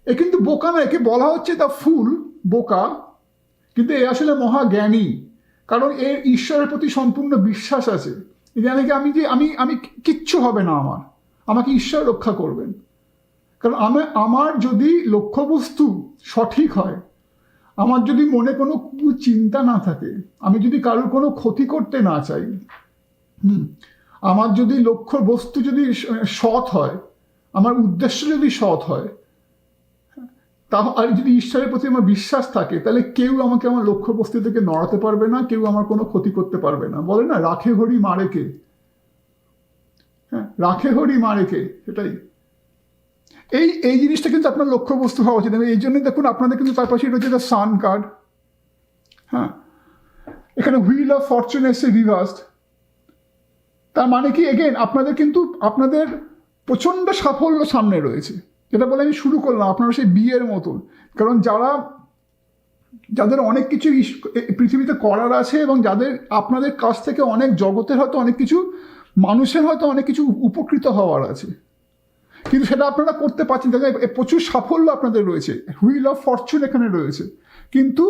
এ কিন্তু বোকা না, একে বলা হচ্ছে দ্য ফুল, বোকা, কিন্তু এ আসলে মহাজ্ঞানী, কারণ এর ঈশ্বরের প্রতি সম্পূর্ণ বিশ্বাস আছে। জানে কি আমি কিচ্ছু হবে না, আমাকে ঈশ্বর রক্ষা করবেন। কারণ আমার যদি লক্ষ্যবস্তু সঠিক হয়, আমার যদি মনে কোনো চিন্তা না থাকে, আমি যদি কারোর কোনো ক্ষতি করতে না চাই, আমার যদি লক্ষ্য বস্তু যদি সৎ হয়, আমার উদ্দেশ্য যদি সৎ হয়, আর যদি ঈশ্বরের প্রতি আমার বিশ্বাস থাকে, তাহলে কেউ আমাকে আমার লক্ষ্যবস্তু থেকে নড়াতে পারবে না, কেউ আমার কোনো ক্ষতি করতে পারবে না। বলে না, রাখে হরি মারে কে, হ্যাঁ, রাখে হরি মারে কে, সেটাই। এই জিনিসটা কিন্তু আপনার লক্ষ্যবস্তু হওয়া উচিত। এই জন্যই দেখুন আপনাদের কিন্তু তার পাশে রয়েছে দ্য সান কার্ড, হ্যাঁ, এখানে হুইল অফ ফরচুন এসে রিভার্সড। তার মানে কি, এগেন আপনাদের কিন্তু আপনাদের প্রচণ্ড সাফল্য সামনে রয়েছে, যেটা বলে আমি শুরু করলাম, আপনারা সেই বিয়ের মতন। কারণ যাদের অনেক কিছু পৃথিবীতে করার আছে, এবং যাদের আপনাদের কাছ থেকে অনেক জগতের হয়তো অনেক কিছু, মানুষের হয়তো অনেক কিছু উপকৃত হওয়ার আছে, কিন্তু সেটা আপনারা করতে পারছেন, তাদের প্রচুর সাফল্য আপনাদের রয়েছে, হুইল অফ ফরচুন এখানে রয়েছে, কিন্তু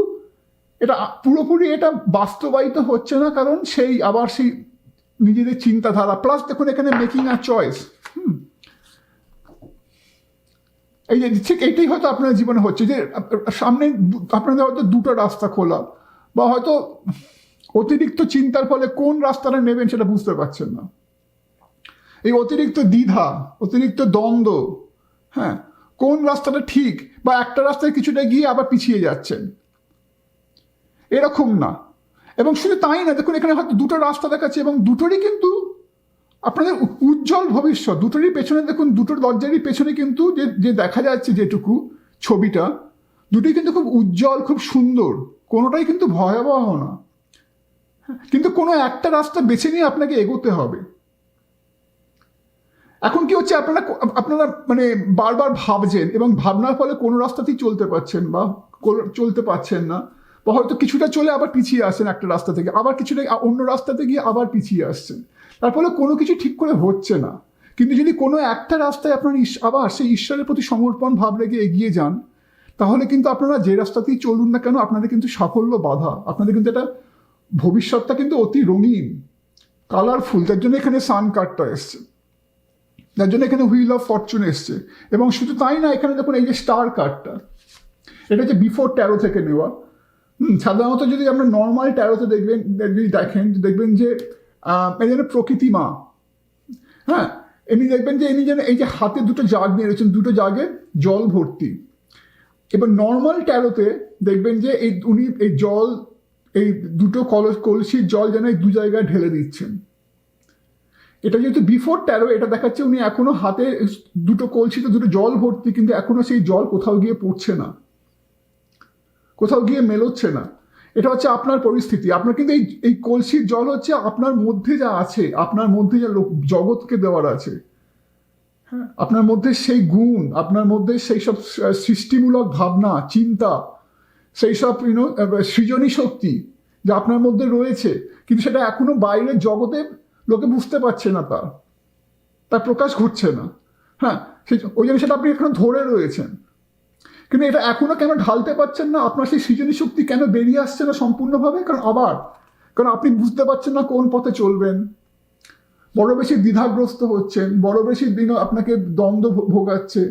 এটা পুরোপুরি এটা বাস্তবায়িত হচ্ছে না, কারণ সেই নিজেদের চিন্তাধারা, প্লাস দেখুন এখানে মেকিং আ চয়েস। এই যে ঠিক এইটাই হয়তো আপনার জীবনে হচ্ছে, যে সামনে আপনাদের হয়তো দুটো রাস্তা খোলা, বা হয়তো অতিরিক্ত চিন্তার ফলে কোন রাস্তাটা নেবেন সেটা বুঝতে পারছেন না। এই অতিরিক্ত দ্বিধা, অতিরিক্ত দ্বন্দ্ব, হ্যাঁ, কোন রাস্তাটা ঠিক, বা একটা রাস্তায় কিছুটা গিয়ে আবার পিছিয়ে যাচ্ছেন, এরকম না। এবং শুধু তাই না, দেখুন এখানে হয়তো দুটো রাস্তা দেখাচ্ছে, এবং দুটোরই কিন্তু আপনাদের উজ্জ্বল ভবিষ্যৎ। দুটোরই পেছনে দেখুন, দুটোর দরজারই পেছনে কিন্তু যে দেখা যাচ্ছে যেটুকু ছবিটা, দুটোই কিন্তু খুব উজ্জ্বল, খুব সুন্দর, কোনোটাই কিন্তু ভয়াবহ না। কিন্তু কোনো একটা রাস্তা বেছে নিয়ে আপনাকে এগোতে হবে। এখন কি হচ্ছে, আপনারা মানে বারবার ভাবছেন, এবং ভাবনার ফলে কোনো রাস্তাতেই চলতে পারছেন না, বা হয়তো কিছুটা চলে আবার পিছিয়ে আসছেন একটা রাস্তা থেকে, আবার কিছুটা অন্য রাস্তাতে গিয়ে আবার পিছিয়ে আসছেন, তার ফলে কোনো কিছু ঠিক করে হচ্ছে না। কিন্তু যদি কোনো একটা রাস্তায় আপনার আবার সেই ঈশ্বরের প্রতি সমর্পণ ভাব রেখে এগিয়ে যান, তাহলে কিন্তু আপনারা যে রাস্তাতেই চলুন না কেন, আপনাদের কিন্তু সাফল্য বাধা, আপনাদের কিন্তু এটা ভবিষ্যৎটা কিন্তু অতি রঙিন, কালারফুল। যার জন্য এখানে সান কার্ডটা এসছে, যার জন্য এখানে হুইল অফ ফরচুন এসছে। এবং শুধু তাই না, এখানে দেখুন এই যে স্টার কার্ডটা, এটা হচ্ছে বিফোর ট্যারো থেকে নেওয়া। সাধারণত যদি আপনার নর্মাল ট্যারোতে দেখবেন যে এই যেন প্রকৃতি মা, হ্যাঁ, এমনি দেখবেন যে ইনি যেন এই যে হাতে দুটো জাগ নিয়ে রয়েছেন, দুটো জাগে জল ভর্তি। এবার নর্মাল ট্যারোতে দেখবেন যে উনি এই জল, এই দুটো কলসির জল যেন এই দু জায়গায় ঢেলে দিচ্ছেন। এটা যেহেতু বিফোর ট্যারো, এটা দেখাচ্ছে উনি এখনো হাতে দুটো কলসিতে দুটো জল ভর্তি, কিন্তু এখনো সেই জল কোথাও গিয়ে পড়ছে না, কোথাও গিয়ে মেলোচ্ছে না। এটা হচ্ছে আপনার পরিস্থিতি। আপনার কিন্তু এই কলসির জল হচ্ছে আপনার মধ্যে যা আছে, আপনার মধ্যে যা জগৎকে দেওয়ার আছে, হ্যাঁ, আপনার মধ্যে সেই গুণ, আপনার মধ্যে সেই সব সৃষ্টিমূলক ভাবনা, চিন্তা, সেই সব সৃজনী শক্তি যা আপনার মধ্যে রয়েছে, কিন্তু সেটা এখনো বাইরের জগতে লোকে বুঝতে পারছে না, তার প্রকাশ ঘটছে না। হ্যাঁ, ওই জন্য সেটা আপনি এখনো ধরে রয়েছেন, কিন্তু এটা এখনো কেন ঢালতে পারছেন না? আপনার সেই সৃজনী শক্তি কেন বেরিয়ে আসছে না সম্পূর্ণভাবে? কারণ আপনি বুঝতে পারছেন না কোন পথে চলবেন, বড় বেশি দ্বিধাগ্রস্ত হচ্ছেন, বড় বেশি দিন আপনাকে দ্বন্দ্ব ভোগাচ্ছে,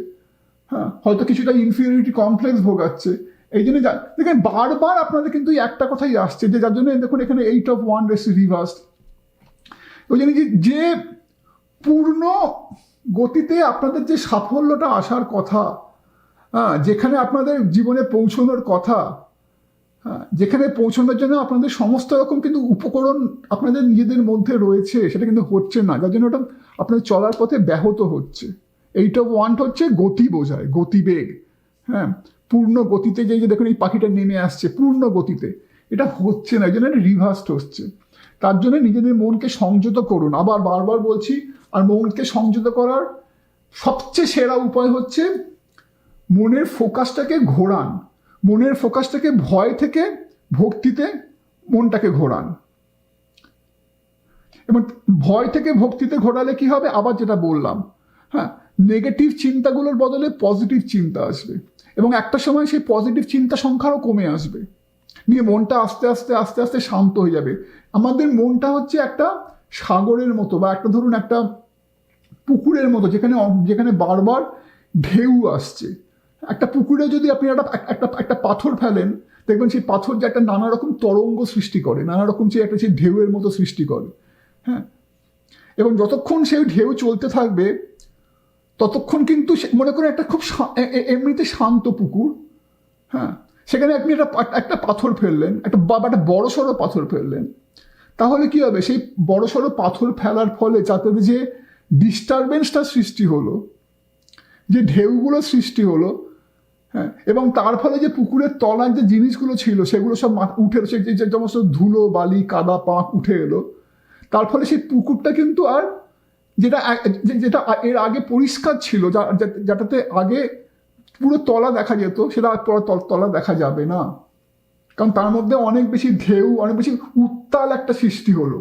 হ্যাঁ, হয়তো কিছুটা ইনফিরিয়রিটি কমপ্লেক্স ভোগাচ্ছে। এই জন্য দেখেন বারবার আপনাদের কিন্তু একটা কথাই আসছে, যে যার জন্য দেখুন এখানে 8 of Wands রিভার্সড। ওই জন্য যে পূর্ণ গতিতে আপনাদের যে সাফল্যটা আসার কথা, হ্যাঁ, যেখানে আপনাদের জীবনে পৌঁছানোর কথা, হ্যাঁ, যেখানে পৌঁছানোর জন্য আপনাদের সমস্ত রকম কিন্তু উপকরণ আপনাদের নিজেদের মধ্যে রয়েছে, সেটা কিন্তু হচ্ছে না, যার জন্য ওটা আপনাদের চলার পথে ব্যাহত হচ্ছে। 8 of Wands হচ্ছে গতি বোঝায়, গতিবেগ। হ্যাঁ, পূর্ণ গতিতে যে দেখুন এই পাখিটা নেমে আসছে পূর্ণ গতিতে, এটা হচ্ছে না, এই জন্য এটা রিভার্সড হচ্ছে। তার জন্য নিজেদের মনকে সংযত করুন, আবার বারবার বলছি। আর মনকে সংযত করার সবচেয়ে সেরা উপায় হচ্ছে মনের ফোকাসটাকে ঘোরান, মনের ফোকাসটাকে ভয় থেকে ভক্তিতে মনটাকে ঘোরান। এবং ভয় থেকে ভক্তিতে ঘোরালে কি হবে? আবার যেটা বললাম, হ্যাঁ, নেগেটিভ চিন্তাগুলোর বদলে পজিটিভ চিন্তা আসবে, এবং একটা সময় সেই পজিটিভ চিন্তা সংখ্যারও কমে আসবে, নিয়ে মনটা আস্তে আস্তে আস্তে আস্তে শান্ত হয়ে যাবে। আমাদের মনটা হচ্ছে একটা সাগরের মতো, বা একটা ধরুন একটা পুকুরের মতো, যেখানে বারবার ঢেউ আসছে। একটা পুকুরে যদি আপনি একটা পাথর ফেলেন, দেখবেন সেই পাথর যে একটা নানা রকম তরঙ্গ সৃষ্টি করে, নানা রকম সেই ঢেউয়ের মতো সৃষ্টি করে। হ্যাঁ, এবং যতক্ষণ সেই ঢেউ চলতে থাকবে ততক্ষণ কিন্তু মনে করেন একটা খুব এমনিতে শান্ত পুকুর, হ্যাঁ, সেখানে আপনি একটা পাথর ফেললেন, একটা বড় সড়ো পাথর ফেললেন, তাহলে কি হবে? সেই বড় সড়ো পাথর ফেলার ফলে যাতে যে ডিস্টারবেন্সটা সৃষ্টি হলো, যে ঢেউগুলো সৃষ্টি হলো, হ্যাঁ, এবং তার ফলে যে পুকুরের তলার যে জিনিসগুলো ছিল সেগুলো সব উঠে এলো, যে সমস্ত ধুলো বালি কাদা পাঁক উঠে এলো, তার ফলে সেই পুকুরটা কিন্তু আর যেটা এর আগে পরিষ্কার ছিল, যেটাতে আগে পুরো তলা দেখা যেত, সেটা পুরো তলা দেখা যাবে না, কারণ তার মধ্যে অনেক বেশি ঢেউ, অনেক বেশি উত্তাল একটা সৃষ্টি হলো।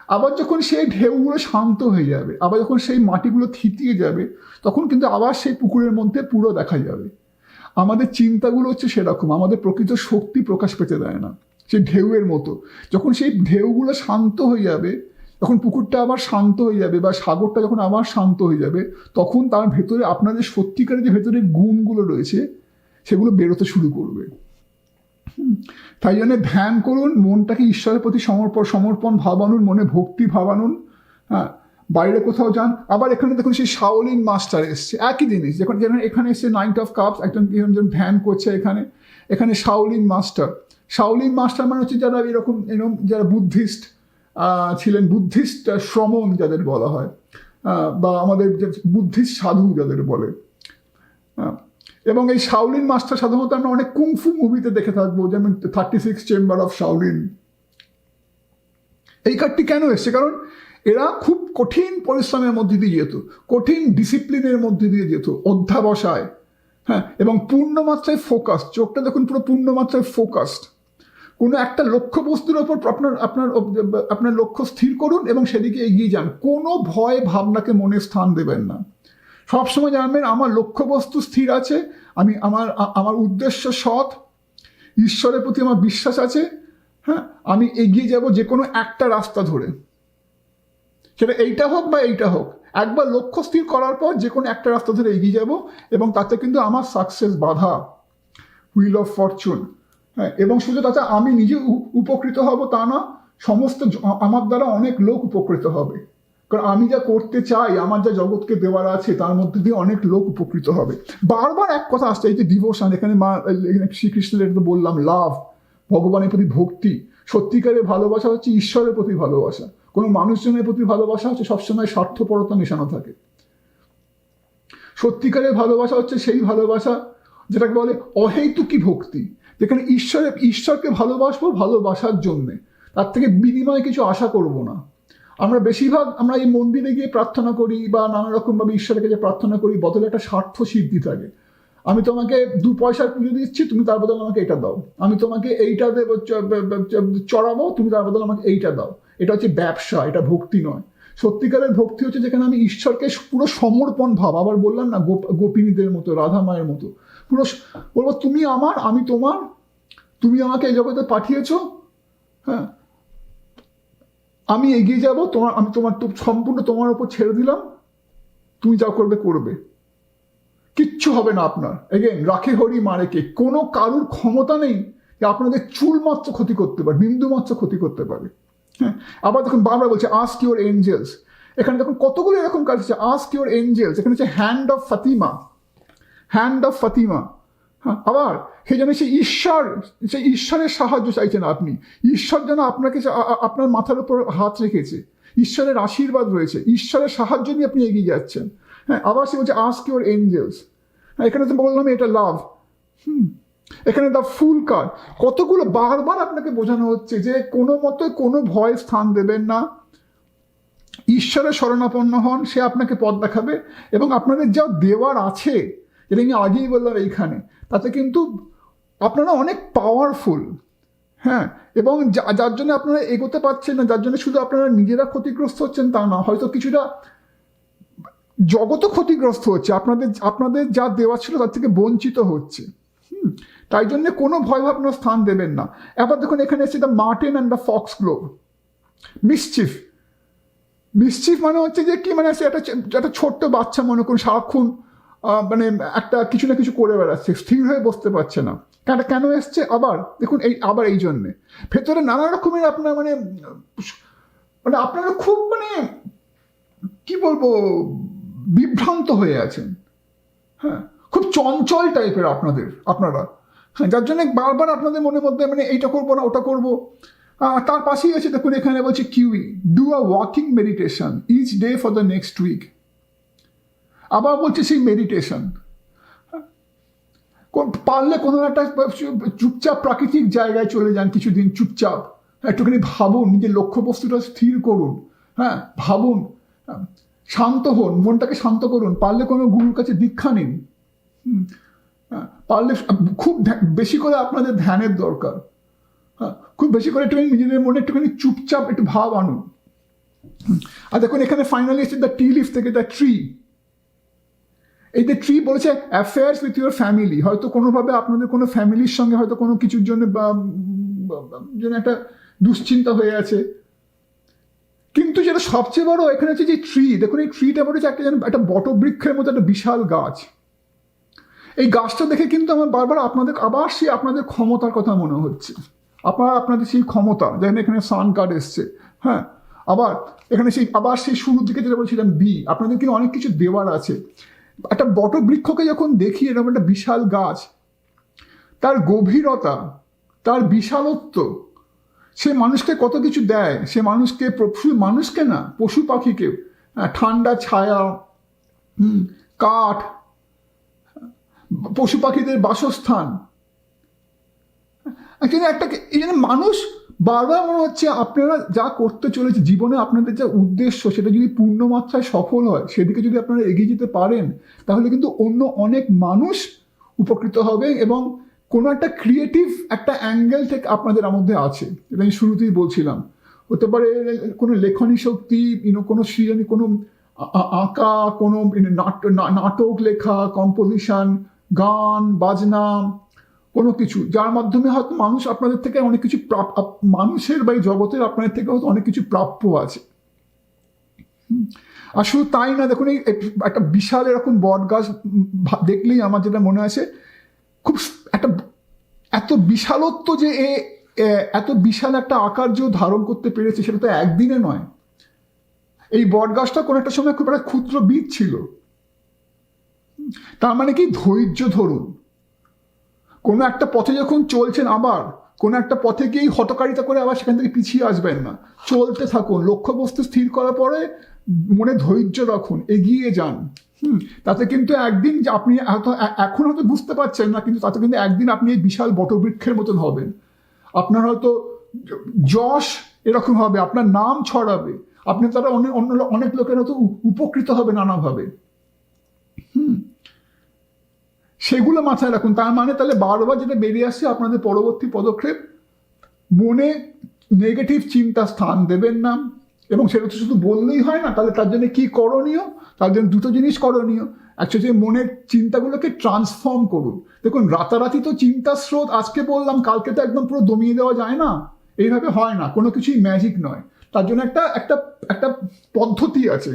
আবার যখন সেই ঢেউগুলো শান্ত হয়ে যাবে, আবার যখন সেই মাটিগুলো থিতিয়ে যাবে, তখন কিন্তু আবার সেই পুকুরের মধ্যে পুরো দেখা যাবে। আমাদের চিন্তাগুলো হচ্ছে সেরকম, আমাদের প্রকৃত শক্তি প্রকাশ পেতে দেয় না, সেই ঢেউয়ের মতো। যখন সেই ঢেউগুলো শান্ত হয়ে যাবে, যখন পুকুরটা আবার শান্ত হয়ে যাবে, বা সাগরটা যখন আবার শান্ত হয়ে যাবে, তখন তার ভেতরে আপনাদের সত্যিকারের যে ভেতরে গুণগুলো রয়েছে সেগুলো বেরোতে শুরু করবে। তাই জন্য ধ্যান করুন, মনটাকে ঈশ্বরের প্রতি সমর্পণ ভাবানুন, মনে ভক্তি ভাবানুন। হ্যাঁ, বাইরে কোথাও যান। আবার এখানে দেখুন সেই শাওলিন মাস্টার এসছে, একই জিনিস। যখন এখানে এসছে নাইট অফ কাপস, একজন ধ্যান করছে এখানে শাওলিন মাস্টার মানে হচ্ছে যারা এরকম যারা বুদ্ধিস্ট ছিলেন, বুদ্ধিস্ট শ্রমণ যাদের বলা হয়, বা আমাদের বুদ্ধিস্ট সাধু যাদের বলে। এবং এই শাওলিন মাস্টার সাধারণত আমরা অনেক কুংফু মুভিতে দেখে থাকবো, যেমন 36 চেম্বার অফ শাওলিন। এই কার্ডটি কেন এসছে? কারণ এরা খুব কঠিন পরিশ্রমের মধ্যে দিয়ে যেত, কঠিন ডিসিপ্লিনের মধ্যে দিয়ে যেত, অধ্যাবসায়, হ্যাঁ, এবং পূর্ণমাত্রায় ফোকাস। চোখটা দেখুন পুরো পূর্ণমাত্রায় ফোকাসড। কোনো একটা লক্ষ্যবস্তুর ওপর আপনার লক্ষ্য স্থির করুন এবং সেদিকে এগিয়ে যান। কোনো ভয় ভাবনাকে মনে স্থান দেবেন না। সবসময় জানবেন আমার লক্ষ্যবস্তু স্থির আছে, আমার উদ্দেশ্য সৎ, ঈশ্বরের প্রতি আমার বিশ্বাস আছে, হ্যাঁ, আমি এগিয়ে যাব যে কোনো একটা রাস্তা ধরে, সেটা এইটা হোক বা এইটা হোক। একবার লক্ষ্য স্থির করার পর যে কোনো একটা রাস্তা ধরে এগিয়ে যাব, এবং তাতে কিন্তু আমার সাকসেস বাধা, হুইল অফ ফরচুন। হ্যাঁ, এবং শুধু তাতে আমি নিজে উপকৃত হব তা না, আমার দ্বারা অনেক লোক উপকৃত হবে। কারণ আমি যা করতে চাই, আমার যা জগৎকে দেওয়ার আছে, তার মধ্যে দিয়ে অনেক লোক উপকৃত হবে। বারবার এক কথা আসছে, এই যে ডিভোশন, এখানে শ্রীকৃষ্ণের তো বললাম লাভ, ভগবানের প্রতি ভক্তি। সত্যিকারের ভালোবাসা হচ্ছে ঈশ্বরের প্রতি ভালোবাসা। কোনো মানুষজনের প্রতি ভালোবাসা হচ্ছে সবসময় স্বার্থপরতা মেশানো থাকে। সত্যিকারের ভালোবাসা হচ্ছে সেই ভালোবাসা যেটাকে বলে অহেতুকী ভক্তি, যেখানে ঈশ্বরকে ভালোবাসবো ভালোবাসার জন্যে, তার থেকে বিনিময়ে কিছু আশা করব না। আমরা বেশিরভাগ আমরা এই মন্দিরে গিয়ে প্রার্থনা করি বা নানা রকমভাবে ঈশ্বরের কাছে প্রার্থনা করি, বদলে একটা স্বার্থ সিদ্ধি থাকে। আমি তোমাকে 2 পয়সার পুজো দিচ্ছি, তুমি তার বদলে আমাকে এটা দাও। আমি তোমাকে এইটা দেবো, চড়াবো, তুমি তার বদলে আমাকে এইটা দাও। এটা হচ্ছে ব্যবসা, এটা ভক্তি নয়। সত্যিকারের ভক্তি হচ্ছে যেখানে আমি ঈশ্বরকে পুরো সমর্পণ ভাব, আবার বললাম না গোপিনীদের মতো, রাধা মায়ের মতো, পুরো বলবো তুমি আমার, আমি তোমার, তুমি আমাকে এই জগতে পাঠিয়েছো, হ্যাঁ, আমি এগিয়ে যাব, আমি তোমার সম্পূর্ণ তোমার উপর ছেড়ে দিলাম, তুমি যা করবে করবে, কিচ্ছু হবে না আপনার। এগেন, রাখে হরি মারে কে, কোনো কারুর ক্ষমতা নেই যে আপনাদের চুল মাত্র ক্ষতি করতে পারে, বিন্দু মাত্র ক্ষতি করতে পারে। হ্যাঁ, আবার দেখুন বারবার বলছে আস্ক ইউর এঞ্জেলস। এখানে দেখুন কতগুলো এরকম কাজ আছে, আস্ক ইউর এঞ্জেলস, এখানে হচ্ছে hand of Fatima, hand of Fatima. হ্যাঁ, আবার সেই জন্য সেই ঈশ্বরের সাহায্য চাইছেন আপনি, ঈশ্বর যেন আপনাকে আপনার মাথার উপর হাত রেখেছে, ঈশ্বরের আশীর্বাদ রয়েছে, ঈশ্বরের সাহায্য নিয়ে আপনি এগিয়ে যাচ্ছেন। হ্যাঁ, আবার সে বলছে আস্ক ইউর এঞ্জেলস। এখানে তো বললাম এটা লাভ। এখানে দ্য ফুল কার্ড, কতগুলো বারবার আপনাকে বোঝানো হচ্ছে যে কোনো মতো কোনো ভয় স্থান দেবেন না, ঈশ্বরের শরণাপন্ন হন, সে আপনাকে পথ দেখাবে। এবং আপনাদের যা দেওয়ার আছে, যেটা আমি আগেই বললাম এইখানে, তাতে কিন্তু আপনারা অনেক পাওয়ারফুল। হ্যাঁ, এবং যার জন্য আপনারা এগোতে পারছেন না, যার জন্য শুধু আপনারা নিজেরা ক্ষতিগ্রস্ত হচ্ছেন তা না, হয়তো কিছুটা জগতও ক্ষতিগ্রস্ত হচ্ছে, আপনাদের যা দেওয়া ছিল তার থেকে বঞ্চিত হচ্ছে। তাই জন্য কোনো ভয় ভাবনার স্থান দেবেন না। এবার দেখুন এখানে এসে the Martin and the Fox glove, mischief. Mischief মানে হচ্ছে যে কি, মানে একটা ছোট্ট বাচ্চা মনে করুন সারাক্ষণ মানে একটা কিছু না কিছু করে বেড়াচ্ছে, স্থির হয়ে বসতে পারছে না। কেন এসছে? আবার দেখুন এই জন্যে ভেতরে নানা রকমের আপনার মানে আপনারা খুব মানে কি বলবো, বিভ্রান্ত হয়ে আছেন। হ্যাঁ, খুব চঞ্চল টাইপের আপনারা। হ্যাঁ, যার জন্য বারবার আপনাদের মনের মধ্যে মানে এইটা করবো না ওটা করবো। তার পাশেই আছে দেখুন এখানে বলছে kiwi, do a walking meditation each day for the next week. আবার বলছে সেই মেডিটেশন, পারলে কোনো একটা চুপচাপ প্রাকৃতিক জায়গায় চলে যান কিছুদিন, চুপচাপ একটুখানি ভাবুন, নিজের লক্ষ্যবস্তুটা স্থির করুন। হ্যাঁ, ভাবুন, শান্ত হন, মনটাকে শান্ত করুন। পারলে কোনো গুরুর কাছে দীক্ষা নিন। পারলে খুব বেশি করে আপনাদের ধ্যানের দরকার। হ্যাঁ, খুব বেশি করে একটুখানি নিজেদের মনে একটুখানি চুপচাপ একটু ভাব আনুন। আর দেখুন এখানে ফাইনালি এসে দ্য টি লিফ থেকে দ্য ট্রি। এই যে ট্রি বলেছে অ্যাফেয়ার্স উইথ ইউর ফ্যামিলি, হয়তো কোনোভাবে আপনাদের কোনো ফ্যামিলির সঙ্গে হয়তো কোনো কিছুর জন্য একটা দুশ্চিন্তা হয়ে আছে। কিন্তু যেটা সবচেয়ে বড় এখানে হচ্ছে যে ট্রি, দেখুন এই ট্রিটা বলেছে একটা বটবৃক্ষের মতো একটা বিশাল গাছ। এই গাছটা দেখে কিন্তু আমার বারবার আপনাদের ক্ষমতার কথা মনে হচ্ছে, আপনাদের সেই ক্ষমতা, যেখানে এখানে সান কার্ড এসছে। হ্যাঁ, আবার এখানে সেই শুরুর দিকে যেটা বলছিলাম আপনাদের কিন্তু অনেক কিছু দেওয়ার আছে। একটা বটবৃক্ষকে যখন দেখি, এরকম একটা বিশাল গাছ, তার গভীরতা, তার বিশালত্ব, সে মানুষকে কত কিছু দেয়। সে মানুষকে না, পশু পাখিকে ঠান্ডা ছায়া, কাঠ, পশু পাখিদের বাসস্থান। এই জন্য মানুষ বারবার মনে হচ্ছে আপনারা যা করতে চলেছে জীবনে, আপনাদের যা উদ্দেশ্য, সেটা যদি পূর্ণ মাত্রায় সফল হয়, সেদিকে যদি আপনারা এগিয়ে যেতে পারেন, তাহলে কিন্তু অন্য অনেক মানুষ উপকৃত হবে। এবং কোনো একটা ক্রিয়েটিভ একটা অ্যাঙ্গেল থেকে আপনাদের মধ্যে আছে, এটা আমি শুরুতেই বলছিলাম। হতে পারে কোনো লেখনী শক্তি, কোনো সৃজনী, কোনো আঁকা, কোনো নাটক লেখা, কম্পোজিশন, গান বাজনা, কোনো কিছু, যার মাধ্যমে হয়তো মানুষ আপনাদের থেকে অনেক কিছু মানুষের বা জগতের আপনাদের থেকে হয়তো অনেক কিছু প্রাপ্য আছে। আর শুধু তাই না, দেখুন এই একটা বিশাল এরকম বট গাছ দেখলেই আমার যেটা মনে আছে, খুব এত বিশালত্ব, যে এত বিশাল একটা আকার যে ধারণ করতে পেরেছে, সেটা তো একদিনে নয়। এই বট গাছটা কোনো একটা সময় খুব একটা ক্ষুদ্র বীজ ছিল। তার মানে কি, ধৈর্য ধরুন। কোনো একটা পথে যখন চলছেন, আবার কোনো একটা পথে গিয়েই হঠকারিতা করে আবার সেখান থেকে পিছিয়ে আসবেন না, চলতে থাকুন। লক্ষ্যবস্তু স্থির করার পরে মনে ধৈর্য রাখুন, এগিয়ে যান। তাতে কিন্তু একদিন যে আপনি এখন হয়তো বুঝতে পারছেন না, কিন্তু তাতে কিন্তু একদিন আপনি এই বিশাল বটবৃক্ষের মতন হবেন। আপনার হয়তো যশ এরকম হবে, আপনার নাম ছড়াবে, আপনি তারা অনেক লোকের হয়তো উপকৃত হবে নানাভাবে। সেগুলো মাথায় রাখুন। তার মানে তাহলে বারবার যেটা বেরিয়ে আসছে, আপনাদের পরবর্তী পদক্ষেপ, মনে নেগেটিভ চিন্তা স্থান দেবেন না। এবং সেটা তো শুধু বললেই হয় না, তাহলে তার জন্য কি করণীয়? তার জন্য দুটো জিনিস করণীয়। অ্যাকচুয়ালি মনের চিন্তাগুলোকে ট্রান্সফর্ম করুন। দেখুন, রাতারাতি তো চিন্তার স্রোত আজকে বললাম কালকে তো একদম পুরো দমিয়ে দেওয়া যায় না, এইভাবে হয় না, কোনো কিছুই ম্যাজিক নয়। তার জন্য একটা একটা একটা পদ্ধতি আছে।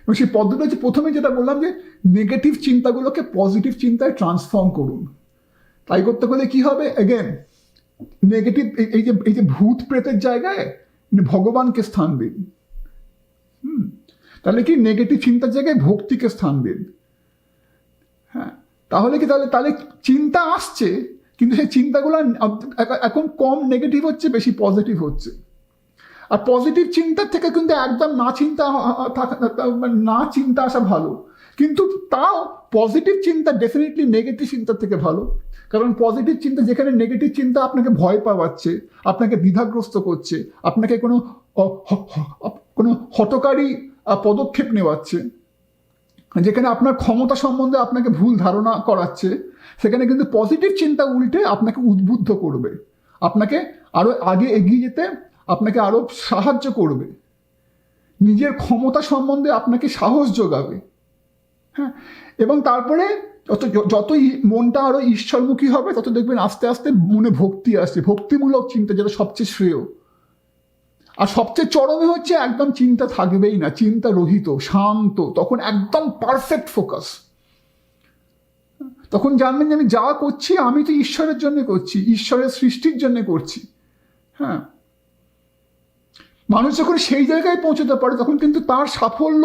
এবং সেই পদ্ধতি হচ্ছে, প্রথমে যেটা বললাম যে নেগেটিভ চিন্তাগুলোকে পজিটিভ চিন্তায় ট্রান্সফর্ম করুন। তাই করতে গেলে কি হবে? এগেন, নেগেটিভ এই যে ভূত প্রেতের জায়গায় ভগবানকে স্থান দিন। তাহলে কি নেগেটিভ চিন্তার জায়গায় ভক্তিকে স্থান দিন। হ্যাঁ, তাহলে কি তাহলে তাহলে চিন্তা আসছে, কিন্তু সেই চিন্তাগুলো এখন কম নেগেটিভ হচ্ছে, বেশি পজিটিভ হচ্ছে। আর পজিটিভ চিন্তার থেকে কিন্তু একদম না চিন্তা আসা ভালো, কিন্তু তাও পজিটিভ চিন্তা ডেফিনেটলি নেগেটিভ চিন্তার থেকে ভালো। কারণ পজিটিভ চিন্তা, যেখানে নেগেটিভ চিন্তা আপনাকে ভয় পাওয়াচ্ছে, আপনাকে দ্বিধাগ্রস্ত করছে, আপনাকে কোনো হঠকারী পদক্ষেপ নেওয়াচ্ছে, যেখানে আপনার ক্ষমতা সম্বন্ধে আপনাকে ভুল ধারণা করাচ্ছে, সেখানে কিন্তু পজিটিভ চিন্তা উল্টে আপনাকে উদ্বুদ্ধ করবে, আপনাকে আরো আগে এগিয়ে যেতে আপনাকে আরো সাহায্য করবে, নিজের ক্ষমতা সম্বন্ধে আপনাকে সাহস যোগাবে। হ্যাঁ, এবং তারপরে যতই মনটা আরো ঈশ্বরমুখী হবে, তত দেখবেন আস্তে আস্তে মনে ভক্তি আসছে, ভক্তিমূলক চিন্তা, যেটা সবচেয়ে শ্রেয়। আর সবচেয়ে চরমে হচ্ছে একদম চিন্তা থাকবেই না, চিন্তা রহিত, শান্ত, তখন একদম পারফেক্ট ফোকাস। তখন জানবেন যে আমি যা করছি আমি তো ঈশ্বরের জন্য করছি, ঈশ্বরের সৃষ্টির জন্য করছি। হ্যাঁ, মানুষ যখন সেই জায়গায় পৌঁছতে পারে, তখন কিন্তু তার সাফল্য,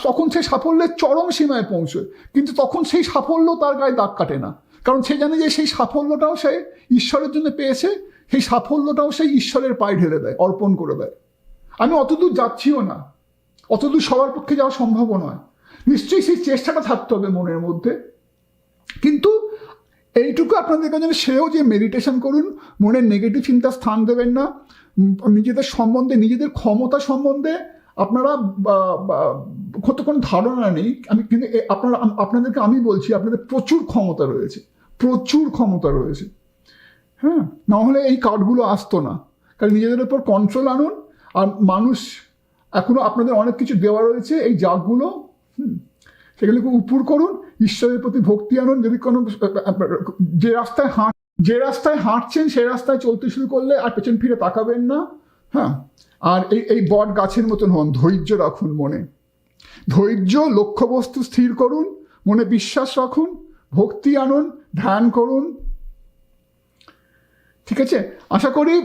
তখন সে সাফল্যের চরম সীমায় পৌঁছয়, কিন্তু তখন সেই সাফল্য তার গায়ে দাগ কাটে না, কারণ সে জানে যে সেই সাফল্যটাও সে ঈশ্বরের জন্য পেয়েছে, সেই সাফল্যটাও সেই ঈশ্বরের পায়ে ঢেলে দেয়, অর্পণ করে দেয়। আমি অতদূর যাচ্ছিও না, অতদূর সবার পক্ষে যাওয়া সম্ভব নয়, নিশ্চয়ই সেই চেষ্টাটা থাকতে হবে মনের মধ্যে। কিন্তু এইটুকু আপনাদের কাছে সেও যে মেডিটেশন করুন, মনের নেগেটিভ চিন্তা স্থান দেবেন না, নিজেদের সম্বন্ধে, নিজেদের ক্ষমতা সম্বন্ধে আপনারা কোনো ধারণা নেই। কিন্তু আপনাদেরকে আমি বলছি, আপনাদের প্রচুর ক্ষমতা রয়েছে, প্রচুর ক্ষমতা রয়েছে। হ্যাঁ, নাহলে এই কার্ডগুলো আসতো না। কারণ নিজেদের উপর কন্ট্রোল আনুন, আর মানুষ এখনো আপনাদের অনেক কিছু দেওয়া রয়েছে, এই জাগগুলো সেগুলোকে উপর করুন, ঈশ্বরের প্রতি ভক্তি আনুন। যদি কোনো যে রাস্তায় হাঁটছেন সেই রাস্তায় চলতে শুরু করলে আর পেছন ফিরে তাকাবেন না। হ্যাঁ, আর এই বট গাছের মতন হন, ধৈর্য রাখুন মনে, ধৈর্য, লক্ষ্যবস্তু স্থির করুন, মনে বিশ্বাস রাখুন, ভক্তি আনুন, ধ্যান করুন। ঠিক আছে, আশা করি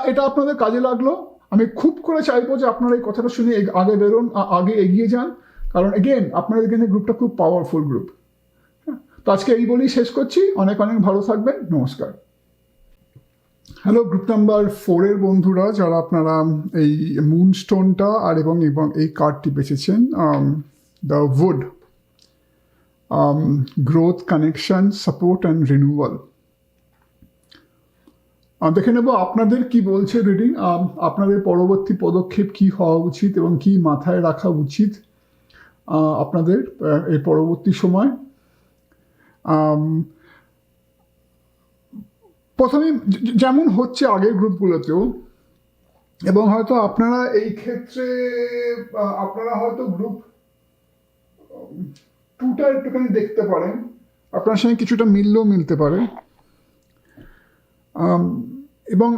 এটা আপনাদের কাজে লাগলো। আমি খুব করে চাইবো যে আপনারা এই কথাটা শুনে আগে বেরোন, আগে এগিয়ে যান, কারণ এগেন আপনাদের এখানে গ্রুপটা খুব পাওয়ারফুল গ্রুপ। তো আজকে এই বলেই শেষ করছি। অনেক অনেক ভালো থাকবেন, নমস্কার। হ্যালো গ্রুপ নাম্বার 4-এর বন্ধুরা, যারা আপনারা এই মুনস্টোনটা আর এবং এই কার্ডটি বেছেছেন, the wood, growth, connection, support and renewal. দেখে নেব আপনাদের কি বলছে রিডিং, আপনাদের পরবর্তী পদক্ষেপ কি হওয়া উচিত এবং কি মাথায় রাখা উচিত আপনাদের এই পরবর্তী সময়। প্রথমে যেমন হচ্ছে আগের গ্রুপগুলোতেও, এবং হয়তো আপনারা এই ক্ষেত্রে আপনারা হয়তো গ্রুপ 2টা একটুখানি দেখতে পারেন, আপনার সঙ্গে কিছুটা মিললেও মিলতে পারে। এবং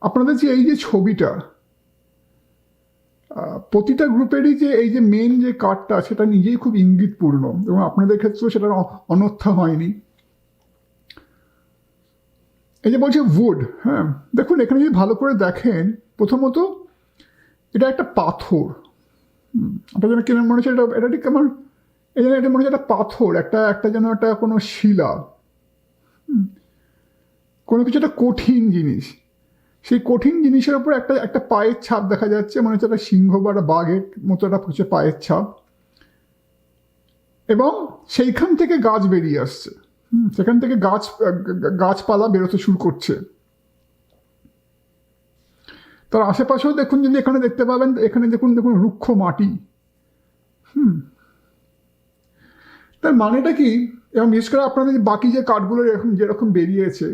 আপনাদের যে এই যে ছবিটা, প্রতিটা গ্রুপেরই যে এই যে মেন যে কার্ডটা, সেটা নিজেই খুব ইঙ্গিতপূর্ণ, এবং আপনাদের ক্ষেত্রেও সেটার অনর্থা হয়নি। এই যে বলছে উড, হ্যাঁ, দেখুন এখানে যদি ভালো করে দেখেন, প্রথমত এটা একটা পাথর। আপনার যেন কেন মনে হচ্ছে এটা ঠিক আমার, এই জন্য এটা মনে হচ্ছে একটা পাথর, একটা যেন একটা কোনো শিলা, কোনো কিছু একটা কঠিন জিনিস। সেই কঠিন জিনিসের উপর একটা পায়ের ছাপ দেখা যাচ্ছে, মনে হচ্ছে একটা সিংহ বা একটা বাঘের মতো একটা হচ্ছে পায়ের ছাপ, এবং সেইখান থেকে গাছ বেরিয়ে আসছে, সেখান থেকে গাছপালা বেরোতে শুরু করছে। তার আশেপাশেও দেখুন, যদি এখানে দেখতে পাবেন, এখানে দেখুন রুক্ষ মাটি। তার মানেটা কি, এবং বিশেষ করে আপনাদের বাকি যে কার্ডগুলো এরকম যেরকম বেরিয়েছে,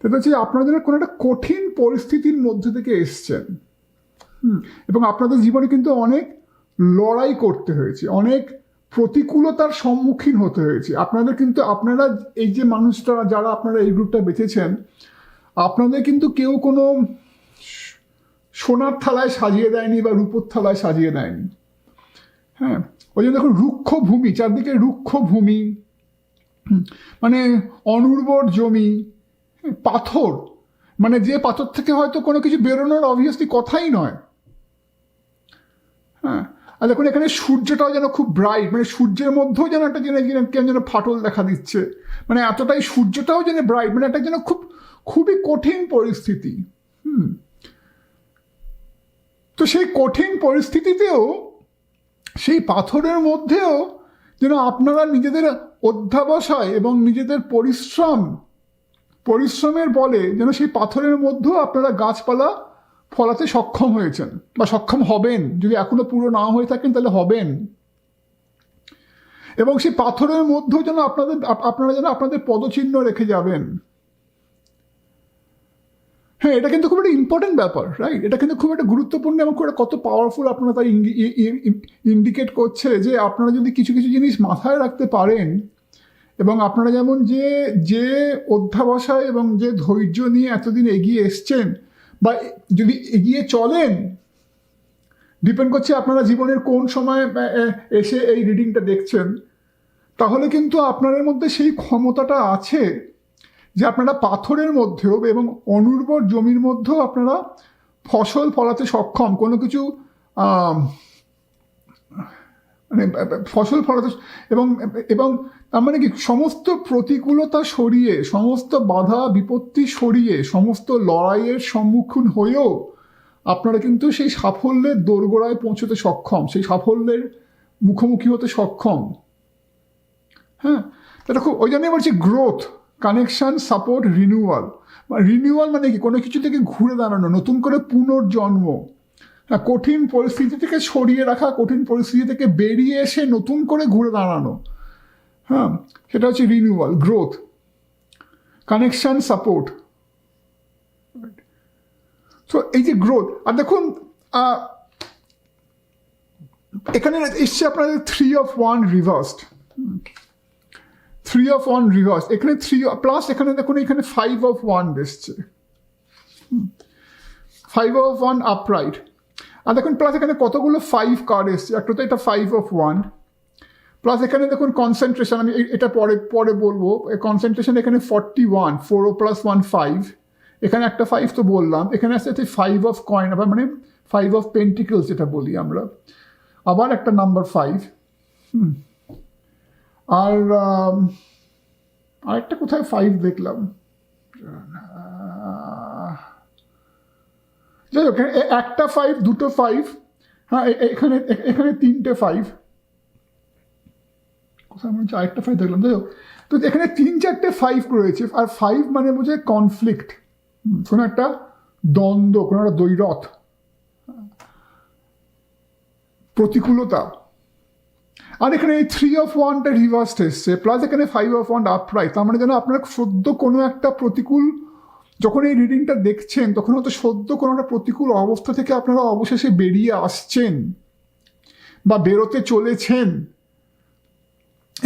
সেটা হচ্ছে আপনাদের কোনো একটা কঠিন পরিস্থিতির মধ্যে থেকে এসছেন, এবং আপনাদের জীবনে কিন্তু অনেক লড়াই করতে হয়েছে, অনেক প্রতিকূলতার সম্মুখীন হতে হয়েছে আপনাদের। কিন্তু আপনারা এই যে মানুষটা যারা আপনারা এই গ্রুপটা বেঁচেছেন, আপনাদের কিন্তু কেউ কোনো সোনার থালায় সাজিয়ে দেয়নি বা রূপোর থালায় সাজিয়ে দেয়নি। হ্যাঁ, ওই জন্য দেখুন রুক্ষ ভূমি, চারদিকে রুক্ষ ভূমি, মানে অনুর্বর জমি, পাথর, মানে যে পাথর থেকে হয়তো কোনো কিছু বেরোনোর অবভিয়াসলি কথাই নয়। হ্যাঁ, আর দেখুন এখানে সূর্যটাও যেন খুব ব্রাইট, মানে সূর্যের মধ্যেও যেন একটা কেন যেন ফাটল দেখা দিচ্ছে, মানে এতটাই সূর্যটাও যেন ব্রাইট, মানে একটা যেন খুবই কঠিন পরিস্থিতি। তো সেই কঠিন পরিস্থিতিতেও, সেই পাথরের মধ্যেও যেন আপনারা নিজেদের অধ্যাবসায় এবং নিজেদের পরিশ্রমের বলে যেন সেই পাথরের মধ্যেও আপনারা গাছপালা ফলাতে সক্ষম হয়েছেন বা সক্ষম হবেন। যদি এখনো পুরো না হয়ে থাকেন তাহলে হবেন। এবং সেই পাথরের মধ্যেও যেন আপনারা যেন আপনাদের পদচিহ্ন রেখে যাবেন। হ্যাঁ, এটা কিন্তু খুব একটা ইম্পর্টেন্ট ব্যাপার, রাইট? এটা কিন্তু খুব একটা গুরুত্বপূর্ণ এবং খুব একটা কত পাওয়ারফুল আপনারা তাই ইন্ডিকেট করছে যে আপনারা যদি কিছু কিছু জিনিস মাথায় রাখতে পারেন, এবং আপনারা যেমন যে অধ্যাবসায় এবং যে ধৈর্য নিয়ে এতদিন এগিয়ে এসছেন বা যদি এগিয়ে চলেন, ডিপেন্ড করছে আপনারা জীবনের কোন সময় এসে এই রিডিংটা দেখছেন, তাহলে কিন্তু আপনাদের মধ্যে সেই ক্ষমতাটা আছে যে আপনারা পাথরের মধ্যেও এবং অনুর্বর জমির মধ্যেও আপনারা ফসল ফলাতে সক্ষম, কোনো কিছু মানে ফসল ফলাতে, এবং তার মানে কি সমস্ত প্রতিকূলতা সরিয়ে, সমস্ত বাধা বিপত্তি সরিয়ে, সমস্ত লড়াইয়ের সম্মুখীন হয়েও আপনারা কিন্তু সেই সাফল্যের দোরগোড়ায় পৌঁছতে সক্ষম, সেই সাফল্যের মুখোমুখি হতে সক্ষম। হ্যাঁ, এটা খুব, ওই জন্যই বলছি growth, connection, support, renewal. Renewal মানে কি, কোনো কিছু থেকে ঘুরে দাঁড়ানো, নতুন করে পুনর্জন্ম। হ্যাঁ, কঠিন পরিস্থিতি থেকে সরিয়ে রাখা, কঠিন পরিস্থিতি থেকে বেরিয়ে এসে নতুন করে ঘুরে দাঁড়ানো। হ্যাঁ, সেটা হচ্ছে রিনিউয়াল, গ্রোথ, কানেকশন, সাপোর্ট। তো এই যে গ্রোথ, আর দেখুন এখানে এসছে আপনাদের 3 of 1 রিভার্সড, 3 of 1 রিভার্স, এখানে 3 প্লাস এখানে দেখুন এখানে 5 of 1 এসছে, 5 of 1 আপরাইট। আর দেখুন প্লাস এখানে কতগুলো 5 কার্ড এসছে, একটা তো এটা 5 of 1, প্লাস এখানে দেখুন কনসেন্ট্রেশন, আমি এটা পরে বলবো। কনসেন্ট্রেশন এখানে 41, 4 + 1 5, এখানে একটা 5 তো বললাম, এখানে আসছে 5 of কয়েন, আবার মানে 5 of পেন্টিকলস যেটা বলি আমরা, আবার একটা নাম্বার 5। আর আরেকটা কোথায় 5 দেখলাম, যাই হোক একটা 5, দুটো 5, হ্যাঁ এখানে 3টে 5, কোথায় মনে হচ্ছে আরেকটা 5 দেখলাম। যাই হোক, তো এখানে 3-4টে 5 রয়েছে। আর 5 মানে বোঝে কনফ্লিক্ট, কোনো একটা দ্বন্দ্ব, কোনো একটা দ্বৈরথ, প্রতিকূলতা। আর এখানে এই 3 of 1টা রিভার্সড এসছে, প্লাস এখানে 5 of 1 আপরাইট। তার মানে যেন আপনার সদ্য কোনো একটা প্রতিকূল, যখন এই রিডিংটা দেখছেন তখন হয়তো সদ্য কোনো একটা প্রতিকূল অবস্থা থেকে আপনারা অবশেষে বেরিয়ে আসছেন বা বেরোতে চলেছেন।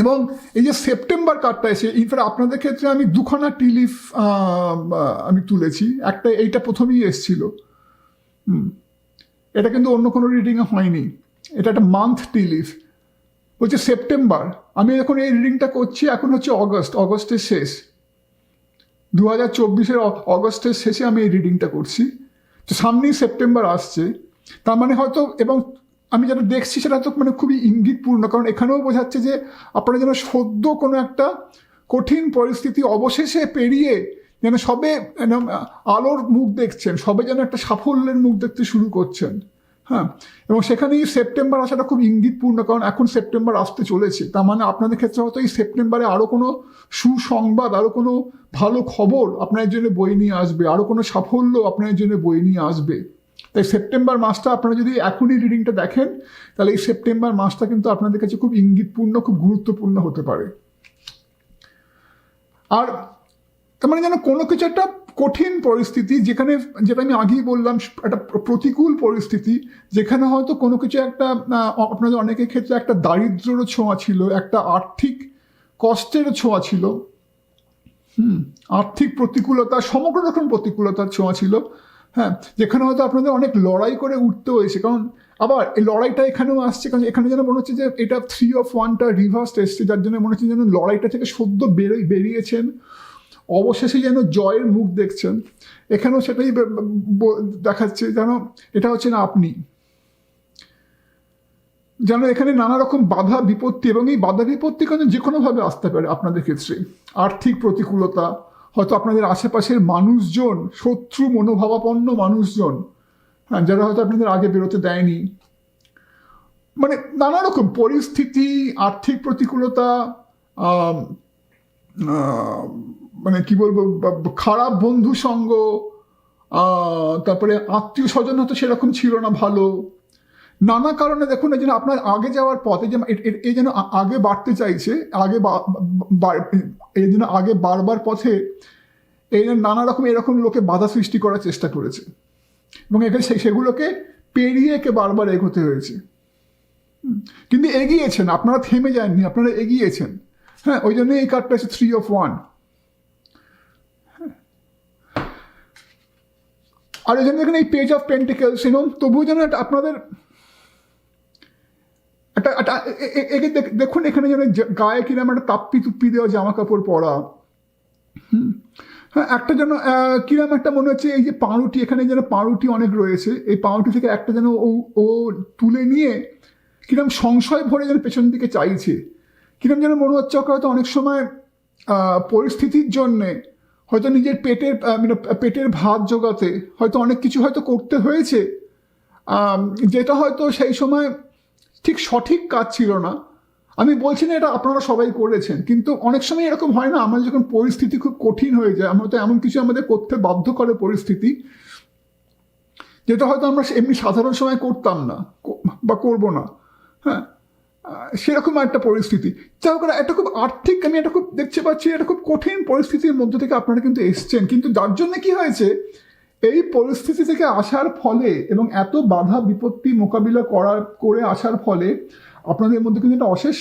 এবং এই যে সেপ্টেম্বর কার্ডটা এসে, ইনফ্যাক্ট আপনাদের ক্ষেত্রে আমি 2খানা টি লিফ আমি তুলেছি, একটা এইটা প্রথমেই এসছিল, এটা কিন্তু অন্য কোনো রিডিংয়ে হয়নি, এটা একটা মান্থ টি লিফ, হচ্ছে সেপ্টেম্বর। আমি এখন এই রিডিংটা করছি, এখন হচ্ছে অগস্টের শেষ, 2024-এর অগস্টের শেষে আমি এই রিডিংটা করছি। তো সামনেই সেপ্টেম্বর আসছে, তার মানে হয়তো, এবং আমি যেটা দেখছি সেটা তো মানে খুবই ইঙ্গিতপূর্ণ, কারণ এখানেও বোঝাচ্ছে যে আপনারা যেন সদ্য কোনো একটা কঠিন পরিস্থিতি অবশেষে পেরিয়ে যেন সবে আলোর মুখ দেখছেন, সবে যেন একটা সাফল্যের মুখ দেখতে শুরু করছেন। হ্যাঁ, এবং সেখানেই সেপ্টেম্বর আসাটা খুব ইঙ্গিতপূর্ণ, কারণ এখন সেপ্টেম্বর আসতে চলেছে। তার মানে আপনাদের ক্ষেত্রে হয়তো এই সেপ্টেম্বরে আরও কোনো সুসংবাদ, আরও কোনো ভালো খবর আপনার জন্য বয়ে নিয়ে আসবে, আরও কোনো সাফল্য আপনার জন্য বয়ে নিয়ে আসবে। তাই সেপ্টেম্বর মাসটা আপনারা যদি এখনই রিডিংটা দেখেন, তাহলে এই সেপ্টেম্বর মাসটা কিন্তু আপনাদের কাছে খুব ইঙ্গিতপূর্ণ, খুব গুরুত্বপূর্ণ হতে পারে। আর তার মানে যেন কোনো কিছু একটা কঠিন পরিস্থিতি, যেখানে, যেটা আমি আগেই বললাম, একটা প্রতিকূল পরিস্থিতি, যেখানে হয়তো কোনো কিছু একটা, আপনাদের অনেকের ক্ষেত্রে একটা দারিদ্র্যের ছোঁয়া ছিল, একটা আর্থিক কষ্টের ছোঁয়া ছিল, আর্থিক প্রতিকূলতা, সমগ্র রকম প্রতিকূলতার ছোঁয়া ছিল, হ্যাঁ, যেখানে হয়তো আপনাদের অনেক লড়াই করে উঠতে হয়েছে। কারণ আবার এই লড়াইটা এখানেও আসছে, কারণ এখানে যেন মনে হচ্ছে যে এটা 3 of 1টা রিভার্স এসছে, যার জন্য মনে হচ্ছে যেন লড়াইটা থেকে সদ্য বেরিয়েছেন, অবশেষে যেন জয়ের মুখ দেখছেন। এখানেও সেটাই দেখাচ্ছে, যেন এটা হচ্ছে না আপনি, যেন এখানে নানা রকম বাধা বিপত্তি, এবং এই বাধা বিপত্তি কিন্তু যে কোনোভাবে আসতে পারে আপনাদের ক্ষেত্রে। আর্থিক প্রতিকূলতা, হয়তো আপনাদের আশেপাশের মানুষজন, শত্রু মনোভাবাপন্ন মানুষজন, হ্যাঁ, যারা হয়তো আপনাদের আগে বেরোতে দেয়নি, মানে নানা রকম পরিস্থিতি, আর্থিক প্রতিকূলতা, মানে কি বলবো, খারাপ বন্ধু সঙ্গ, তারপরে আত্মীয় স্বজন হয়তো সেরকম ছিল না ভালো, নানা কারণে দেখুন এই জন্য আপনার আগে যাওয়ার পথে যে এই যেন আগে বাড়তে চাইছে, এই জন্য আগে বাড়বার পথে এই নানা রকম এরকম লোকে বাধা সৃষ্টি করার চেষ্টা করেছে, এবং এখানে সেগুলোকে পেরিয়ে একে বারবার এগোতে হয়েছে। কিন্তু এগিয়েছেন, আপনারা থেমে যাননি, আপনারা এগিয়েছেন। হ্যাঁ, ওই জন্য এই কার্ডটা আছে 3 of 1। আর এই জন্য এখানে এই পেজ অফ পেন্টিকেলস, তবুও যেন আপনাদের দেখুন এখানে যেন গায়ে কিরম একটা তাপ্পি তুপ্পি দেওয়া জামা কাপড় পরা, হ্যাঁ, একটা যেন কিরম একটা মনে হচ্ছে এই যে পাউরুটি, এখানে যেন পাউরুটি অনেক রয়েছে, এই পাউরুটি থেকে একটা যেন ও তুলে নিয়ে কিরম সংশয় ভরে যেন পেছন দিকে চাইছে, কিরম যেন মনে হচ্ছে ওকে হয়তো অনেক সময় পরিস্থিতির জন্যে হয়তো নিজের পেটের ভাত জোগাতে হয়তো অনেক কিছু হয়তো করতে হয়েছে, যেটা হয়তো সেই সময় ঠিক সঠিক কাজ ছিল না। আমি বলছি না এটা আপনারা সবাই করেছেন, কিন্তু অনেক সময় এরকম হয় না, আমাদের যখন পরিস্থিতি খুব কঠিন হয়ে যায়, আমরা তো এমন কিছু আমাদের করতে বাধ্য করে পরিস্থিতি, যেটা হয়তো আমরা এমনি সাধারণ সময় করতাম না বা করবো না, হ্যাঁ, সেরকম একটা পরিস্থিতি। যাই হোক, এটা খুব আর্থিক, আমি এটা খুব দেখতে পাচ্ছি, এটা খুব কঠিন পরিস্থিতির মধ্যে থেকে আপনারা কিন্তু এসছেন, কিন্তু যার জন্য কি হয়েছে, এই পরিস্থিতি থেকে আসার ফলে এবং এত বাধা বিপত্তি মোকাবিলা করে আসার ফলে আপনাদের মধ্যে কিন্তু একটা অশেষ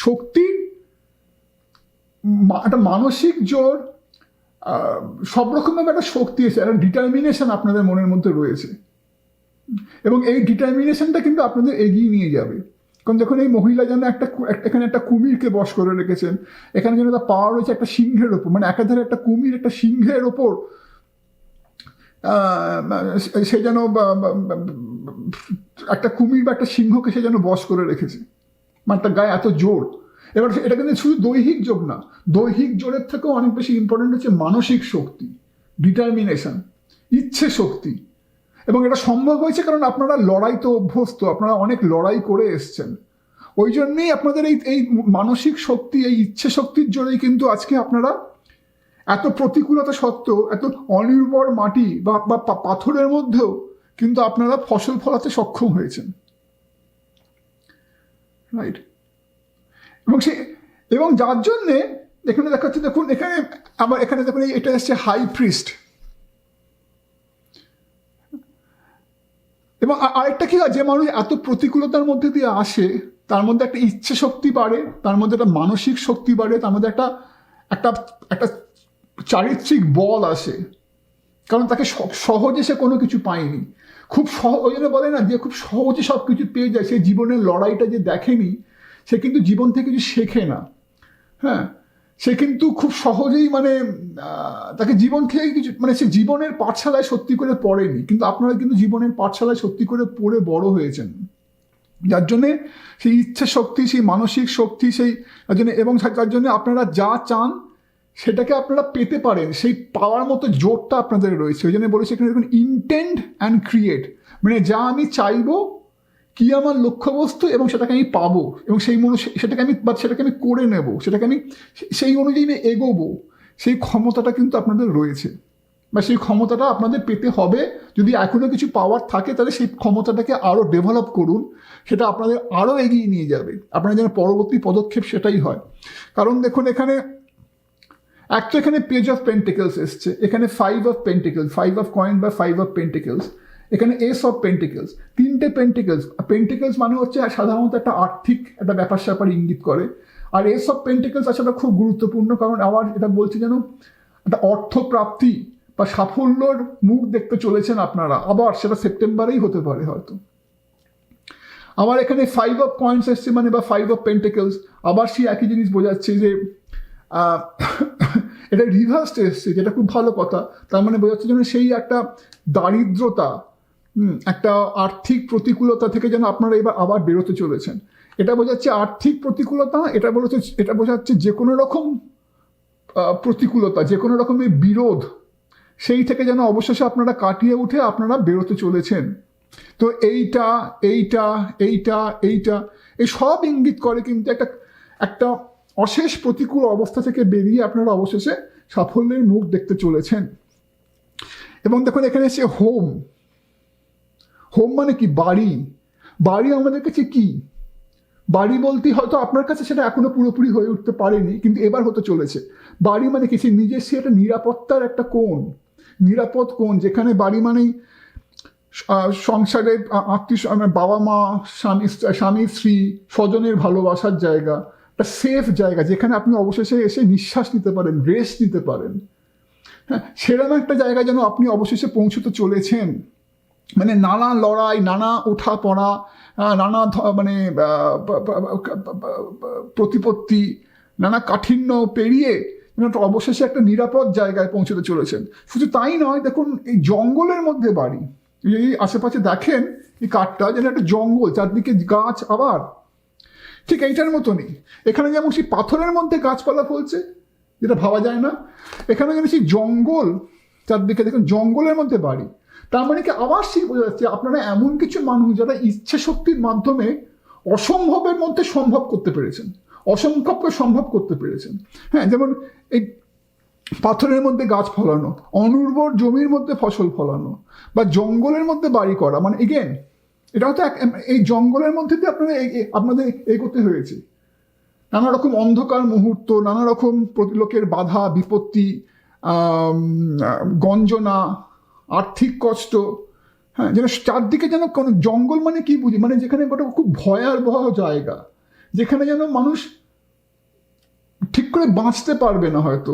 শক্তির, একটা মানসিক জোর, সব রকমভাবে একটা শক্তি এসে, একটা ডিটারমিনেশন আপনাদের মনের মধ্যে রয়েছে, এবং এই ডিটারমিনেশনটা কিন্তু আপনাদের এগিয়ে নিয়ে যাবে। কারণ দেখুন এই মহিলা যেন এখানে একটা কুমিরকে বশ করে রেখেছেন, এখানে যেন তার পাওয়ার রয়েছে একটা সিংহের ওপর, মানে একাধারে একটা কুমির একটা সিংহের ওপর সে যেন একটা কুমির বা একটা সিংহকে সে যেন বশ করে রেখেছে, মানে তার গায়ে এত জোর। এবার এটা কিন্তু শুধু দৈহিক জোর না, দৈহিক জোরের থেকেও অনেক বেশি ইম্পর্টেন্ট হচ্ছে মানসিক শক্তি, ডিটারমিনেশন, ইচ্ছে শক্তি। এবং এটা সম্ভব হয়েছে কারণ আপনারা লড়াইতে অভ্যস্ত, আপনারা অনেক লড়াই করে এসছেন, ওই জন্যেই আপনাদের এই মানসিক শক্তি, এই ইচ্ছে শক্তির জোরেই কিন্তু আজকে আপনারা এত প্রতিকূলতা সত্ত্বেও, এত অনির্ভর মাটি বা পাথরের মধ্যেও কিন্তু আপনারা ফসল ফলাতে সক্ষম হয়েছেন, রাইট। এবং যার জন্যে এখানে দেখাচ্ছে, দেখুন এখানে আবার এখানে দেখুন এটা হচ্ছে হাই প্রিস্ট। এবং আরেকটা কি হয়, যে মানুষ এত প্রতিকূলতার মধ্যে দিয়ে আসে, তার মধ্যে একটা ইচ্ছে শক্তি বাড়ে, তার মধ্যে একটা মানসিক শক্তি বাড়ে, তার মধ্যে একটা একটা একটা চারিত্রিক বল আসে, কারণ তাকে সহজে সে কোনো কিছু পায়নি, খুব ওই জন্য বলে না যে খুব সহজে সব কিছু পেয়ে যায়, সে জীবনের লড়াইটা যে দেখেনি, সে কিন্তু জীবন থেকে কিছু শেখে না, হ্যাঁ, সে কিন্তু খুব সহজেই মানে তাকে জীবন থেকে কিছু, মানে সে জীবনের পাঠশালায় সত্যি করে পড়েনি, কিন্তু আপনারা কিন্তু জীবনের পাঠশালায় সত্যি করে পড়ে বড় হয়েছেন, যার জন্যে সেই ইচ্ছা শক্তি, সেই মানসিক শক্তি, সেই জন্য, এবং যার জন্য আপনারা যা চান সেটাকে আপনারা পেতে পারেন, সেই পাওয়ার মতো জোরটা আপনাদের রয়েছে। ওই জন্য বলেছে এখানে দেখুন ইন্টেন্ড অ্যান্ড ক্রিয়েট, মানে যা আমি চাইবো, কি আমার লক্ষ্যবস্তু, এবং সেটাকে আমি পাবো, এবং সেটাকে আমি করে নেব, সেটাকে আমি সেই অনুযায়ী আমি এগোবো, সেই ক্ষমতাটা কিন্তু আপনাদের রয়েছে। বা সেই ক্ষমতাটা আপনাদের পেতে হবে। যদি এখনো কিছু পাওয়ার থাকে তাহলে সেই ক্ষমতাটাকে আরও ডেভেলপ করুন, সেটা আপনাদের আরও এগিয়ে নিয়ে যাবে, আপনার যেন পরবর্তী পদক্ষেপ সেটাই হয়। কারণ দেখুন এখানে একটা এখানে পেজ অফ পেন্টিকলস এসছে, এখানে 5 অফ পেন্টিকলস, 5 অফ কয়েন বা 5 অফ পেন্টিকলস, এখানে এস অফ পেন্টিকলস, 3টে পেন্টিকলস। পেন্টিকলস মানে হচ্ছে সাধারণত একটা আর্থিক একটা ব্যাপার স্যাপার ইঙ্গিত করে, আর এস অফ পেন্টিকলস আসলে খুব গুরুত্বপূর্ণ, কারণ আবার এটা বলছে যেন একটা অর্থপ্রাপ্তি বা সাফল্যর মুখ দেখতে চলেছেন আপনারা, আবার সেটা সেপ্টেম্বরেই হতে পারে হয়তো। আবার এখানে 5 অফ কয়েন্স এসছে মানে বা 5 অফ পেন্টিকলস, আবার সেই একই জিনিস বোঝাচ্ছে যে এটা রিভার্সড এসছে, যেটা খুব ভালো কথা। তার মানে বোঝাচ্ছে যেন সেই একটা দারিদ্রতা, একটা আর্থিক প্রতিকূলতা থেকে যেন আপনারা এবার আবার বেরোতে চলেছেন। এটা বোঝাচ্ছে আর্থিক প্রতিকূলতা, এটা বোঝাচ্ছে যে কোনো রকম প্রতিকূলতা, যে কোনো রকমের বিরোধ, সেই থেকে যেন অবশেষে আপনারা কাটিয়ে উঠে আপনারা বেরোতে চলেছেন। তো এইটা এইটা এইটা এইটা এই সব ইঙ্গিত করে কিন্তু একটা অশেষ প্রতিকূল অবস্থা থেকে বেরিয়ে আপনারা অবশেষে সাফল্যের মুখ দেখতে চলেছেন। এবং দেখুন এখানে এসে হোম। হোম মানে কি? বাড়ি। বাড়ি আমাদের কাছে কি? বাড়ি বলতে হয়তো আপনার কাছে সেটা এখনো পুরোপুরি হয়ে উঠতে পারেনি, কিন্তু এবার হতে চলেছে। বাড়ি মানে কি? সেই নিজস্ব একটা নিরাপত্তার একটা কোণ, নিরাপদ কোণ, যেখানে বাড়ি মানেই সংসারের বাবা মা, স্বামী স্ত্রী, স্বজনের ভালোবাসার জায়গা, একটা সেফ জায়গা যেখানে আপনি অবশেষে এসে নিঃশ্বাস নিতে পারেন, রেস্ট নিতে পারেন। হ্যাঁ, সেরকম একটা জায়গা যেন আপনি অবশেষে পৌঁছতে চলেছেন। মানে নানা লড়াই, নানা ওঠা পড়া, নানা মানে প্রতিপত্তি, নানা কাঠিন্য পেরিয়ে অবশেষে একটা নিরাপদ জায়গায় পৌঁছতে চলেছেন। শুধু তাই নয়, দেখুন এই জঙ্গলের মধ্যে বাড়ি। এই আশেপাশে দেখেন এই কাঠটা যেন একটা জঙ্গল, চারদিকে গাছ, আবার ঠিক এইটার মতনই এখানে যেমন সেই পাথরের মধ্যে গাছপালা ফলছে, যেটা ভাবা যায় না, এখানে যেন সেই জঙ্গল, চারদিকে দেখুন জঙ্গলের মধ্যে বাড়ি। তার মানে কি? আবার সেই বোঝা যাচ্ছে আপনারা এমন কিছু মানুষ যারা ইচ্ছে শক্তির মাধ্যমে অসম্ভবের মধ্যে সম্ভব করতে পেরেছেন, অসম্ভবকে সম্ভব করতে পেরেছেন। হ্যাঁ, যেমন এই পাথরের মধ্যে গাছ ফলানো, অনুর্বর জমির মধ্যে ফসল ফলানো, বা জঙ্গলের মধ্যে বাড়ি করা। মানে এগেন এটাও তো এই জঙ্গলের মধ্যে দিয়ে আপনাদের এগোতে হয়েছে। নানা রকম অন্ধকার মুহূর্ত, নানা রকম লোকের বাধা বিপত্তি, গঞ্জনা, আর্থিক কষ্ট। হ্যাঁ, যেন চারদিকে যেন কোনো জঙ্গল মানে কি বুঝি? মানে যেখানে একটা খুব ভয়াবহ জায়গা, যেখানে যেন মানুষ ঠিক করে বাঁচতে পারবে না হয়তো।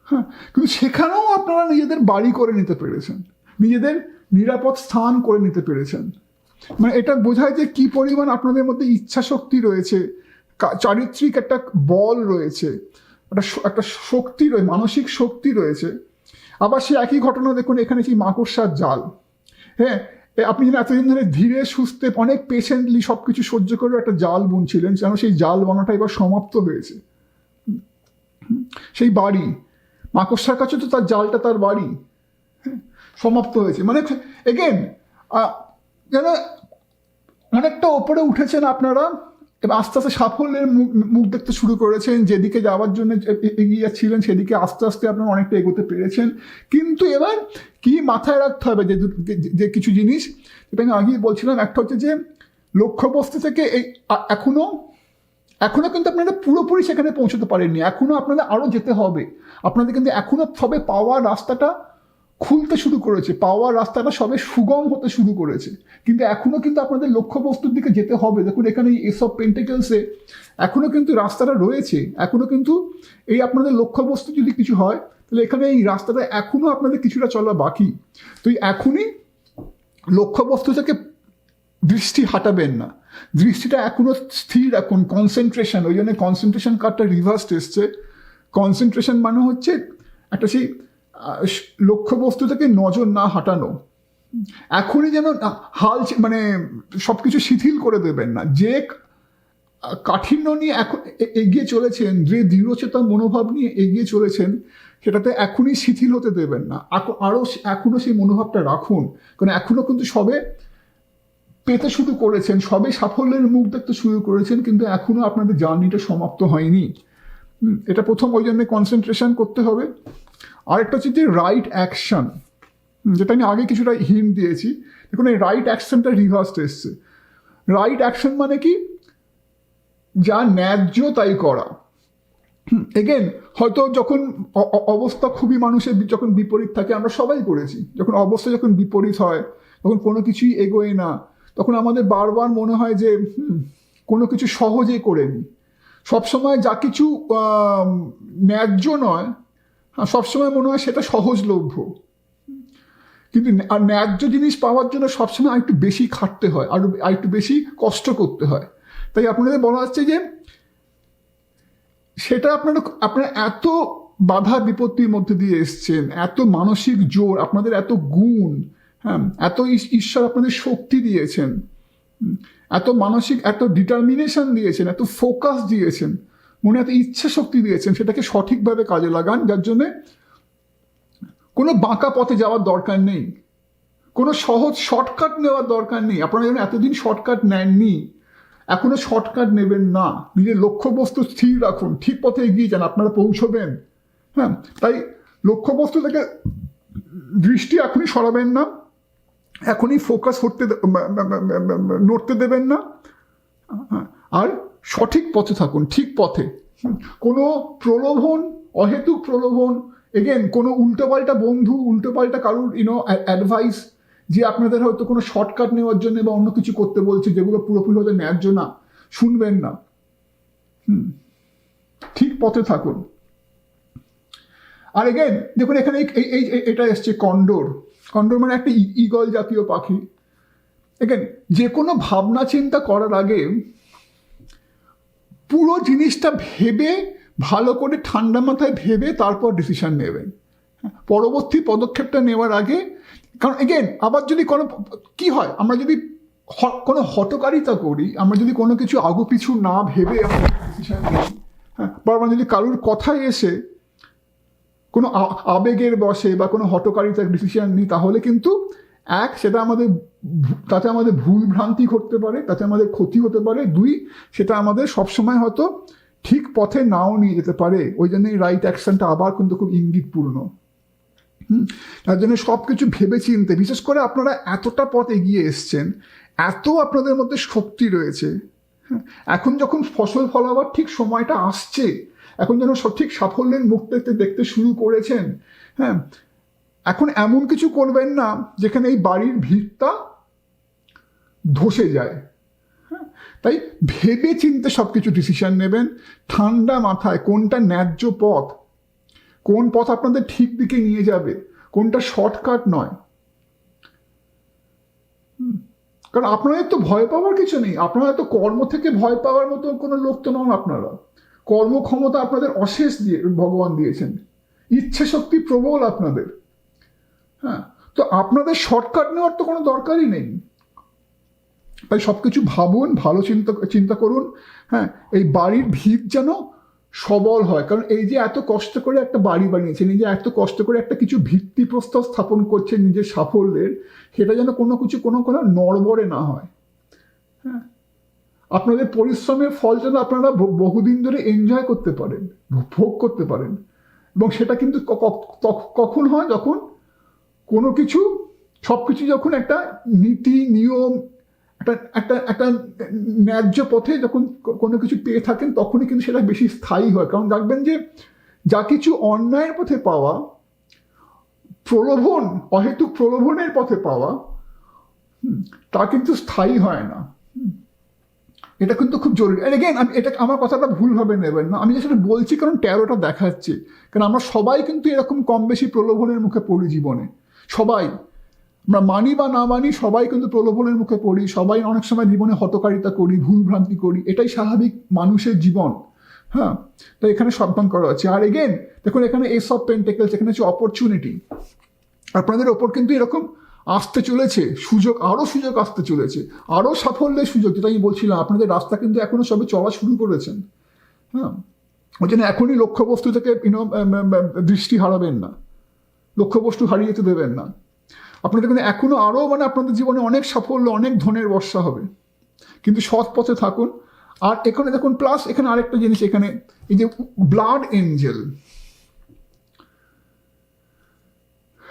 হ্যাঁ, কিন্তু সেখানেও আপনারা নিজেদের বাড়ি করে নিতে পেরেছেন, নিজেদের নিরাপদ স্থান করে নিতে পেরেছেন। মানে এটা বোঝায় যে কি পরিমাণ আপনাদের মধ্যে ইচ্ছা শক্তি রয়েছে, চারিত্রিক একটা বল রয়েছে, একটা শক্তি রয়েছে, মানসিক শক্তি রয়েছে। আবার সে একই ঘটনা দেখুন এখানে সেই মাকড়সার জাল। হ্যাঁ, আপনি যেন এতদিন ধরে ধীরে সুস্থে অনেক পেশেন্টলি সব কিছু সহ্য করে একটা জাল বুনছিলেন, যেন সেই জাল বানাটা এবার সমাপ্ত হয়েছে। সেই বাড়ি, মাকড়সার কাছে তো তার জালটা তার বাড়ি, সমাপ্ত হয়েছে। মানে এগেন যেন অনেকটা ওপরে উঠেছেন আপনারা, এবার আস্তে আস্তে সাফল্যের মুখ দেখতে শুরু করেছেন। যেদিকে যাওয়ার জন্য এগিয়ে যাচ্ছিলেন সেদিকে আস্তে আস্তে আপনারা অনেকটা এগোতে পেরেছেন। কিন্তু এবার কি মাথায় রাখতে হবে যে কিছু জিনিস, যেটা আমি আগেই বলছিলাম। একটা হচ্ছে যে লক্ষ্যবস্তু থেকে এখনো কিন্তু আপনারা পুরোপুরি সেখানে পৌঁছতে পারেননি, এখনো আপনাদের আরও যেতে হবে। আপনাদের কিন্তু এখনো সবে পাওয়ার রাস্তাটা খুলতে শুরু করেছে, পাওয়ার রাস্তাটা সবে সুগম হতে শুরু করেছে, কিন্তু এখনো কিন্তু আপনাদের লক্ষ্যবস্তুর দিকে যেতে হবে। দেখুন এখানে এস অফ পেন্টিকলসে এখনো কিন্তু রাস্তাটা রয়েছে, এখনো কিন্তু এই আপনাদের লক্ষ্যবস্তু যদি কিছু হয় তাহলে এখানে এই রাস্তাটা এখনো আপনাদের কিছুটা চলা বাকি। তো এখনই লক্ষ্যবস্তু থেকে দৃষ্টি হাঁটাবেন না, দৃষ্টিটা এখনো স্থির রাখুন। কনসেন্ট্রেশন, ওই জন্য কনসেন্ট্রেশন কার্ডটা রিভার্সড এসছে। কনসেন্ট্রেশন মানে হচ্ছে একটা সেই লক্ষ্যবস্তু থেকে নজর না হাঁটানো। এখনই যেন মানে সব কিছু শিথিল করে দেবেন না। যে কাঠিন্য নিয়ে এখন এগিয়ে চলেছেন, যে দৃঢ়চেতা মনোভাব নিয়ে এগিয়ে চলেছেন, সেটাতে এখনই শিথিল হতে দেবেন না, আরও এখনও সেই মনোভাবটা রাখুন। কারণ এখনও কিন্তু সবে পেতে শুরু করেছেন, সবে সাফল্যের মুখ দেখতে শুরু করেছেন, কিন্তু এখনও আপনাদের জার্নিটা সমাপ্ত হয়নি। এটা প্রথম, ওই জন্য কনসেন্ট্রেশন করতে হবে। আরেকটা হচ্ছে যে রাইট অ্যাকশন, যেটা আমি আগে কিছুটা হিন্ট দিয়েছি। দেখুন এই রাইট অ্যাকশনটা রিভার্সড এসছে। রাইট অ্যাকশন মানে কি, যা ন্যায্য তাই করা। এগেন হয়তো যখন অবস্থা খুবই মানুষের যখন বিপরীত থাকে, আমরা সবাই করেছি, যখন অবস্থা যখন বিপরীত হয়, তখন কোনো কিছুই এগোয় না, তখন আমাদের বারবার মনে হয় যে কোনো কিছু সহজেই করে নিই। সবসময় যা কিছু ন্যায্য নয়, সবসময় মনে হয় সেটা সহজলভ্য। কিন্তু আর ন্যায্য জিনিস পাওয়ার জন্য সবসময় আরেকটু বেশি খাটতে হয়, আর একটু বেশি কষ্ট করতে হয়। তাই আপনাদের বলা হচ্ছে যে সেটা আপনারা এত বাধা বিপত্তির মধ্যে দিয়ে এসছেন, এত মানসিক জোর, আপনাদের এত গুণ, হ্যাঁ, এত ঈশ্বর আপনাদের শক্তি দিয়েছেন, এত মানসিক, এত ডিটারমিনেশন দিয়েছেন, এত ফোকাস দিয়েছেন, মনে এত ইচ্ছা শক্তি দিয়েছেন, সেটাকে সঠিকভাবে কাজে লাগান, যার জন্যে কোনো বাঁকা পথে যাওয়ার দরকার নেই, কোনো সহজ শর্টকাট নেওয়ার দরকার নেই। আপনারা যেন এতদিন শর্টকাট নেননি, এখনো শর্টকাট নেবেন না। নিজের লক্ষ্যবস্তু স্থির রাখুন, ঠিক পথে এগিয়ে যান, আপনারা পৌঁছবেন। হ্যাঁ, তাই লক্ষ্যবস্তু থেকে দৃষ্টি এখনই সরাবেন না, এখনই ফোকাস নড়তে দেবেন না, আর সঠিক পথে থাকুন, ঠিক পথে। কোনো প্রলোভন, অহেতুক প্রলোভন, এগেন কোনো উল্টোপাল্টা বন্ধু, উল্টোপাল্টা কারুর অ্যাডভাইস, যে আপনাদের হয়তো কোনো শর্টকাট নেওয়ার জন্য বা অন্য কিছু করতে বলছে, যেগুলো পুরোপুরি হয়তো ন্যায্য না, শুনবেন না। ঠিক পথে থাকুন। আর এগেন দেখুন এখানে এটা এসছে কন্ডোর। কন্ডোর মানে একটা ঈগল জাতীয় পাখি। এগেন যে কোনো ভাবনা চিন্তা করার আগে পুরো জিনিসটা ভেবে, ভালো করে ঠান্ডা মাথায় ভেবে তারপর ডিসিশন নেবেন, পরবর্তী পদক্ষেপটা নেওয়ার আগে। কারণ এগেন আবার যদি কোনো কি হয়, আমরা যদি কোনো হঠকারিতা করি, আমরা যদি কোনো কিছু আগু পিছু না ভেবে আমরা ডিসিশন নিই, হ্যাঁ, বা আমরা যদি কারুর কথায় এসে কোনো আবেগের বশে বা কোনো হঠকারিতার ডিসিশন নিই, তাহলে কিন্তু তাতে আমাদের ভুল ভ্রান্তি ঘটতে পারে, তাতে আমাদের ক্ষতি হতে পারে। দুই, সেটা আমাদের সবসময় হয়তো ঠিক পথে নাও নিয়ে যেতে পারে। ওই জন্য এই রাইট অ্যাকশনটা আবার কিন্তু খুব ইঙ্গিতপূর্ণ। তার জন্য সব কিছু ভেবে চিনতে, বিশেষ করে আপনারা এতটা পথ এগিয়ে এসছেন, এত আপনাদের মধ্যে শক্তি রয়েছে, এখন যখন ফসল ফলাবার ঠিক সময়টা আসছে, এখন যেন সঠিক সাফল্যের মুখ দেখতে শুরু করেছেন, হ্যাঁ, এখন এমন কিছু করবেন না যেখানে এই বাড়ির ভিতটা ধসে যায়। তাই ভেবে চিনতে সব কিছু ডিসিশন নেবেন, ঠান্ডা মাথায়, কোনটা ন্যায্য পথ, কোন পথ আপনাদের ঠিক দিকে নিয়ে যাবে, কোনটা শর্টকাট নয়। কারণ আপনাদের তো ভয় পাওয়ার কিছু নেই, আপনারা তো কর্ম থেকে ভয় পাওয়ার মতো কোনো লোক তো নন। আপনারা কর্মক্ষমতা আপনাদের অশেষ ভগবান দিয়েছেন, ইচ্ছে শক্তি প্রবল আপনাদের। হ্যাঁ, তো আপনাদের শর্টকাট নেওয়ার তো কোনো দরকারই নেই। তাই সব কিছু ভাবুন, ভালো চিন্তা করুন। হ্যাঁ, এই বাড়ির ভিত যেন সবল হয়, কারণ এই যে এত কষ্ট করে একটা বাড়ি বানিয়েছেন, এই যে এত কষ্ট করে একটা কিছু ভিত্তিপ্রস্তর স্থাপন করছেন নিজের সাফল্যের, সেটা যেন কোনো নড়বড়ে না হয়। হ্যাঁ, আপনাদের পরিশ্রমের ফল যেন আপনারা বহুদিন ধরে এনজয় করতে পারেন, ভোগ করতে পারেন। এবং সেটা কিন্তু কখন হয়, যখন কোনো কিছু, সব কিছু যখন একটা নীতি নিয়ম, একটা ন্যায্য পথে যখন কোনো কিছু পেয়ে থাকেন, তখনই কিন্তু সেটা বেশি স্থায়ী হয়। কারণ দেখবেন যে যা কিছু অন্যায়ের পথে পাওয়া, প্রলোভন, অহেতুক প্রলোভনের পথে পাওয়া, তা কিন্তু স্থায়ী হয় না। এটা কিন্তু খুব জরুরি। আর এগেন এটা আমার কথাটা ভুলভাবে নেবেন না, আমি যেটা বলছি কারণ ট্যারোটা দেখাচ্ছে। কারণ আমরা সবাই কিন্তু এরকম কম বেশি প্রলোভনের মুখে পড়ি জীবনে, সবাই, আমরা মানি বা না মানি, সবাই কিন্তু প্রলোভনের মুখে পড়ি, সবাই অনেক সময় জীবনে হতকারিতা করি, ভুল ভ্রান্তি করি, এটাই স্বাভাবিক মানুষের জীবন। হ্যাঁ, তো এখানে সাবধান করা হচ্ছে। আর এগেন দেখুন এখানে এস অফ পেন্টেকলস, এখানে হচ্ছে অপরচুনিটি। আপনাদের ওপর কিন্তু এরকম আসতে চলেছে সুযোগ, আরও সুযোগ আসতে চলেছে, আরও সাফল্যের সুযোগ, যেটা আমি বলছিলাম। আপনাদের রাস্তা কিন্তু এখনো সবে চলা শুরু করেছেন। হ্যাঁ, ওই জন্য এখনই লক্ষ্যবস্তু থেকে দৃষ্টি হারাবেন না, লক্ষ্যবস্তু হারিয়ে যেতে দেবেন না। আপনাদের কিন্তু এখনো আরও আপনাদের জীবনে অনেক সাফল্য, অনেক ধনের বর্ষা হবে, কিন্তু সৎ পথে থাকুন। আর এখানে দেখুন প্লাস এখানে আরেকটা জিনিস, এখানে এই যে ব্লাড এঞ্জেল,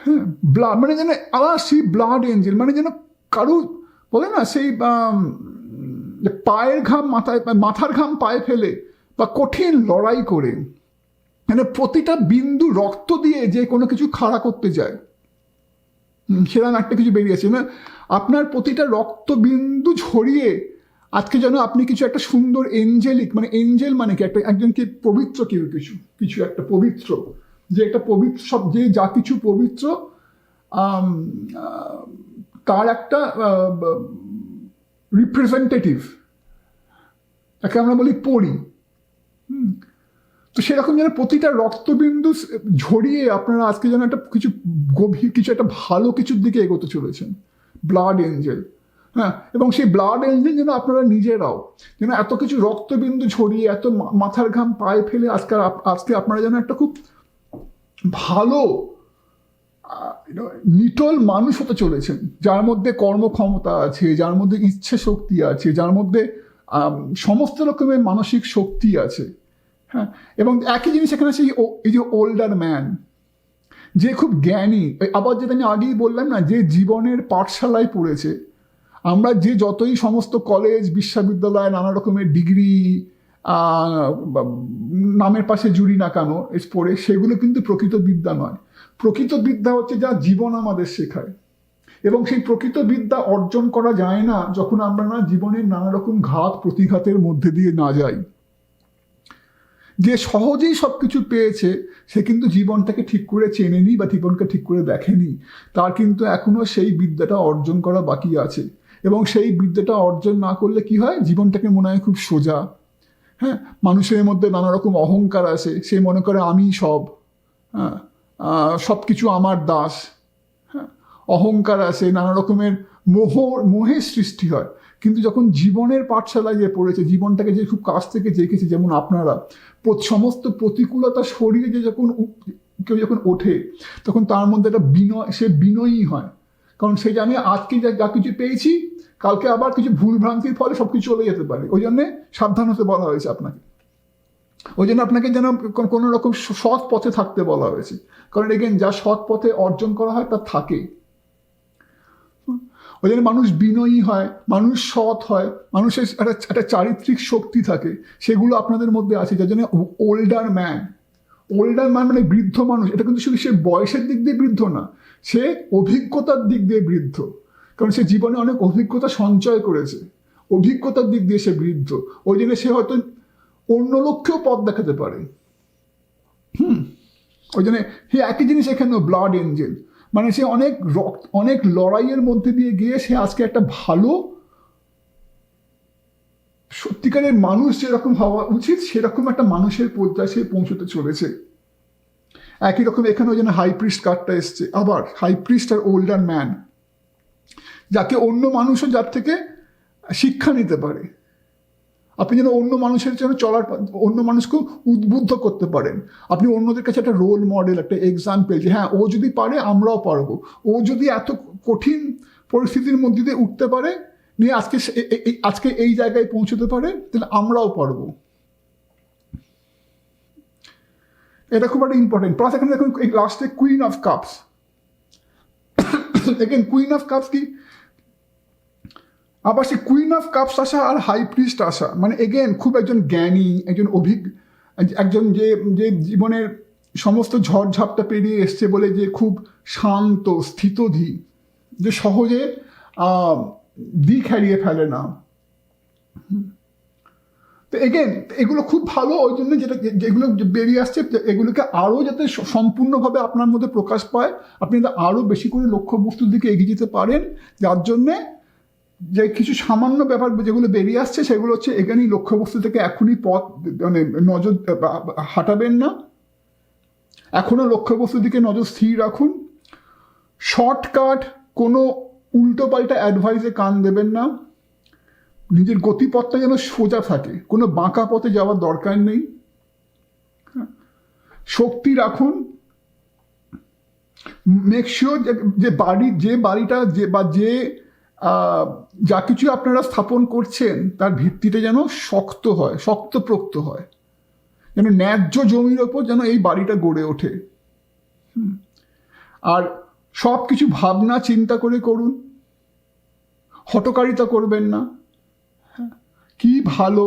হ্যাঁ, ব্লাড মানে যেন আবার সেই ব্লাড এঞ্জেল, মানে যেন কারো বলে না সেই পায়ের ঘাম মাথার ঘাম পায়ে ফেলে বা কঠিন লড়াই করে, মানে প্রতিটা বিন্দু রক্ত দিয়ে যে কোনো কিছু খাড়া করতে যায়, সেরকম একটা কিছু বেরিয়েছে না। আপনার প্রতিটা রক্তবিন্দু ঝরিয়ে আজকে যেন আপনি কিছু একটা সুন্দর এঞ্জেলিক, মানে এঞ্জেল মানে কি, একটা একজন কি পবিত্র, কেউ কিছু কিছু একটা পবিত্র, যে একটা পবিত্র সব, যে যা কিছু পবিত্র তার একটা রিপ্রেজেন্টেটিভ, তাকে আমরা বলি পরি। তো সেরকম যেন প্রতিটা রক্তবিন্দু ঝরিয়ে আপনারা আজকে যেন একটা কিছু গভীর কিছু একটা ভালো কিছুর দিকে এগোতে চলেছেন, ব্লাড এঞ্জেল। হ্যাঁ, এবং সেই ব্লাড এঞ্জেল যেন আপনারা নিজেরাও যেন এত কিছু রক্তবিন্দু ছড়িয়ে এত মাথার ঘাম পায়ে ফেলে আজকে আপনারা যেন একটা খুব ভালো নিটল মানুষ হতে চলেছেন, যার মধ্যে কর্মক্ষমতা আছে, যার মধ্যে ইচ্ছে শক্তি আছে, যার মধ্যে সমস্ত রকমের মানসিক শক্তি আছে। হ্যাঁ, এবং একই জিনিস এখানে আছে, এই যে ওল্ডার ম্যান, যে খুব জ্ঞানী, আবার যেটা আমি আগেই বললাম না, যে জীবনের পাঠশালায় পড়েছে। আমরা যে যতই সমস্ত কলেজ বিশ্ববিদ্যালয় নানা রকমের ডিগ্রি নামের পাশে জুড়ি না কেন পড়ে, সেগুলো কিন্তু প্রকৃত বিদ্যা নয়। প্রকৃত বিদ্যা হচ্ছে যা জীবন আমাদের শেখায়, এবং সেই প্রকৃত বিদ্যা অর্জন করা যায় না যখন আমরা না জীবনের নানা রকম ঘাত প্রতিঘাতের মধ্যে দিয়ে না যাই। যে সহজেই সব কিছু পেয়েছে সে কিন্তু জীবনটাকে ঠিক করে চেনেনি বা জীবনকে ঠিক করে দেখেনি, তার কিন্তু এখনো সেই বিদ্যাটা অর্জন করা বাকি আছে। এবং সেই বিদ্যাটা অর্জন না করলে কি হয়, জীবনটাকে মনে হয় খুব সোজা। হ্যাঁ, মানুষের মধ্যে নানা রকম অহংকার আসে, সে মনে করে আমি সব, হ্যাঁ, সব কিছু আমার দাস। হ্যাঁ, অহংকার আসে, নানা রকমের মোহের সৃষ্টি হয়। কিন্তু যখন জীবনের পাঠশালায় যে পড়েছে, জীবনটাকে যে খুব কাছ থেকে দেখেছে, যেমন আপনারা সমস্ত প্রতিকূলতা সরিয়ে যে কেউ যখন ওঠে, তখন তার মধ্যে একটা সে বিনয়ী হয়। কারণ সে জানে আজকে যা কিছু পেয়েছি, কালকে আবার কিছু ভুলভ্রান্তির ফলে সব কিছু চলে যেতে পারে। ওই জন্যে সাবধান হতে বলা হয়েছে আপনাকে। ওই জন্য আপনাকে যেন কোনো রকম সৎ পথে থাকতে বলা হয়েছে। কারণ এগেন, যা সৎ পথে অর্জন করা হয় তা থাকে। ওই জন্য মানুষ বিনয়ী হয়, মানুষ সৎ হয়, মানুষের একটা চারিত্রিক শক্তি থাকে, সেগুলো আপনাদের মধ্যে আছে। যার জন্য ওল্ডার ম্যান মানে বৃদ্ধ মানুষ। এটা কিন্তু শুধু সে বয়সের দিক দিয়ে বৃদ্ধ না, সে অভিজ্ঞতার দিক দিয়ে বৃদ্ধ। কারণ সে জীবনে অনেক অভিজ্ঞতা সঞ্চয় করেছে, অভিজ্ঞতার দিক দিয়ে সে বৃদ্ধ। ওই জন্য সে হয়তো অন্য লক্ষ্যেও পথ দেখাতে পারে। ওই জন্য একই জিনিস এখানে ব্লাড এঞ্জেল, মানে সে অনেক লড়াইয়ের মধ্যে দিয়ে গিয়ে সে আজকে একটা ভালো সত্যিকারের মানুষ যেরকম হওয়া উচিত সেরকম একটা মানুষের পর্যায়ে সে পৌঁছতে চলেছে। একই রকম এখানে ওই জন্য হাই প্রিস্ট কার্ডটা এসছে, আবার হাই প্রিস্ট আর ওল্ডার ম্যান, যাকে অন্য মানুষও যার থেকে শিক্ষা নিতে পারে। আপনি যেন অন্য মানুষের জন্য অন্য মানুষকে উদ্বুদ্ধ করতে পারেন। আপনি অন্যদের কাছে একটা রোল মডেল, একটা এক্সাম্পল, যে হ্যাঁ, ও যদি পারে আমরাও পারবো। ও যদি এত কঠিন পরিস্থিতির মধ্যে দিয়ে উঠতে পারে, নিয়ে আজকে এই জায়গায় পৌঁছতে পারে, তাহলে আমরাও পারবো। এটা খুব একটা ইম্পর্টেন্ট। প্লাস এখানে দেখুন লাস্টে কুইন অফ কাপস। দেখেন কুইন অফ কাপস কি, আবার সে কুইন অফ কাপস আসা আর হাই প্রিস্ট আসা, মানে এগেন খুব একজন জ্ঞানী, একজন একজন যে জীবনের সমস্ত ঝড়ঝাপটা পেরিয়ে এসছে বলে যে খুব শান্ত স্থিতধী, যে সহজে দিক হারিয়ে ফেলে না। তো এগেন এগুলো খুব ভালো। ওই জন্য যেগুলো বেরিয়ে আসছে, এগুলোকে আরও যাতে সম্পূর্ণভাবে আপনার মধ্যে প্রকাশ পায়, আপনি আরও বেশি করে লক্ষ্যবস্তুর দিকে এগিয়ে যেতে পারেন। যার জন্যে যে কিছু সামান্য ব্যাপার যেগুলো বেরিয়ে আসছে, সেগুলো হচ্ছে এখানেই লক্ষ্যবস্তু থেকে এখনই মানে নজর হাঁটাবেন না, এখনও লক্ষ্যবস্তুর দিকে নজর স্থির রাখুন। শর্টকাট কোনো উল্টোপাল্টা অ্যাডভাইসে কান দেবেন না। নিজের গতিপথটা যেন সোজা থাকে, কোনো বাঁকা পথে যাওয়ার দরকার নেই। শক্তি রাখুন। মেক শিওর যে বাড়িটা যা কিছু আপনারা স্থাপন করছেন তার ভিত্তিটা যেন শক্ত হয়, শক্তপোক্ত হয়, যেন ন্যায্য জমির ওপর যেন এই বাড়িটা গড়ে ওঠে। আর সব কিছু ভাবনা চিন্তা করে করুন, হঠকারিতা করবেন না। কি ভালো,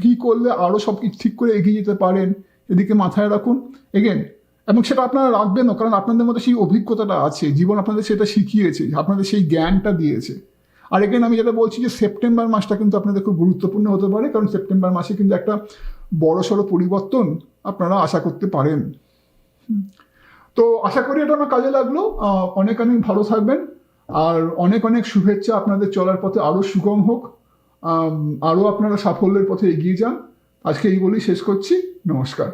কি করলে আরও সব কিছু ঠিক করে এগিয়ে যেতে পারেন, এদিকে মাথায় রাখুন এগেন। এবং সেটা আপনারা রাখবেনও, কারণ আপনাদের মধ্যে সেই অভিজ্ঞতাটা আছে, জীবন আপনাদের সেটা শিখিয়েছে, আপনাদের সেই জ্ঞানটা দিয়েছে। আর এগেন আমি যেটা বলছি যে সেপ্টেম্বর মাসটা কিন্তু আপনাদের খুব গুরুত্বপূর্ণ হতে পারে, কারণ সেপ্টেম্বর মাসে কিন্তু একটা বড়সড় পরিবর্তন আপনারা আশা করতে পারেন। তো আশা করি এটা আমার কাজে লাগলো। অনেক অনেক ভালো থাকবেন, আর অনেক অনেক শুভেচ্ছা আপনাদের চলার পথে আরও সুগম হোক, আরও আপনারা সাফল্যের পথে এগিয়ে যান। আজকে এই বলেই শেষ করছি। নমস্কার।